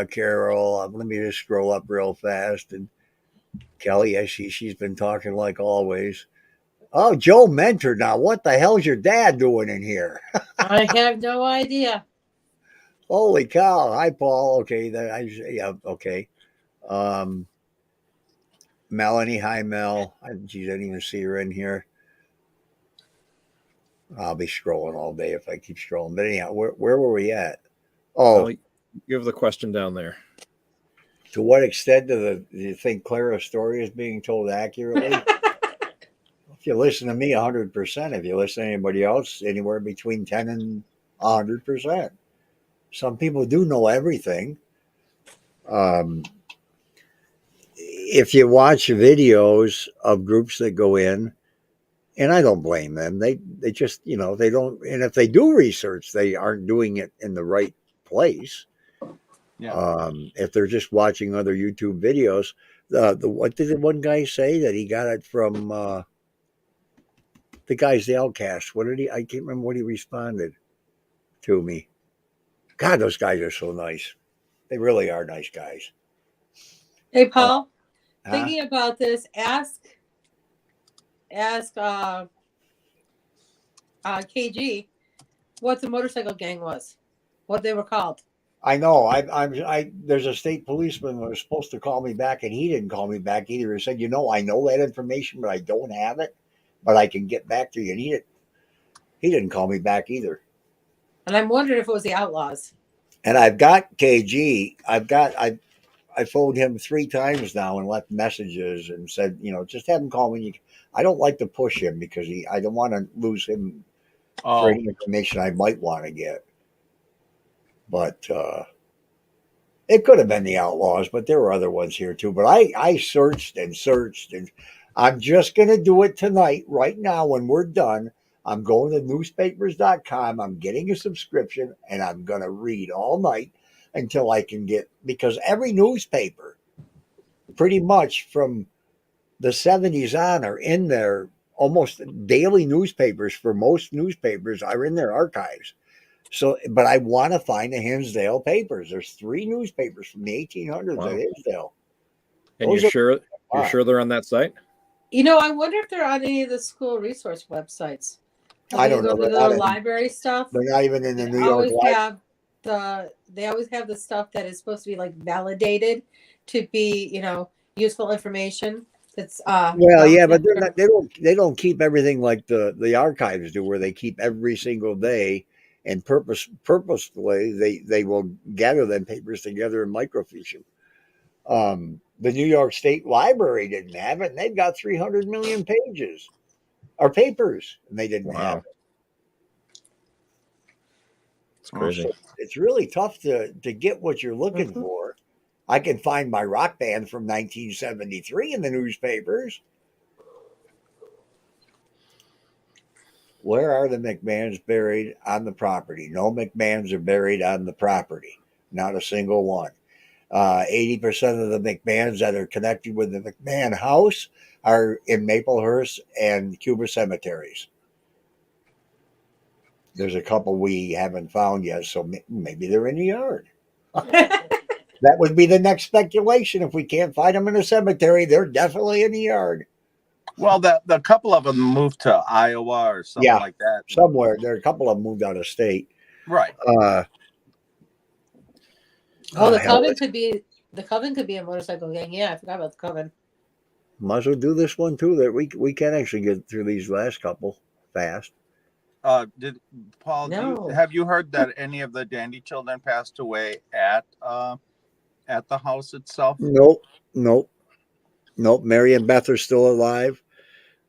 Carol, let me just scroll up real fast. And Kelly, I see she's been talking like always. Oh, Joe Mentor now. What the hell's your dad doing in here? I have no idea. Holy cow. Hi, Paul. Okay. Yeah, okay. Melanie, hi, Mel. Geez, I didn't even see her in here. I'll be scrolling all day if I keep scrolling. But anyhow, where were we at? Oh, you have the question down there. To what extent do you think Clara's story is being told accurately? If you listen to me, 100%. If you listen to anybody else, anywhere between 10 and 100%. Some people do know everything. If you watch videos of groups that go in, and I don't blame them, they just, they don't, and if they do research, they aren't doing it in the right place. Yeah. If they're just watching other YouTube videos, what did the one guy say that he got it from the guy's the Outcast? I can't remember what he responded to me. God, those guys are so nice. They really are nice guys. Hey, Paul, thinking about this, ask KG what the motorcycle gang was, what they were called. I know. There's a state policeman that was supposed to call me back, and he didn't call me back either. He said, I know that information, but I don't have it, but I can get back to you. And he didn't call me back either. And I'm wondering if it was the Outlaws. And I've got KG. I phoned him 3 times now and left messages and said, just have him call me. I don't like to push him because I don't want to lose him for any information I might want to get. But it could have been the Outlaws, but there were other ones here too. But I searched and searched, and I'm just going to do it tonight, right now when we're done. I'm going to newspapers.com. I'm getting a subscription, and I'm going to read all night until I can get, because every newspaper, pretty much from the 70s on, are in there. Almost daily newspapers for most newspapers are in their archives. So, but I want to find the Hinsdale papers. There's 3 newspapers from the 1800s at Hinsdale. And you're sure they're on that site? I wonder if they're on any of the school resource websites. I don't know. The library stuff. They're not even in the New York Library. They always have the stuff that is supposed to be like validated to be, useful information. That's well, yeah, but they don't keep everything like the archives do, where they keep every single day, and purposefully they will gather them papers together and microfiche them. The New York State Library didn't have it, and they've got 300 million pages or papers, and they didn't have it. It's crazy. So it's really tough to get what you're looking for. I can find my rock band from 1973 in the newspapers. Where are the McMahons buried on the property? No McMahons are buried on the property. Not a single one. 80% of the McMahons that are connected with the McMahon house are in Maplehurst and Cuba cemeteries. There's a couple we haven't found yet, so maybe they're in the yard. That would be the next speculation. If we can't find them in a cemetery, they're definitely in the yard. Well, the couple of them moved to Iowa or something like that. Somewhere. There are a couple of them moved out of state. Right. The Coven could be a motorcycle gang. Yeah, I forgot about the Coven. Might as well do this one too. That we can actually get through these last couple fast. Did Paul? No. Have you heard that any of the Dandy children passed away at the house itself? Nope. Mary and Beth are still alive.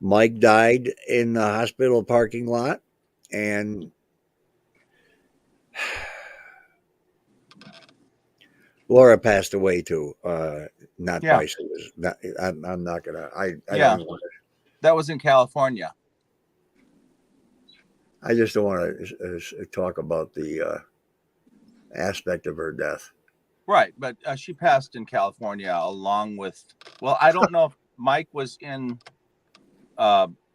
Mike died in the hospital parking lot, and Laura passed away too. Not twice. It was not. I'm not gonna. I don't want to. That was in California. I just don't want to talk about the aspect of her death. Right, but she passed in California along with. Well, I don't know if Mike was in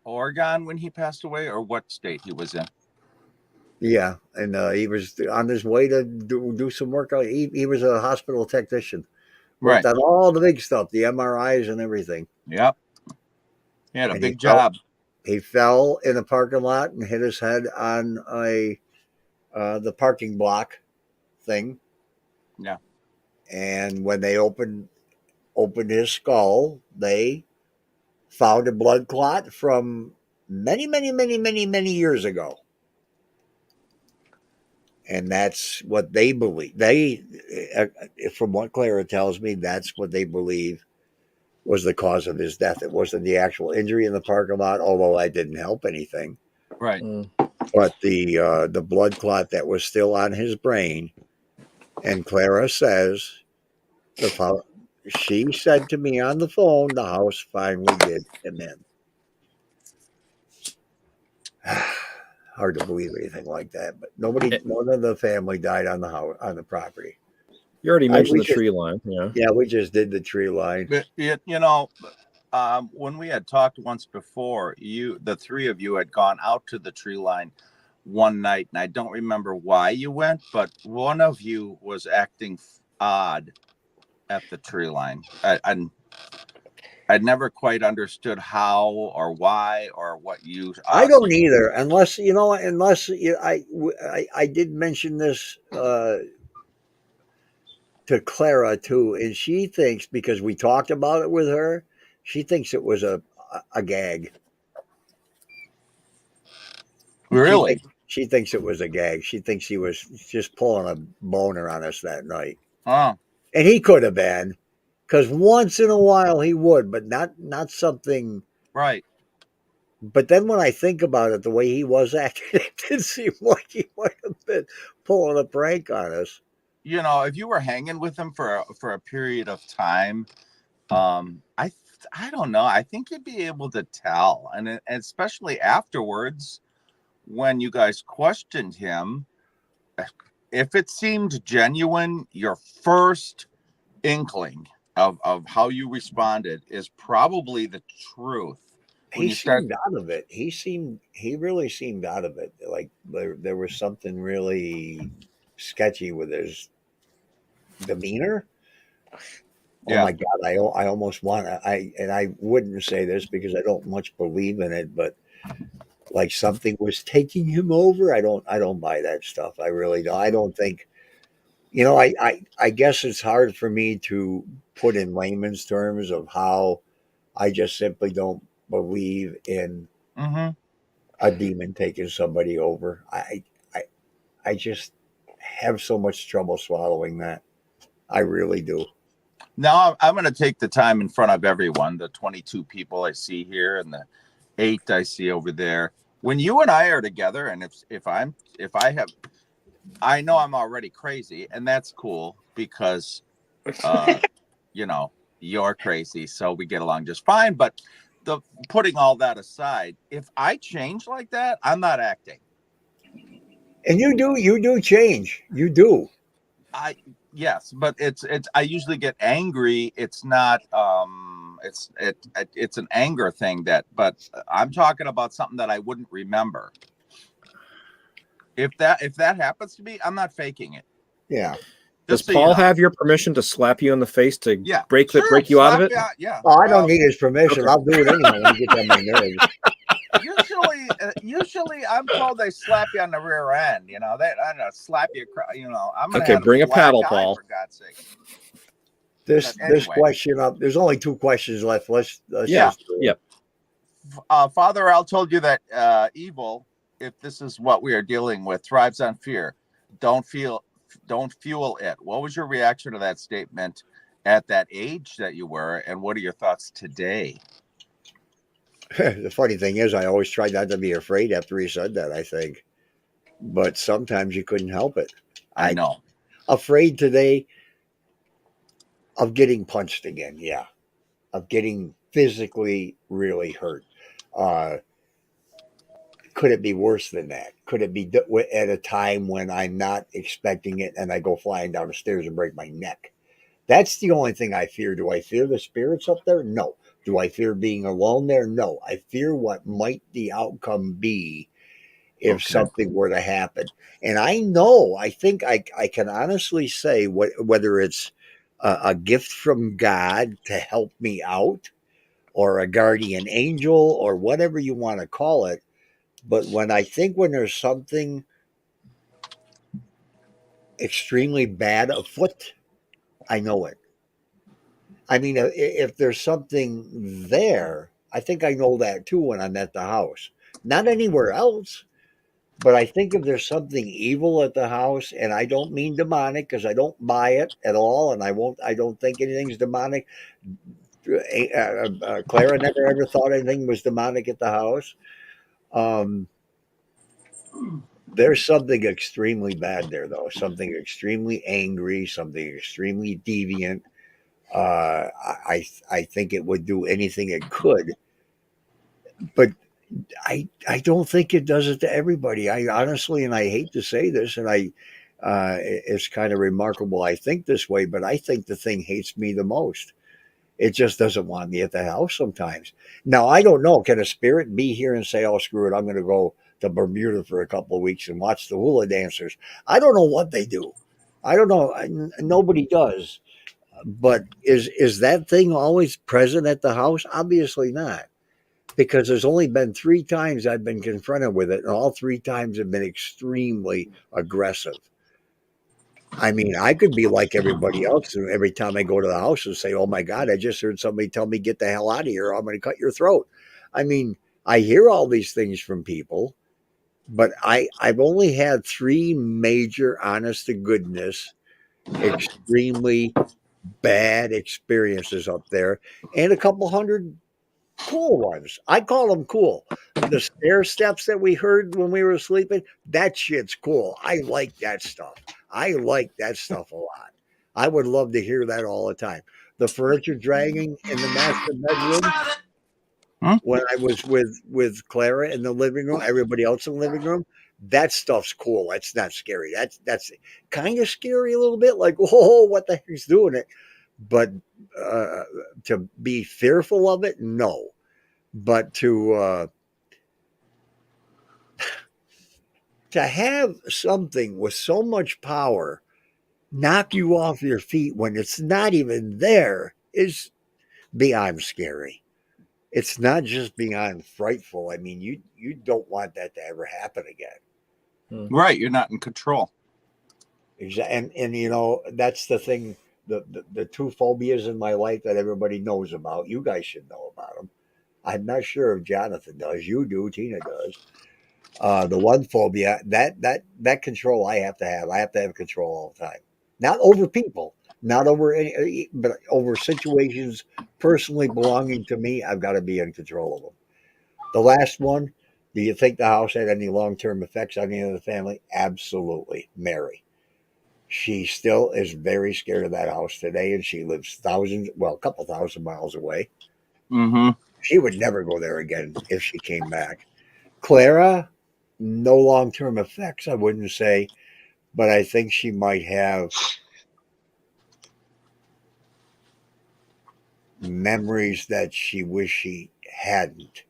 Oregon when he passed away, or what state he was in. Yeah, and he was on his way to do some work. He was a hospital technician. Worked on all the big stuff, the MRIs and everything. Yep. He had a big job. He fell in a parking lot and hit his head on the parking block thing. Yeah. And when they opened his skull, they found a blood clot from many years ago. And that's what they believe. From what Clara tells me, that's what they believe was the cause of his death. It wasn't the actual injury in the parking lot, although that didn't help anything. Right. But the blood clot that was still on his brain. And Clara says, she said to me on the phone, the house finally did him in. Hard to believe anything like that, but none of the family died on the house, on the property. You already mentioned the tree line. Yeah, we just did the tree line. But when we had talked once before, the three of you had gone out to the tree line one night, and I don't remember why you went, but one of you was acting odd at the tree line. I never quite understood how or why or what you. I don't either, unless I did mention this to Clara too, and she thinks, because we talked about it with her, she thinks it was a gag. Really? She thinks it was a gag. She thinks he was just pulling a boner on us that night. Oh. And he could have been, because once in a while he would, but not something. Right. But then when I think about it, the way he was acting, it did seem like he might have been pulling a prank on us. If you were hanging with him for a period of time, I don't know. I think you'd be able to tell, and especially afterwards, when you guys questioned him, if it seemed genuine, your first inkling of how you responded is probably the truth. He seemed out of it. He really seemed out of it. Like there was something really sketchy with his demeanor. Yeah. Oh my God. I almost want to, and I wouldn't say this because I don't much believe in it, but like something was taking him over. I don't buy that stuff. I really don't. I don't think, I guess it's hard for me to put in layman's terms of how I just simply don't believe in a demon taking somebody over. I just have so much trouble swallowing that. I really do. Now I'm going to take the time in front of everyone, the 22 people I see here and the 8 I see over there. When you and I are together, and I know I'm already crazy, and that's cool because, you're crazy, so we get along just fine. But putting all that aside, if I change like that, I'm not acting. And you do change. You do. Yes, but it's I usually get angry. It's not it's an anger thing but I'm talking about something that I wouldn't remember. If that happens to me, I'm not faking it. Yeah. Does Paul have your permission to slap you in the face to break you out of it? Yeah. Oh, I don't need his permission. Okay. I'll do it anyway when he gets on my nerves. Usually, I'm told they slap you on the rear end. I don't know, slap you. I'm gonna okay. Bring a paddle, Paul. For God's sake. This question up. There's only 2 questions left. Let's Yep. Father Al told you that evil, if this is what we are dealing with, thrives on fear. Don't fuel it. What was your reaction to that statement at that age that you were, and what are your thoughts today? The funny thing is, I always tried not to be afraid after he said that, I think. But sometimes you couldn't help it. I know. Afraid today of getting punched again, yeah. Of getting physically really hurt. could it be worse than that? Could it be at a time when I'm not expecting it and I go flying down the stairs and break my neck? That's the only thing I fear. Do I fear the spirits up there? No. Do I fear being alone there? No. I fear what might the outcome be if something were to happen. And I think I can honestly say whether it's a gift from God to help me out or a guardian angel or whatever you want to call it. But when there's something extremely bad afoot, I know it. I mean, if there's something there, I think I know that too when I'm at the house. Not anywhere else, but I think if there's something evil at the house, and I don't mean demonic because I don't buy it at all, and I don't think anything's demonic. Clara never ever thought anything was demonic at the house. There's something extremely bad there, though. Something extremely angry, something extremely deviant. I think it would do anything it could, but I don't think it does it to everybody. I honestly, and I hate to say this, and it's kind of remarkable I think this way, but I think the thing hates me the most. It just doesn't want me at the house sometimes. Now, I don't know. Can a spirit be here and say, oh, screw it, I'm going to go to Bermuda for a couple of weeks and watch the hula dancers? I don't know what they do. I don't know. Nobody does. But is that thing always present at the house? Obviously not. Because there's only been 3 times I've been confronted with it, and all 3 times have been extremely aggressive. I mean, I could be like everybody else, and every time I go to the house and say, oh my God, I just heard somebody tell me, get the hell out of here, I'm going to cut your throat. I mean, I hear all these things from people, but I've only had 3 major, honest to goodness, extremely bad experiences up there, and a couple hundred cool ones. I call them cool. The stair steps that we heard when we were sleeping, that shit's cool. I like that stuff. I like that stuff a lot. I would love to hear that all the time. The furniture dragging in the master bedroom, when I was with Clara in the living room, everybody else in the living room, that stuff's cool. That's not scary. That's kind of scary a little bit, like, whoa, what the heck's doing it? But to be fearful of it, no. But to have something with so much power knock you off your feet when it's not even there is beyond scary. It's not just beyond frightful. I mean, you don't want that to ever happen again. Right, you're not in control. Exactly, and you know that's the thing. The 2 phobias in my life that everybody knows about. You guys should know about them. I'm not sure if Jonathan does. You do. Tina does. The one phobia that control I have to have. I have to have control all the time. Not over people, not over any, but over situations personally belonging to me. I've got to be in control of them. The last one. Do you think the house had any long-term effects on any of the family? Absolutely. Mary. She still is very scared of that house today, and she lives a couple thousand miles away. Mm-hmm. She would never go there again if she came back. Clara, no long-term effects, I wouldn't say, but I think she might have memories that she wish she hadn't.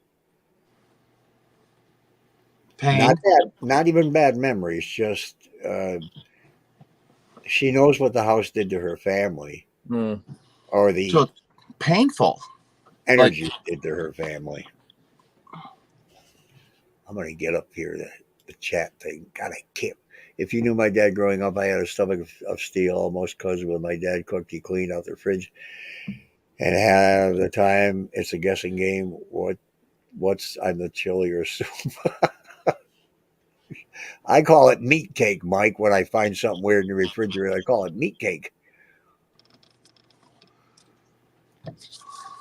Pain. Not even bad memories, just she knows what the house did to her family, or the painful energy did to her family. I'm going to get up here the chat thing. God, I can't. If you knew my dad growing up, I had a stomach of steel almost because when my dad cooked, he cleaned out the fridge. And half the time, it's a guessing game. What's on the chili or soup? I call it meat cake, Mike, when I find something weird in the refrigerator. I call it meat cake.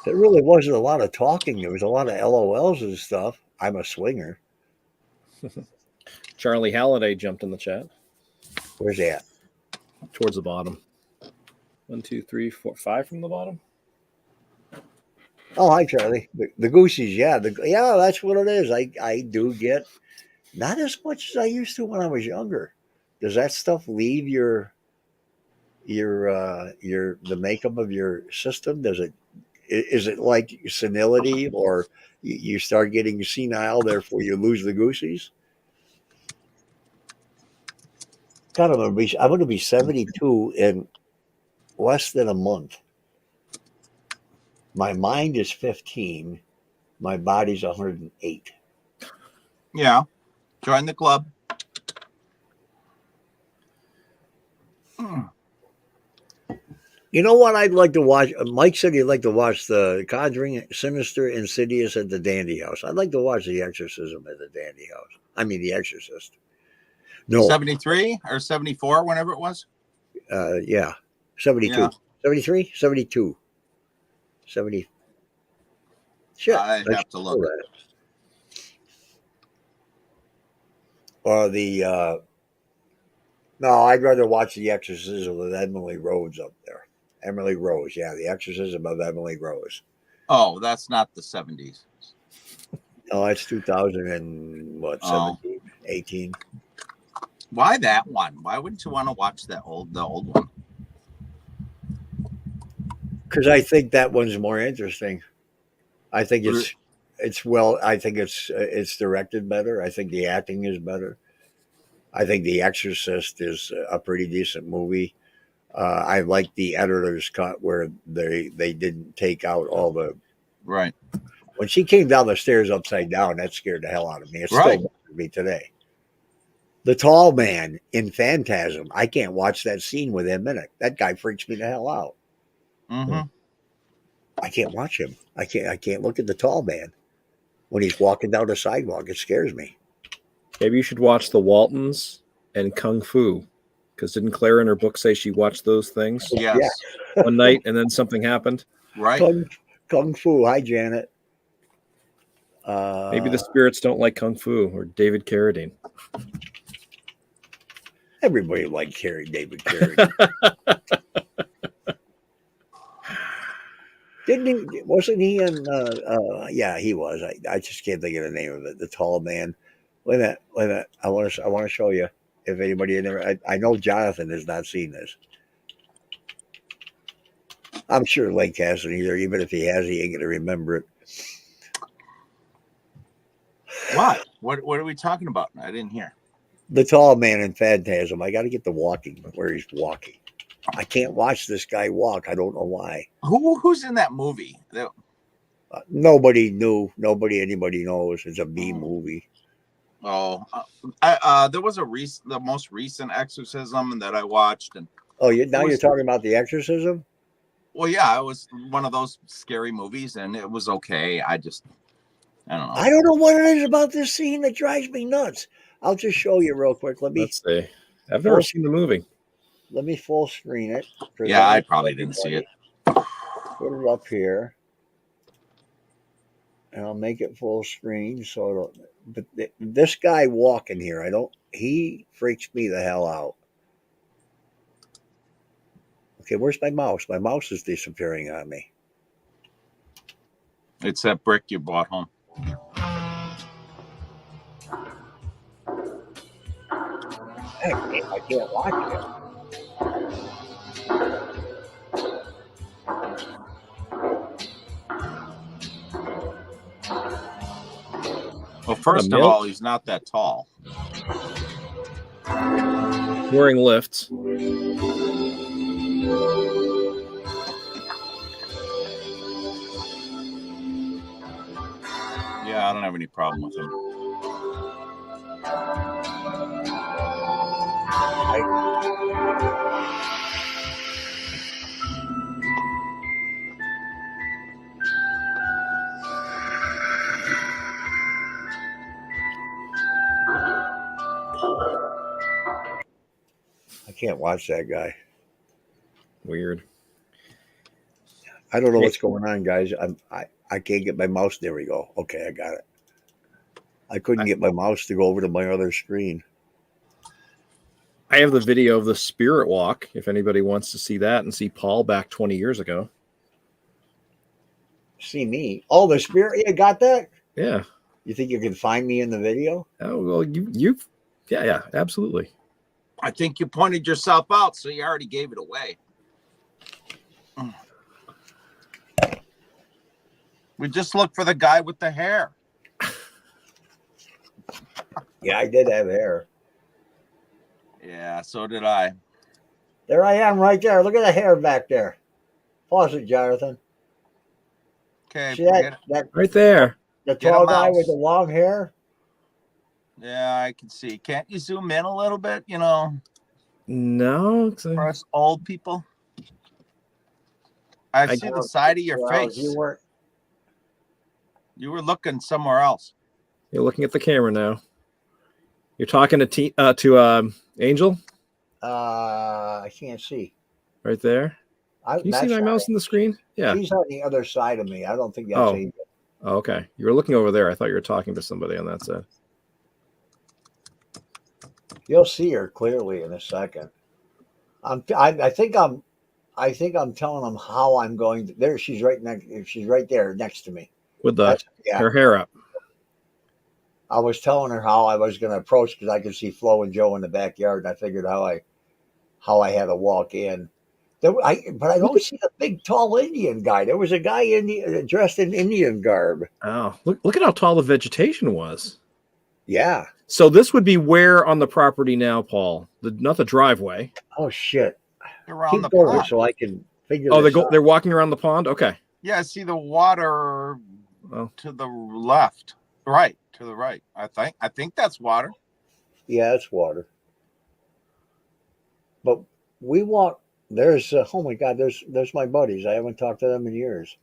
There really wasn't a lot of talking. There was a lot of LOLs and stuff. I'm a swinger. Charlie Halliday jumped in the chat. Where's that? Towards the bottom. 1, 2, 3, 4, 5 from the bottom. Oh, hi, Charlie. The goosies, yeah, yeah, that's what it is. I do get not as much as I used to when I was younger. Does that stuff leave your the makeup of your system? Does it is it like senility, or you start getting senile, therefore you lose the goosies? God, I'm gonna be 72 in less than a month. My mind is 15. My body's 108. Yeah. Join the club. You know what I'd like to watch? Mike said he'd like to watch The Conjuring, Sinister, Insidious at the Dandy House. I'd like to watch The Exorcism at the Dandy House. I mean, The Exorcist. No. 73 or 74, whenever it was? Yeah. 72. Yeah. 73? 72. 70. Shit. I have to look. Or no, I'd rather watch The Exorcism with Emily Rose up there. Emily Rose, yeah, The Exorcism of Emily Rose. Oh, that's not the 70s. No, it's 2000 and what, 17, 18. Why that one? Why wouldn't you want to watch the old one? Because I think that one's more interesting. I think it's well. I think it's directed better. I think the acting is better. I think The Exorcist is a pretty decent movie. I like the editor's cut where they didn't take out all the right. When she came down the stairs upside down, that scared the hell out of me. It still bothers me today. The tall man in Phantasm. I can't watch that scene with him in it. That guy freaks me the hell out. Mm-hmm. I can't watch him. I can't look at the tall man when he's walking down the sidewalk. It scares me. Maybe you should watch The Waltons and Kung Fu. Because didn't Claire in her book say she watched those things? Yes. Yeah. One night and then something happened? Right. Kung Fu. Hi, Janet. Maybe the spirits don't like Kung Fu or David Carradine. Everybody liked David Carradine. Didn't he? Wasn't he in? Yeah, he was. I just can't think of the name of it. The tall man. Wait a minute. I want to show you. If anybody in there, I know Jonathan has not seen this. I'm sure Lake hasn't either. Even if he has, he ain't gonna remember it. What? What are we talking about? I didn't hear. The tall man in Phantasm. I got to get the walking where he's walking. I can't watch this guy walk. I don't know why. Who's in that movie? Nobody knew. Anybody knows. It's a B movie. Oh, there was the most recent Exorcism that I watched, and you're talking about The Exorcism. Well, yeah, it was one of those scary movies, and it was okay. I don't know. I don't know what it is about this scene that drives me nuts. I'll just show you real quick. Let's see. I've never seen the movie. Let me full screen it. Yeah, I probably didn't see it. Put it up here. And I'll make it full screen. But this guy walking here, he freaks me the hell out. Okay, where's my mouse? My mouse is disappearing on me. It's that brick you bought home. I can't watch it. Well, first of all, he's not that tall. Wearing lifts. Yeah, I don't have any problem with him. I can't watch that guy. Weird. I don't know what's going on, guys. I can't get my mouse. There we go. Okay, I got it. I couldn't get my mouse to go over to my other screen. I have the video of the Spirit Walk, if anybody wants to see that and see Paul back 20 years ago. see me. Oh, the spirit. You got that? Yeah. You think you can find me in the video? Oh well, yeah, absolutely. I think you pointed yourself out, so you already gave it away. We just look for the guy with the hair. Yeah, I did have hair. Yeah, so did I. There I am right there. Look at the hair back there. Pause it, Jonathan. Okay, See that right there. The tall guy with the long hair? Yeah, I can see. Can't you zoom in a little bit, No. For us old people? I see the side of your face. You were looking somewhere else. You're looking at the camera now. You're talking to Angel? I can't see. Right there. Can you see my mouse on the screen? Yeah. She's on the other side of me. I don't think that's Angel. Oh, okay. You were looking over there. I thought you were talking to somebody on that side. You'll see her clearly in a second. I think I'm telling them how I'm going to, there. She's right there next to me with her hair up. I was telling her how I was going to approach because I could see Flo and Joe in the backyard, and I figured how I had to walk in. But I don't see the big tall Indian guy. There was a guy dressed in Indian garb. Oh, look at how tall the vegetation was. Yeah. So this would be where on the property now, Paul? Not the driveway. Oh shit! Around Keep over so I can figure. Oh, they're walking around the pond. Okay. Yeah, I see the water to the left, right to the right. I think that's water. Yeah, it's water. But we want. There's oh my god. There's my buddies. I haven't talked to them in years.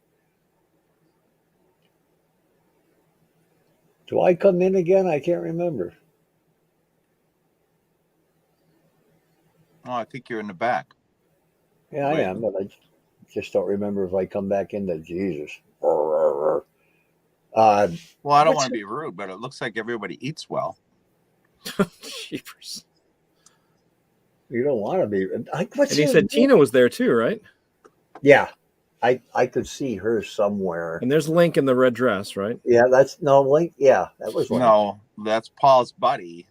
Do I come in again? I can't remember. Oh, I think you're in the back. Yeah, I am, but I just don't remember if I come back into Jesus. Well, I don't want to be rude, but it looks like everybody eats well. Jeepers. You don't want to be. And he said Tina was there too, right? Yeah. I could see her somewhere. And there's Link in the red dress, right? Yeah, that's Link. Yeah, that was Link. No, that's Paul's buddy.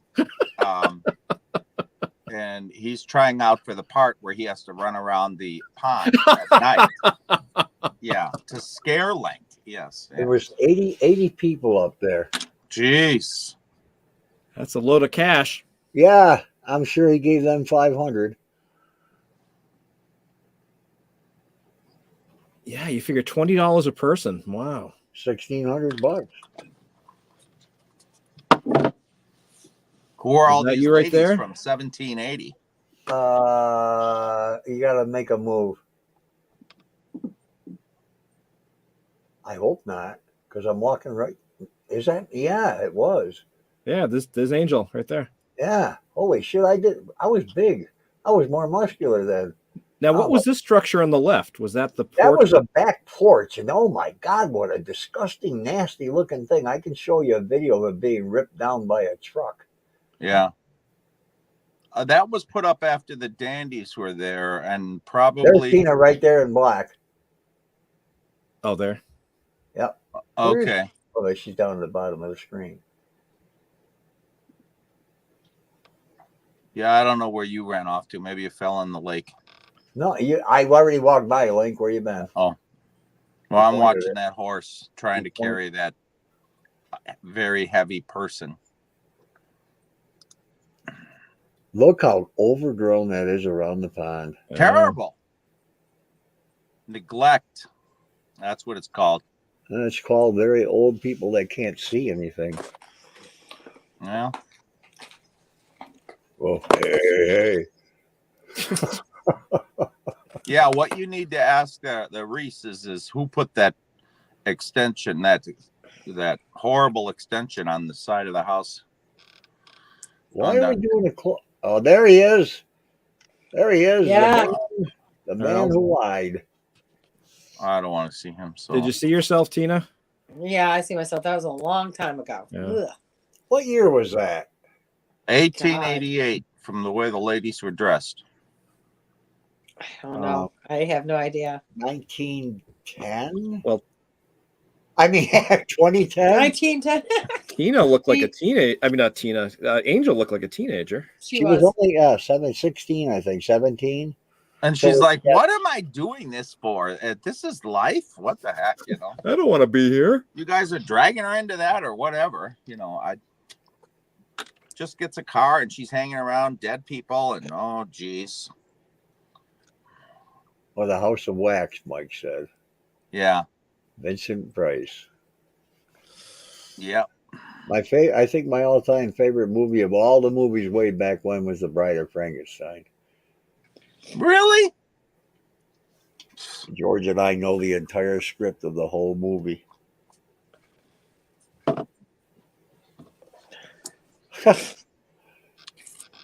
And he's trying out for the part where he has to run around the pond at night. Yeah, to scare Link. Yes. There was 80 people up there. Jeez. That's a load of cash. Yeah, I'm sure he gave them 500. Yeah, you figure $20 a person. Wow. $1,600. Who are all these you right ladies there? From 1780? You got to make a move. I hope not, because I'm walking right. Is that? Yeah, it was. Yeah, there's Angel right there. Yeah. Holy shit! I was big. I was more muscular then. Now, what was this structure on the left? Was that the porch? That was a back porch, and oh my god, what a disgusting, nasty looking thing! I can show you a video of it being ripped down by a truck. Yeah. That was put up after the Dandies were there, and probably there's Tina right there in black. Oh, there. Yep. Okay. Oh, she's down at the bottom of the screen. Yeah, I don't know where you ran off to. Maybe you fell in the lake. No, I already walked by, Link. Where you been? Oh. Well, I'm watching that horse trying to carry that very heavy person. Look how overgrown that is around the pond. Terrible. Neglect. That's what it's called. And it's called very old people that can't see anything. Yeah. Well, hey. Yeah, what you need to ask the Reese's is who put that extension, that horrible extension on the side of the house. Why are we doing a Oh, there he is. There he is. Yeah. The man who lied. I don't want to see him. So did you see yourself, Tina? Yeah, I see myself. That was a long time ago. Yeah. What year was that? 1888, from the way the ladies were dressed. I don't know. I have no idea. 1910? Well, I mean, 2010. 1910. Tina looked like a teenage. I mean, not Tina. Angel looked like a teenager. She was only 16, I think, 17. And she's like, "What am I doing this for? This is life. What the heck, you know? I don't want to be here. You guys are dragging her into that or whatever, you know." I just gets a car and she's hanging around dead people and oh, geez. Or the House of Wax, Mike said. Yeah. Vincent Price. Yeah. I think my all-time favorite movie of all the movies way back when was The Bride of Frankenstein. Really? George and I know the entire script of the whole movie.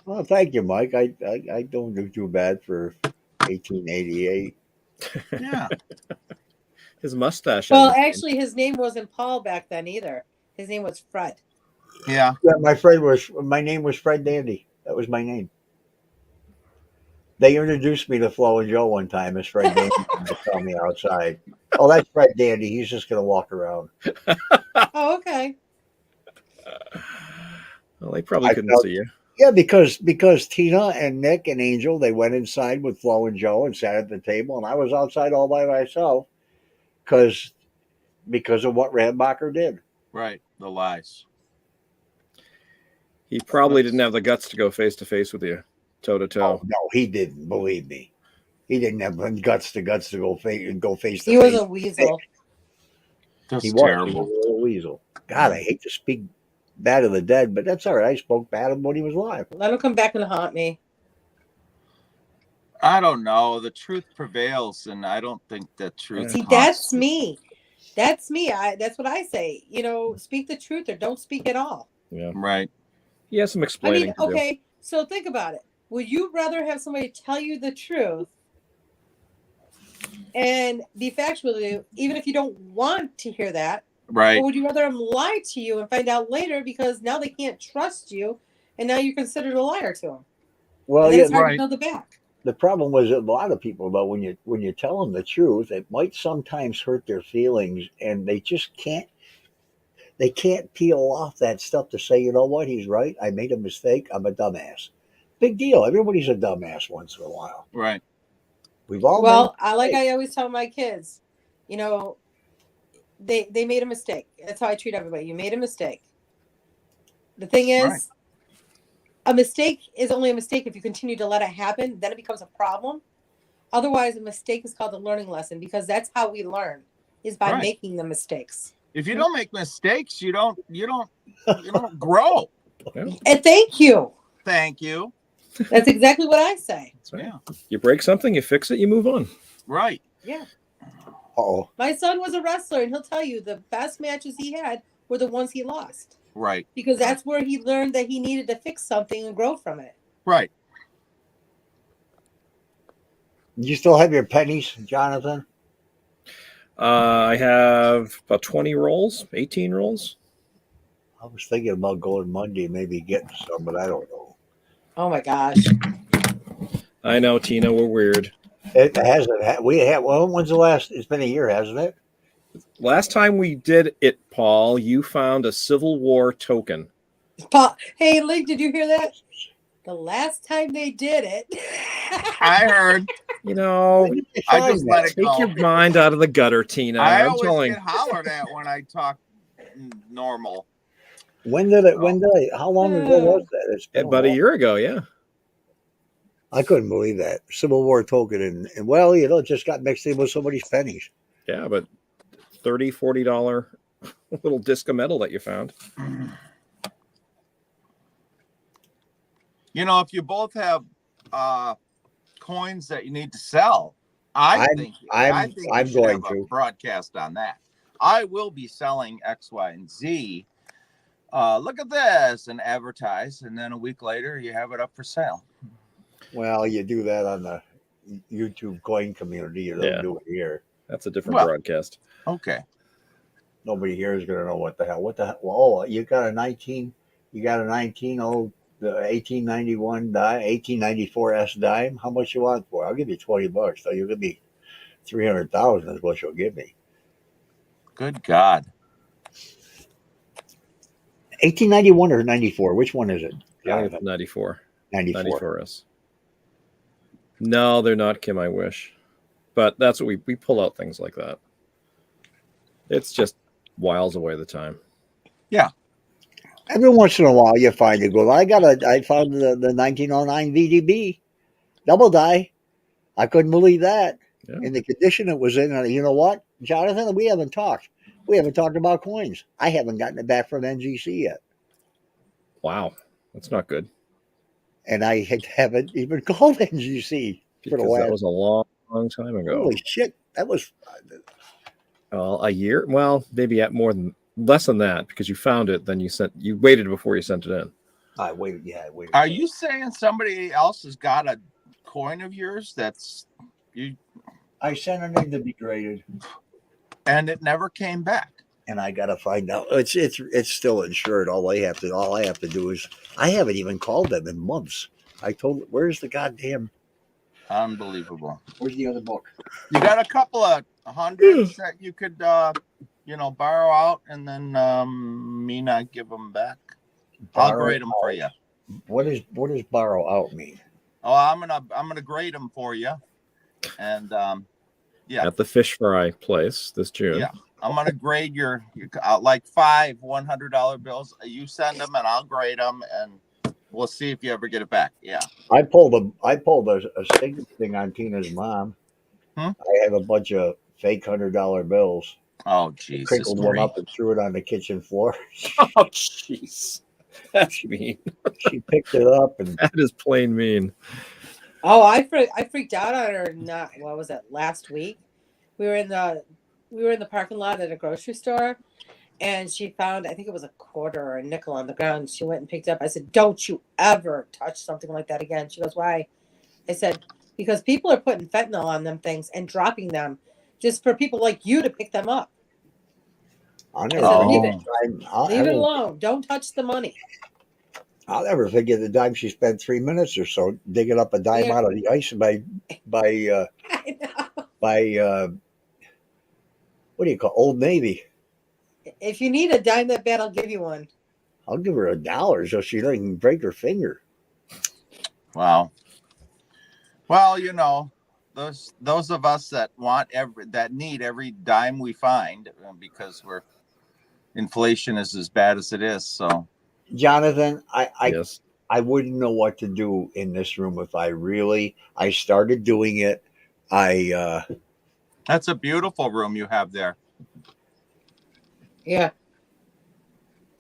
Well, thank you, Mike. I don't do too bad for 1888. Yeah. His mustache. Well, actually, his name wasn't Paul back then either. His name was Fred. Yeah. My name was Fred Dandy. That was my name. They introduced me to Flo and Joe one time as Fred Dandy. They saw me outside. Oh, that's Fred Dandy. He's just going to walk around. Oh, okay. Well, they probably couldn't see you. Yeah, because Tina and Nick and Angel, they went inside with Flo and Joe and sat at the table, and I was outside all by myself because of what Radbacher did. Right. The lies. He probably didn't have the guts to go face to face with you, toe to toe. No, he didn't. Believe me, he didn't have the guts to go face to face. He was a weasel. That's He terrible. was a weasel. God, I hate to speak bad of the dead, but that's all right. I spoke bad of him when he was alive. Let him come back and haunt me. I don't know. The truth prevails, and I don't think the truth. See, that's me. That's me. That's what I say. You know, speak the truth or don't speak at all. Yeah. Right. He has some explaining to do. Okay, so think about it. Would you rather have somebody tell you the truth and be factual with you, even if you don't want to hear that? Right. Or would you rather them lie to you and find out later because now they can't trust you and now you're considered a liar to them? Well, yeah, it's hard to build it back. The problem was a lot of people, though, when you tell them the truth, it might sometimes hurt their feelings, and they just can't. They can't peel off that stuff to say, you know what, he's right. I made a mistake. I'm a dumbass. Big deal. Everybody's a dumbass once in a while. Right. We've all. Well, I always tell my kids, you know, they made a mistake. That's how I treat everybody. You made a mistake. The thing is, a mistake is only a mistake if you continue to let it happen. Then it becomes a problem. Otherwise, a mistake is called a learning lesson because that's how we learn is by making the mistakes. If you don't make mistakes, you don't grow. And thank you. Thank you. That's exactly what I say. That's right. Yeah. You break something, you fix it, you move on. Right. Yeah. Oh. My son was a wrestler, and he'll tell you the best matches he had were the ones he lost. Right. Because that's where he learned that he needed to fix something and grow from it. Right. You still have your pennies, Jonathan? I have about 20 rolls, 18 rolls. I was thinking about going Monday, maybe getting some, but I don't know. Oh my gosh! I know, Tina, we're weird. It hasn't. We had. Well, when's the last? It's been a year, hasn't it? Last time we did it, Paul, you found a Civil War token. Paul, hey, Link, did you hear that? The last time they did it, I heard. You know, I just let it go. Take your mind out of the gutter, Tina. I always get hollered at when I talk normal. When did it? How long ago was that? It's been about a year ago, yeah. I couldn't believe that. Civil War token, and well, you know, it just got mixed in with somebody's pennies. Yeah, but $30, $40 little disc of metal that you found. You know, if you both have coins that you need to sell, I think I'm going to broadcast on that. I will be selling X, Y, and Z. Look at this and advertise, and then a week later you have it up for sale. Well, you do that on the YouTube coin community. You don't do it here. That's a different broadcast. Okay. Nobody here is going to know what the hell. Well, you got a 19. You got a 19 old the 1891 dime, 1894 S dime. How much you want for? I'll give you $20. So you'll give me 300,000 is what you'll give me. Good God. 1891 or 94? Which one is it? I think it's 94. 94. 94 is. No, they're not Kim I Wish. But that's what we pull out things like that. It's just whiles away the time. Yeah. Every once in a while you find a good. I found the 1909 VDB double die. I couldn't believe that. Yeah. In the condition it was in. You know what, Jonathan? We haven't talked. We haven't talked about coins. I haven't gotten it back from NGC yet. Wow. That's not good. And I haven't even called NGC because that was a long time ago. Holy shit. That was a year. Well, maybe at less than that, because you found it, then you waited before you sent it in. I waited. Yeah, I waited. Are you saying somebody else has got a coin of yours that's you? I sent it in to be graded, and it never came back. And I got to find out. It's still insured. All I have to do is I haven't even called them in months. I told, where's the goddamn? Unbelievable. Where's the other book? You got a couple of hundreds that you could, borrow out, and then me not give them back. I'll grade them for you. What does borrow out mean? Oh, I'm gonna grade them for you, and at the fish fry place this June. Yeah, I'm gonna grade your like 5 $100 bills. You send them, and I'll grade them, and we'll see if you ever get it back. Yeah. I pulled a signature thing on Tina's mom. I have a bunch of fake $100 bills. Oh, Jesus. Crinkled one up and threw it on the kitchen floor. Oh, jeez. That's mean. She picked it up, and that is plain mean. Oh, I freaked out on her. What was it? Last week, we were in the parking lot at a grocery store, and she found, I think it was a quarter or a nickel on the ground. She went and picked it up. I said, "Don't you ever touch something like that again." She goes, "Why?" I said, "Because people are putting fentanyl on them things and dropping them just for people like you to pick them up." I'll leave it alone. Don't touch the money. I'll never forget the time she spent 3 minutes or so digging up a dime out of the ice by what do you call Old Navy. If you need a dime that bad, I'll give you one. I'll give her $1 so she doesn't break her finger. Wow. Well, those of us that need every dime we find, because inflation is as bad as it is. So, Jonathan, yes. I wouldn't know what to do in this room if I started doing it. That's a beautiful room you have there. Yeah.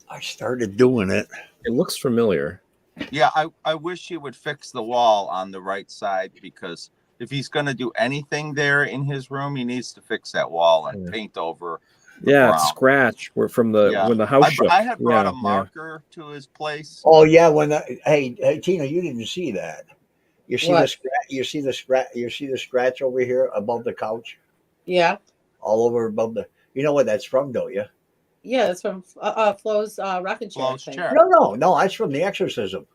I started doing it. It looks familiar. Yeah, I wish he would fix the wall on the right side, because if he's going to do anything there in his room, he needs to fix that wall and paint over. It's scratch. We're from when the house shook. I had brought a marker to his place. Oh yeah, hey Tina, you didn't see that. You see the scratch. You see the scratch over here above the couch. Yeah. All over above the. You know what that's from, don't you? Yeah, that's from Flo's rocking chair. No, that's from The Exorcism.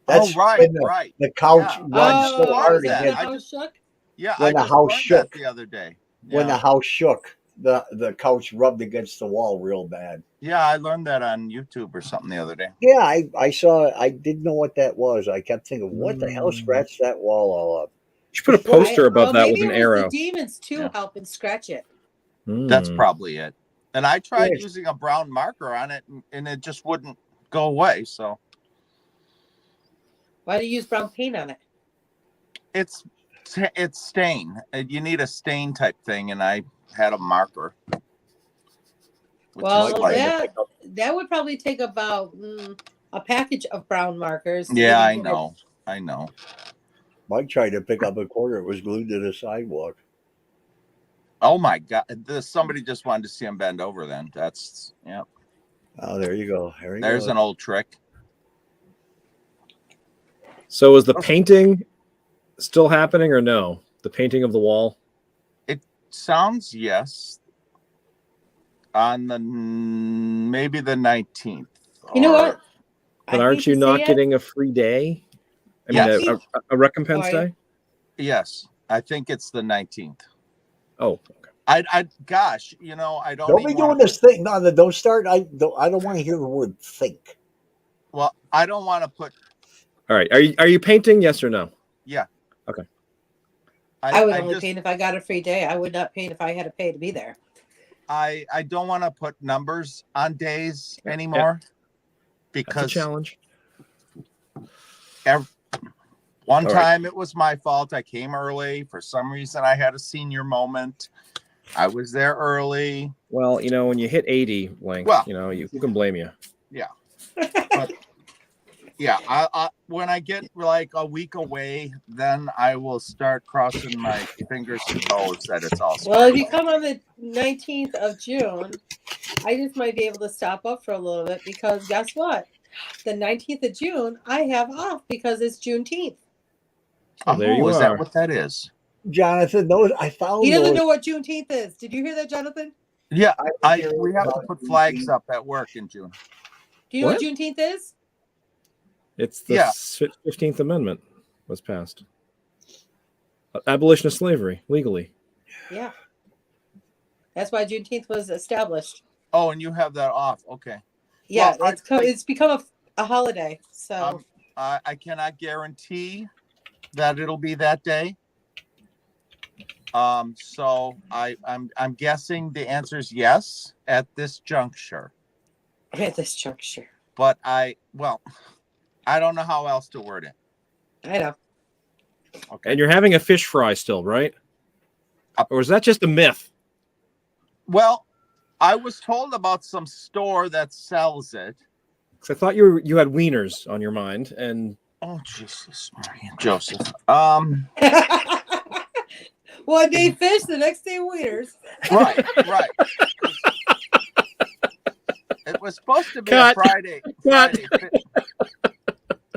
That's right. The couch runs so hard against. The house shook? Yeah, when the house shook the other day. Yeah. When the house shook, the couch rubbed against the wall real bad. Yeah, I learned that on YouTube or something the other day. Yeah, I saw it. I didn't know what that was. I kept thinking, what the hell scratched that wall all up? You should put a poster above that with an arrow. The demons too help and scratch it. That's probably it. And I tried using a brown marker on it, and it just wouldn't go away. So, why do you use brown paint on it? It's stain. You need a stain type thing, and I had a marker. Well, that would probably take about a package of brown markers. Yeah, I know. Mike tried to pick up a quarter. It was glued to the sidewalk. Oh my God! Somebody just wanted to see him bend over. Then Oh, there you go. There's an old trick. So is the painting still happening or no? The painting of the wall? It sounds yes. On maybe the 19th. You know what? But aren't you not getting a free day? I mean, a recompense day? Yes, I think it's the 19th. Oh, okay. Gosh, you know, I don't Don't be even doing wanna, this thing. No, don't start. I don't want to hear the word think. well, I don't want to put, All right. Are you painting? Yes or no? yeah. Okay. I would only paint if I got a free day. I would not paint if I had to pay to be there. I don't want to put numbers on days Yeah. anymore That's a because challenge. one All right. time it was my fault. I came early. For some reason, I had a senior moment. I was there early. Well, you know, when you hit 80, Link, Well, you know, who can blame you? Yeah. But yeah, I when I get like a week away, then I will start crossing my fingers and toes that it's all Well, if squared you away. come on the 19th of June, I just might be able to stop up for a little bit because guess what? The 19th of June, I have off because it's Juneteenth. So there you Is are. that what that is? Jonathan, those I found. He doesn't those. know what Juneteenth is. Did you hear that, Jonathan? Yeah, I we have to put flags up at work in June. Do you know What? what Juneteenth is? It's the Yeah. 15th Amendment was passed. Abolition of slavery, legally. Yeah. That's why Juneteenth was established. Oh, and you have that off. Okay. Yeah, Well, it's become a holiday. So I cannot guarantee that it'll be that day. So I'm guessing the answer is yes at this juncture. at this juncture. But I don't know how else to word it. I know. Okay. And you're having a fish fry still, right? Or is that just a myth? Well, I was told about some store that sells it. Because I thought you had wieners on your mind, and Oh, Jesus, Maria, Joseph. One day fish, the next day wieners. Right. It was supposed to be Cut. a Friday. Cut.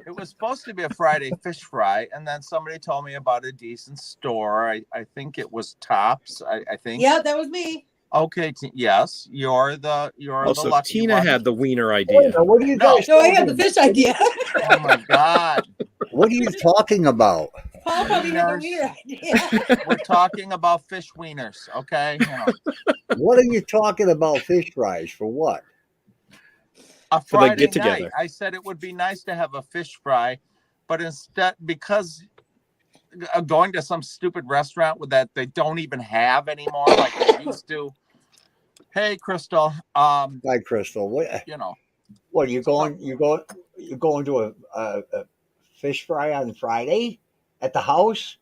It was supposed to be a Friday fish fry, and then somebody told me about a decent store. I think it was Tops. I think. Yeah, that was me. Okay. Yes, you're the so lucky Tina one. had the wiener idea. What are you No. guys? No, I had the fish idea. Oh my God. What are you talking about? Paul probably had the Wieners. wiener idea. We're talking about fish wieners, okay? You know, What are you talking about? Fish fries for what? a For the Friday get together. night. I said it would be nice to have a fish fry, but instead, because going to some stupid restaurant with that they don't even have anymore, like they used to. Hey, Crystal. Hi, Crystal. What? You know, What you going? You going to a fish fry on Friday at the house?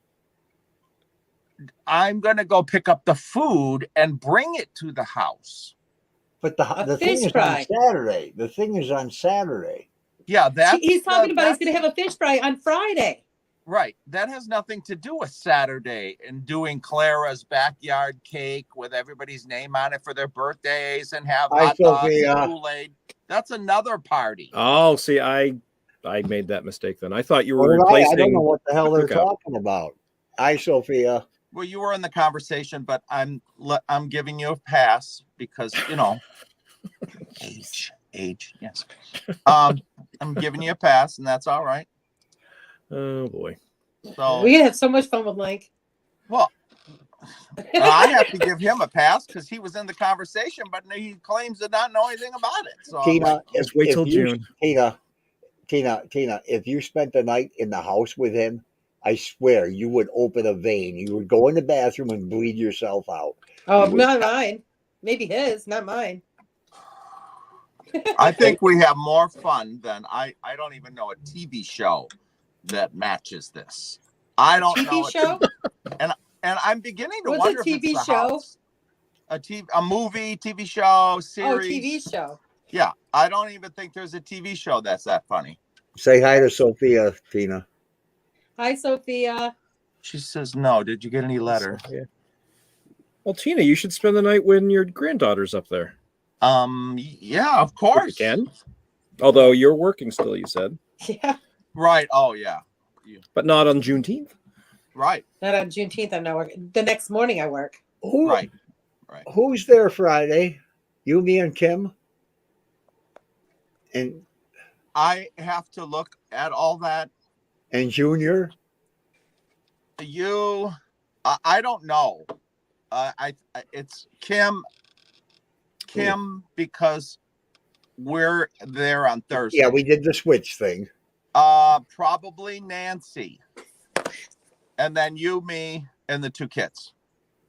I'm gonna go pick up the food and bring it to the house. But A the thing fish is fry. on Saturday. The thing is on Saturday. Yeah, that's He's talking about he's that's- going to have a fish fry on Friday. Right. That has nothing to do with Saturday and doing Clara's backyard cake with everybody's name on it for their birthdays and have Hi, hot dogs Sophia. and Kool-Aid. That's another party. Oh, see, I made that mistake then. I thought you were I replacing. don't know what the hell they're cookout. talking about. Hi, Sophia. Well, you were in the conversation, but I'm giving you a pass because, you know, age, yes. I'm giving you a pass, and that's all right. Oh boy. So We're going to have so much fun with Link. well, I have to give him a pass because he was in the conversation, but he claims to not know anything about it. So I'm Tina, like, Just wait till you- June. Tina, if you spent the night in the house with him, I swear you would open a vein. You would go in the bathroom and bleed yourself out. Oh, You would- not mine. Maybe his, not mine. I think we have more fun than I don't even know a TV show that matches this. I don't TV know show? and I'm beginning to What's wonder a if it's TV the show? house. A movie, TV show, series. Oh, TV show. Yeah, I don't even think there's a TV show that's that funny. Say hi to Sophia, Tina. Hi, Sophia. She says no. Did you get any letter? Yeah. Well, Tina, you should spend the night when your granddaughter's up there. Yeah, of If course. you can. Although you're working still, you said, Yeah. Right. Oh yeah. but not on Juneteenth. Right. Not on Juneteenth, I'm not working. The next morning I work. Right. Who's there Friday? You, me, and Kim? And I have to look at all that. Junior? I don't know. it's Kim, because we're there on Thursday. Yeah, we did the switch thing. Probably Nancy, and then you, me, and the two kids.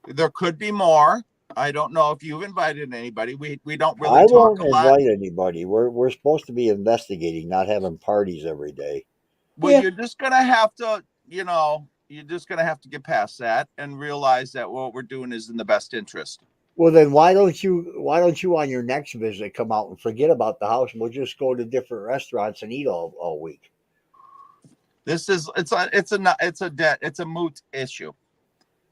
There could be more. I don't know if you've invited anybody. We don't really I talk won't a lot. invite anybody. We're supposed to be investigating, not having parties every day. Well, Yeah. you're just gonna have to, you're just gonna have to get past that and realize that what we're doing is in the best interest. Well, then why don't you on your next visit come out and forget about the house and we'll just go to different restaurants and eat all week. This is it's a moot issue.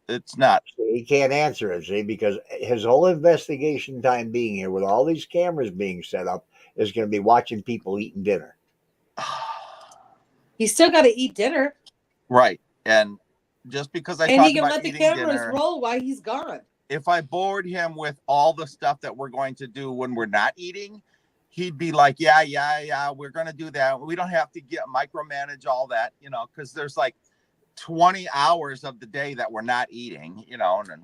It's not. He can't answer it, see, because his whole investigation time being here with all these cameras being set up is going to be watching people eating dinner. He's still got to eat dinner. Right. And just because I and talk he can about let the eating cameras dinner, roll while he's gone. if I bored him with all the stuff that we're going to do when we're not eating, he'd be like, yeah, we're going to do that. We don't have to micromanage all that, because there's like 20 hours of the day that we're not eating, and then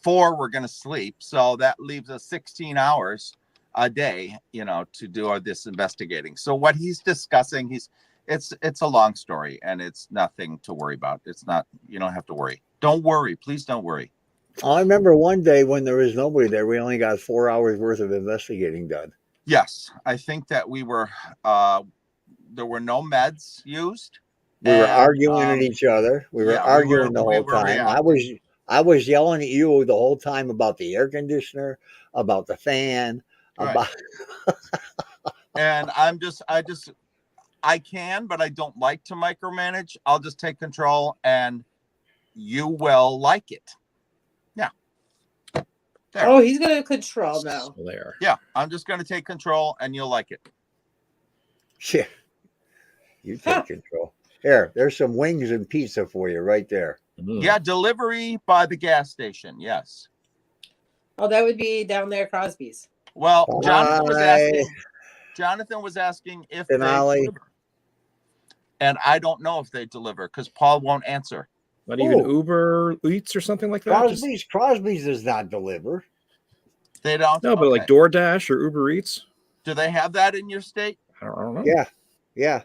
4 we're going to sleep. So that leaves us 16 hours a day, to do all this investigating. So what he's discussing, it's a long story and it's nothing to worry about. It's not, you don't have to worry. Don't worry. Please don't worry. I remember one day when there was nobody there, we only got 4 hours worth of investigating done. Yes. I think that we were, there were no meds used. We were arguing at each other. We were arguing the whole time. I was yelling at you the whole time about the air conditioner, about the fan, about. And I can, but I don't like to micromanage. I'll just take control, and you will like it. Yeah. There. Oh, he's gonna control now. There. Yeah, I'm just gonna take control, and you'll like it. Yeah. You take control. There's some wings and pizza for you right there. Mm. Yeah, delivery by the gas station. Yes. Oh, that would be down there, Crosby's. Well, Jonathan was asking if they deliver. And I don't know if they deliver because Paul won't answer. Not even Uber Eats or something like that? Crosby's does not deliver. They don't? No, but like DoorDash or Uber Eats. Do they have that in your state? I don't know. Yeah.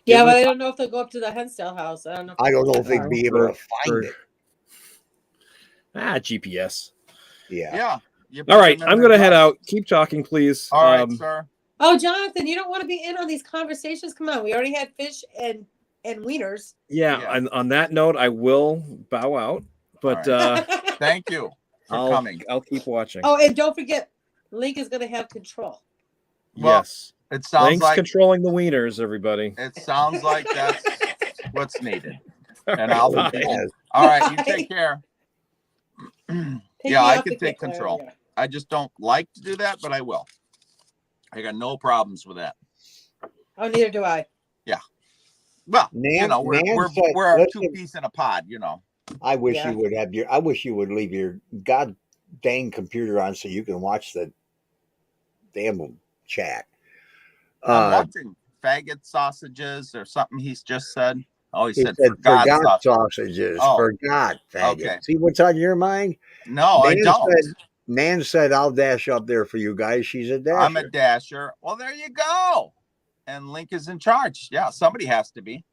Yeah, but I don't know if they'll go up to the Hensdale house. I don't know if they'd be able to find it. GPS. Yeah. All right, I'm going to head out. Keep talking, please. All right, sir. Oh, Jonathan, you don't want to be in on these conversations? Come on, we already had fish and wieners. Yeah. And on that note, I will bow out. But thank you for coming. I'll keep watching. Oh, and don't forget, Link is going to have control. Yes. It sounds Link's like controlling the wieners, everybody. It sounds like that's what's needed. And I'll be there. All right, you take care. I can take control. I just don't like to do that, but I will. I got no problems with that. Oh, neither do I. Yeah. Well, we're a two-piece in a pod, I wish you would I wish you would leave your god dang computer on so you can watch the damn chat. I'm watching faggot sausages or something he's just said. Oh, he said forgot sausages. Forgot faggot. Okay. See what's on your mind? No, I don't. Nan said, I'll dash up there for you guys. She's a dasher. I'm a dasher. Well, there you go. And Link is in charge. Yeah, somebody has to be.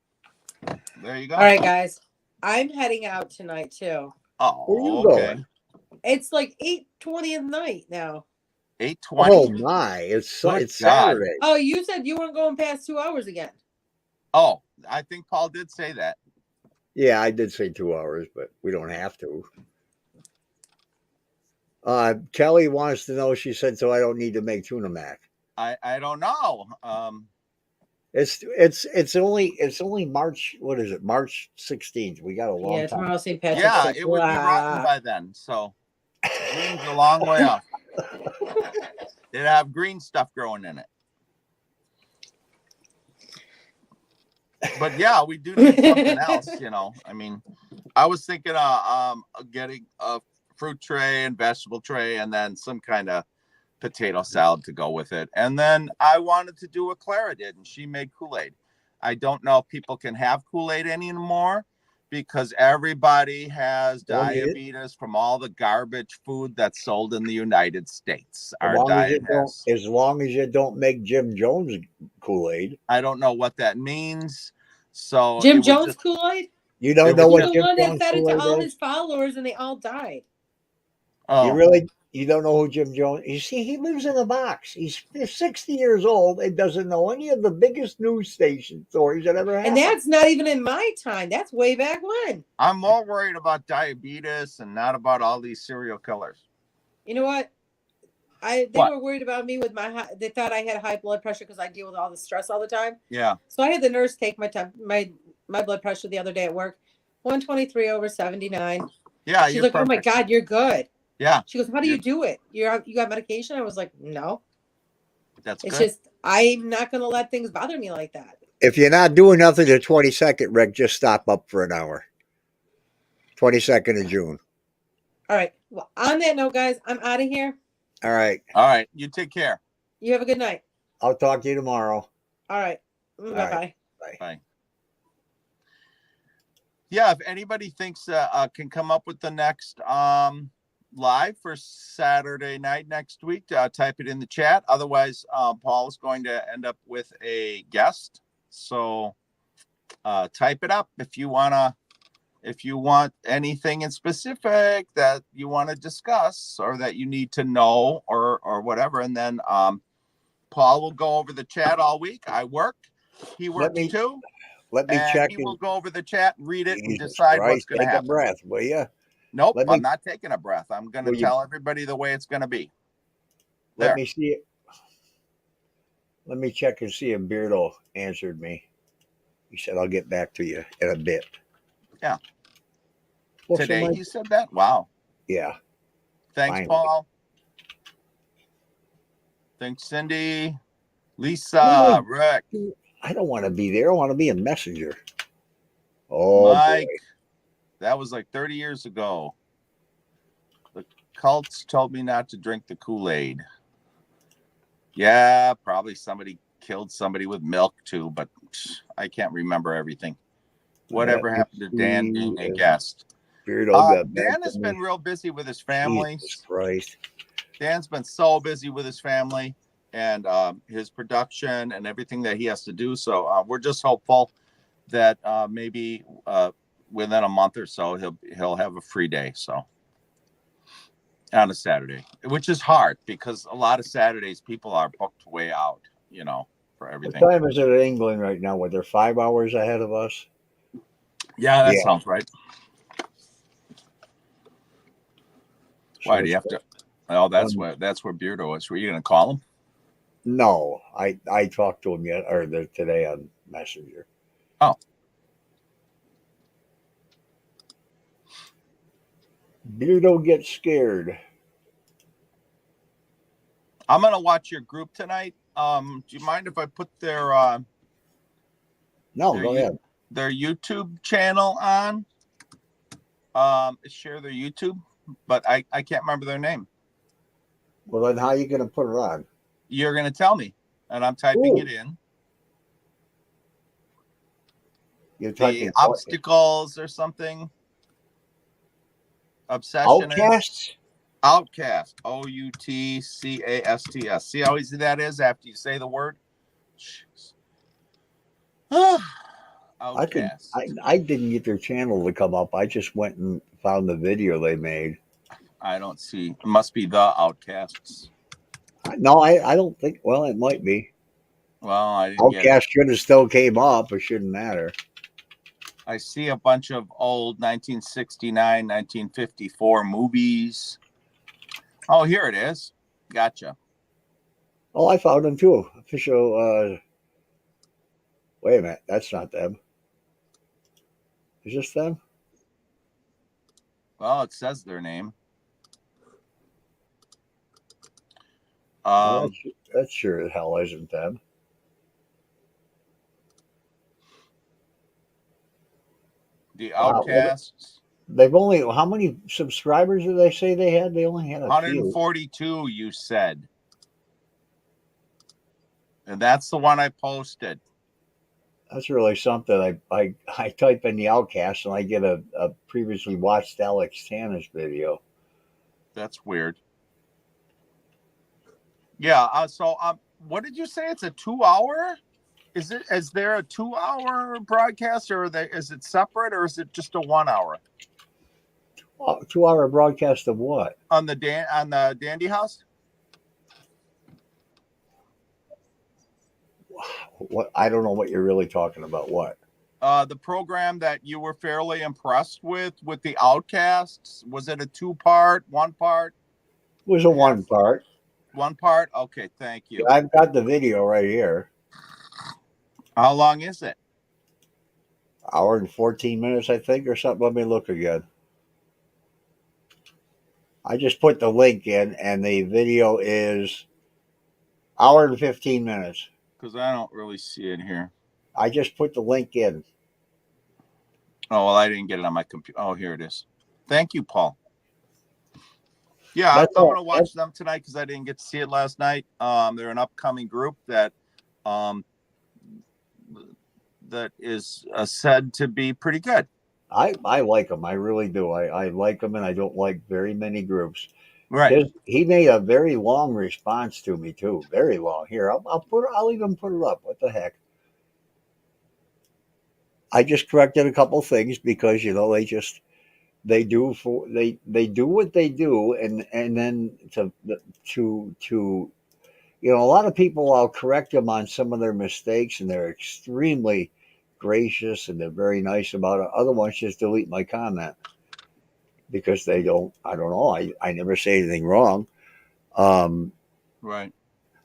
There you go. All right, guys. I'm heading out tonight, too. Oh, where are you going? It's like 8:20 at night now. 8:20? Oh, my. It's Saturday. Oh, you said you weren't going past 2 hours again. Oh, I think Paul did say that. Yeah, I did say 2 hours, but we don't have to. Kelly wants to know, she said, so I don't need to make tuna mac. I don't know. It's only March, what is it? March 16th. We got a long time. Tomorrow St. Patrick's Day. Yeah, it would be rotten by then. So June's a long way off. It'd have green stuff growing in it. But yeah, we do need something else, I mean, I was thinking of getting a fruit tray and vegetable tray and then some kind of potato salad to go with it. And then I wanted to do what Clara did, and she made Kool-Aid. I don't know if people can have Kool-Aid anymore because everybody has diabetes from all the garbage food that's sold in the United States. Our diet has. As long as you don't make Jim Jones Kool-Aid. I don't know what that means. So Jim Jones Kool-Aid? You don't know what Jim Jones Jones that fed it to all his followers and they all died. Oh. You don't know who Jim Jones? You see, he lives in a box. He's 60 years old and doesn't know any of the biggest news station stories that ever happened. And that's not even in my time. That's way back when. I'm more worried about diabetes and not about all these serial killers. You know what? They were worried about me with they thought I had high blood pressure because I deal with all the stress all the time. Yeah. So I had the nurse take my blood pressure the other day at work, 123/79. Yeah. She's like, perfect. Oh my God, you're good. Yeah. She goes, how do you do it? You got medication? I was like, no. It's good. Just, I'm not going to let things bother me like that. If you're not doing nothing the 22nd, Rick, just stop up for an hour. 22nd of June. All right. Well, on that note, guys, I'm out of here. All right. All right. You take care. You have a good night. I'll talk to you tomorrow. All right. Bye-bye. Right. Bye. Yeah, if anybody thinks can come up with the next live for Saturday night next week, type it in the chat. Otherwise, Paul is going to end up with a guest. So type it up if you want anything in specific that you want to discuss or that you need to know or whatever. And then Paul will go over the chat all week. I work. He works too. Let me check. He will go over the chat, read it, and decide what's going to happen. Take a breath, will you? Nope, I'm not taking a breath. I'm going to tell everybody the way it's going to be. Let me see it. Let me check and see if Beardo answered me. He said, I'll get back to you in a bit. Yeah. Well, today he said that? Wow. Yeah. Thanks, finally. Paul. Thanks, Cindy. Lisa, Rick. I don't want to be there. I want to be a messenger. Oh, Mike. Boy. That was like 30 years ago. The cults told me not to drink the Kool-Aid. Yeah, probably somebody killed somebody with milk too, but I can't remember everything. Whatever happened to Dan being a guest? Dan has been real busy with his family. Jesus Christ. Dan's been so busy with his family and his production and everything that he has to do. So we're just hopeful that maybe within a month or so he'll have a free day. So on a Saturday, which is hard because a lot of Saturdays people are booked way out, for everything. What time is it in England right now? Where they're 5 hours ahead of us? Yeah, that sounds right. Why do you have to? Oh, that's where Beardo is. Were you going to call him? No, I talked to him today on Messenger. Oh. Beardo gets scared. I'm going to watch your group tonight. Do you mind if I put their No, go ahead. Their YouTube channel on? Share their YouTube, but I can't remember their name. Well, then how are you going to put it on? You're going to tell me, and I'm typing it in. You're typing obstacles or something. Obsession. Outcast. OUTCASTS. See how easy that is after you say the word? Outcast. I didn't get their channel to come up. I just went and found the video they made. I don't see. It must be the Outcasts. No, I don't think. Well, it might be. Well, I didn't Outcast should have still came up. It shouldn't matter. I see a bunch of old 1969, 1954 movies. Oh, here it is. Gotcha. Oh, I found them too. Official. Wait a minute. That's not them. Is this them? Well, it says their name. That sure as hell isn't them. The Outcasts. They've only, how many subscribers did they say they had? They only had 142, you said. And that's the one I posted. That's really something. I type in the Outcast and I get a previously watched Alex Tannis video. That's weird. Yeah. So, what did you say? It's a 2 hour. Is there a 2 hour broadcast, or is it separate, or is it just a 1 hour? 2 hour broadcast of what? On the Dandy House? What? I don't know what you're really talking about. What? The program that you were fairly impressed with the Outcasts. Was it a 2-part, 1 part? It was a 1 part. 1 part? Okay, thank you. Yeah, I've got the video right here. How long is it? Hour and 14 minutes, I think, or something. Let me look again. I just put the link in, and the video is hour and 15 minutes. Because I don't really see it here. I just put the link in. Oh, well, I didn't get it on my computer. Oh, here it is. Thank you, Paul. Yeah, I'm going to watch them tonight because I didn't get to see it last night. They're an upcoming group that is said to be pretty good. I like them. I really do. I like them, and I don't like very many groups. Right. He made a very long response to me too. Very long. Here, I'll even put it up. What the heck? I just corrected a couple things because they do what they do, and then to a lot of people, I'll correct them on some of their mistakes, and they're extremely gracious and they're very nice about it. Other ones just delete my comment because they don't. I don't know. I never say anything wrong. Right.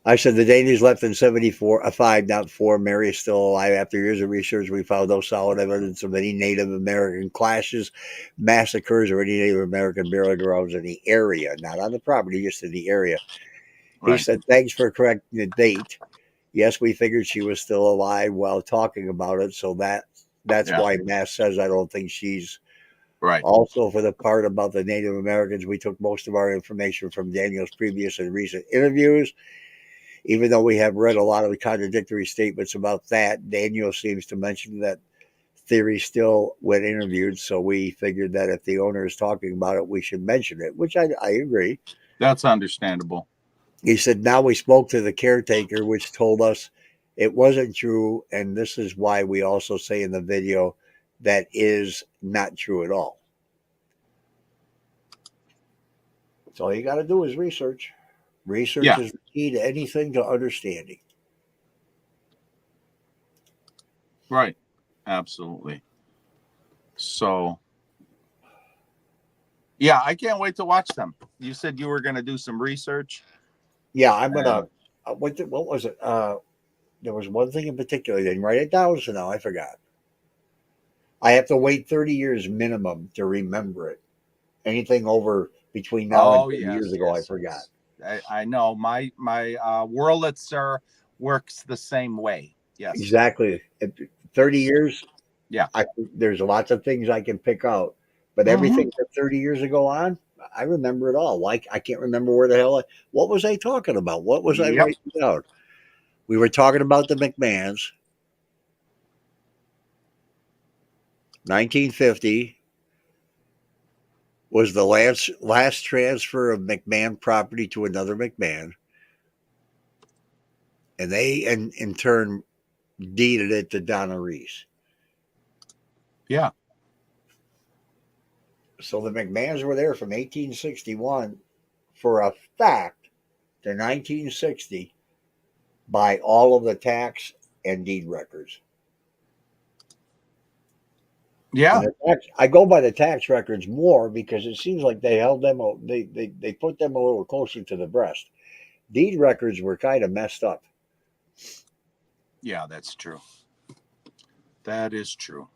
I said the Danes left in 5, not 4. Mary is still alive. After years of research, we found no solid evidence of any Native American clashes, massacres, or any Native American burial grounds in the area. Not on the property, just in the area. Right. He said, thanks for correcting the date. Yes, we figured she was still alive while talking about it. So that's why Mass says I don't think she's right. Also, for the part about the Native Americans, we took most of our information from Daniel's previous and recent interviews. Even though we have read a lot of the contradictory statements about that, Daniel seems to mention that theory still when interviewed. So we figured that if the owner is talking about it, we should mention it, which I agree. That's understandable. He said, now we spoke to the caretaker, which told us it wasn't true. And this is why we also say in the video that is not true at all. So all you got to do is research. Research is the key to anything, to understanding. Right. Absolutely. So, yeah, I can't wait to watch them. You said you were going to do some research. Yeah, I'm going to. What was it? There was one thing in particular. I didn't write it down, so now I forgot. I have to wait 30 years minimum to remember it. Anything over between now and 30 years ago, I forgot. I know my Wurlitzer works the same way. Yes, exactly. 30 years. Yeah, there's lots of things I can pick out, but everything from 30 years ago on, I remember it all. Like I can't remember where the hell. What was I talking about? What was I writing down? We were talking about the McMahons. 1950 was the last transfer of McMahon property to another McMahon. And they, in turn, deeded it to Donna Reese. Yeah. So the McMahons were there from 1861 for a fact to 1960 by all of the tax and deed records. Yeah, I go by the tax records more because it seems like they held them. They put them a little closer to the breast. Deed records were kind of messed up. Yeah, that's true. That is true.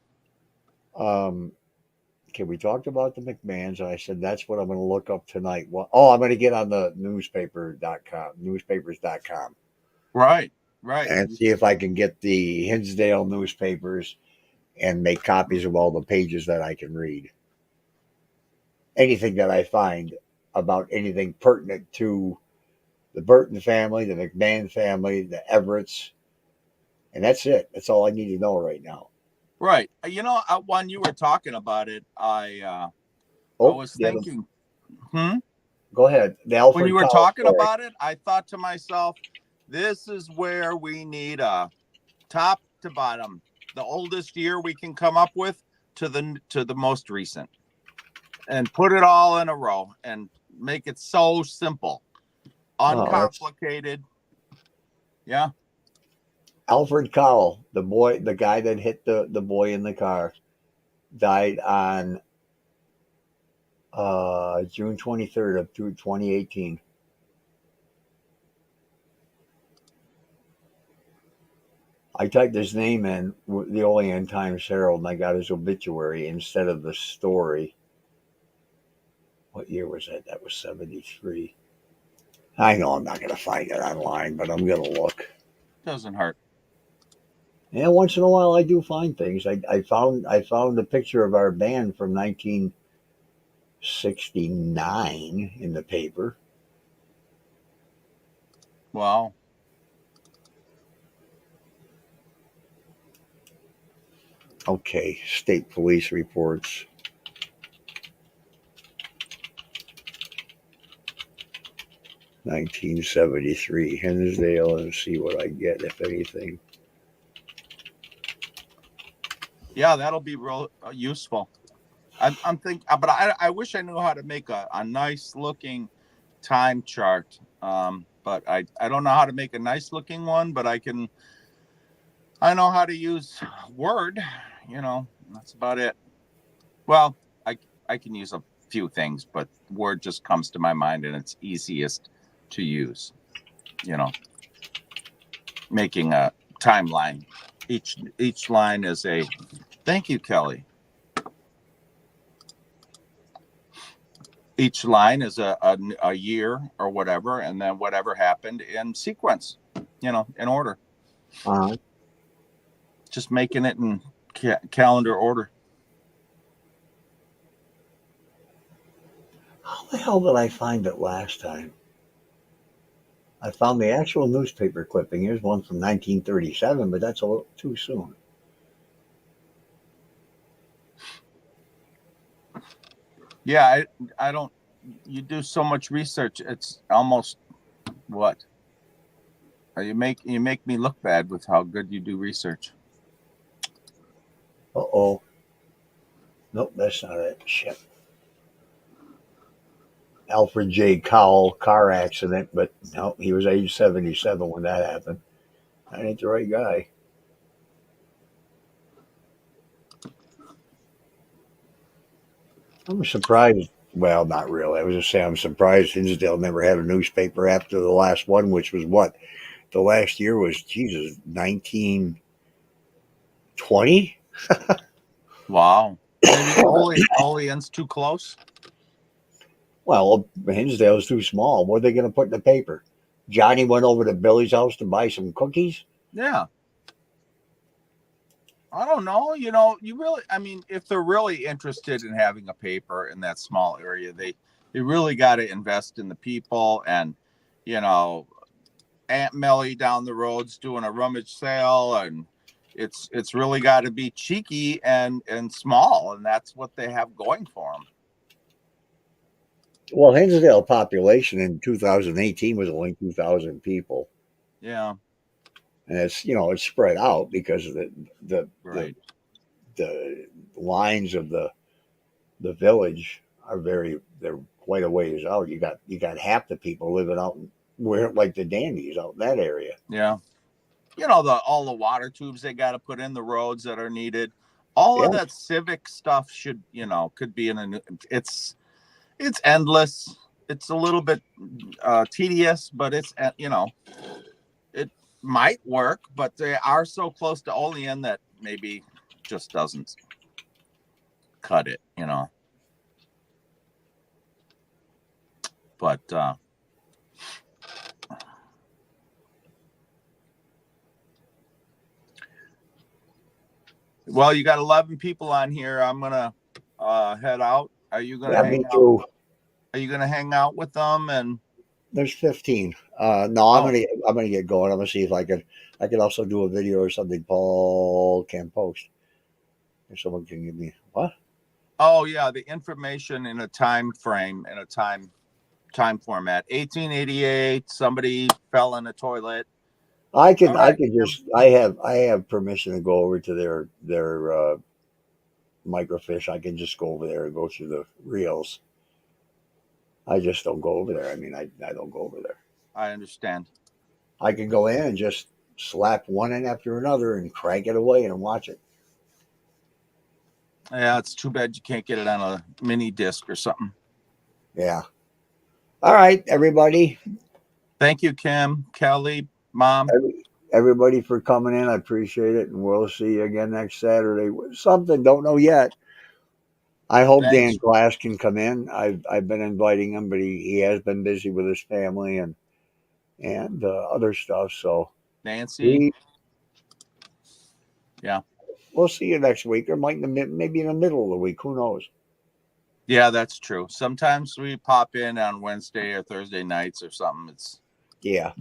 Okay, we talked about the McMahons, and I said that's what I'm going to look up tonight. Well, I'm going to get on the newspapers.com. Right. And see if I can get the Hinsdale newspapers and make copies of all the pages that I can read. Anything that I find about anything pertinent to the Burton family, the McMahon family, the Everetts, And that's it. That's all I need to know right now. Right. When you were talking about it, I was thinking, Go ahead. When you were talking about it, I thought to myself, this is where we need a top to bottom, the oldest year we can come up with to the most recent, and put it all in a row and make it so simple, uncomplicated. Yeah. Alfred Cowell, the guy that hit the boy in the car, died on June 23rd of 2018. I typed his name in the Olean Times Herald and I got his obituary instead of the story. What year was that? That was 73. I know I'm not going to find it online, but I'm going to look. Doesn't hurt. Yeah, once in a while I do find things. I found a picture of our band from 1969 in the paper. Wow. Okay, state police reports. (1973) Hinsdale, and see what I get, if anything. Yeah, that'll be real useful. I'm thinking, but I wish I knew how to make a nice looking time chart. But I don't know how to make a nice looking one, but I know how to use Word, that's about it. Well, I can use a few things, but Word just comes to my mind and it's easiest to use, making a timeline. Each line is a thank you, Kelly. Each line is a year or whatever, and then whatever happened in sequence, in order. Just making it in calendar order. How the hell did I find it last time? I found the actual newspaper clipping. Here's one from 1937, but that's a little too soon. Yeah, I don't. You do so much research. It's almost what? You make me look bad with how good you do research. Uh-oh. Nope, that's not it. Shit. Alfred J. Cowell, car accident, but no, he was age 77 when that happened. That ain't the right guy. I'm surprised. Well, not really. I was just saying I'm surprised Hinsdale never had a newspaper after the last one, which was what? The last year was, Jesus, 1920? Wow. Maybe Olean's too close? Well, Hinsdale's too small. What are they going to put in the paper? Johnny went over to Billy's house to buy some cookies? Yeah. I don't know. If they're really interested in having a paper in that small area, they really got to invest in the people. And, Aunt Melly down the road's doing a rummage sale, and it's really got to be cheeky and small, and that's what they have going for them. Well, Hinsdale population in 2018 was only 2,000 people. Yeah. And it's spread out because of the lines of the village are they're quite a ways out. You got half the people living out where, like the dandies out in that area. Yeah. All the water tubes they got to put in, the roads that are needed, all of that civic stuff should, could be it's endless. It's a little bit tedious, but it's, it might work, but they are so close to Olean that maybe just doesn't cut it, But well, you got 11 people on here. I'm gonna head out. Are you gonna hang out? Are you gonna hang out with them? And there's 15. No, I'm gonna get going. I'm gonna see if I could also do a video or something Paul can post. If someone can give me what? Oh yeah, the information in a time frame, in a time format. 1888, somebody fell in a toilet. I can just I have permission to go over to their microfiche. I can just go over there and go through the reels. I just don't go over there. I mean, I don't go over there. I understand. I can go in and just slap one in after another and crank it away and watch it. Yeah, it's too bad you can't get it on a mini disc or something. Yeah. All right, everybody. Thank you, Kim, Kelly, Mom. Everybody for coming in. I appreciate it. And we'll see you again next Saturday. Something, don't know yet. I hope Thanks. Dan Glass can come in. I've been inviting him, but he has been busy with his family and other stuff. So Nancy. Yeah. We'll see you next week, or maybe in the middle of the week. Who knows? Yeah, that's true. Sometimes we pop in on Wednesday or Thursday nights or something. Yeah.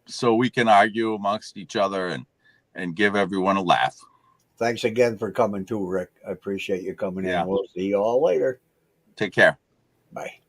So we can argue amongst each other and give everyone a laugh. Thanks again for coming too, Rick. I appreciate you coming in. We'll see you all later. Take care. Bye.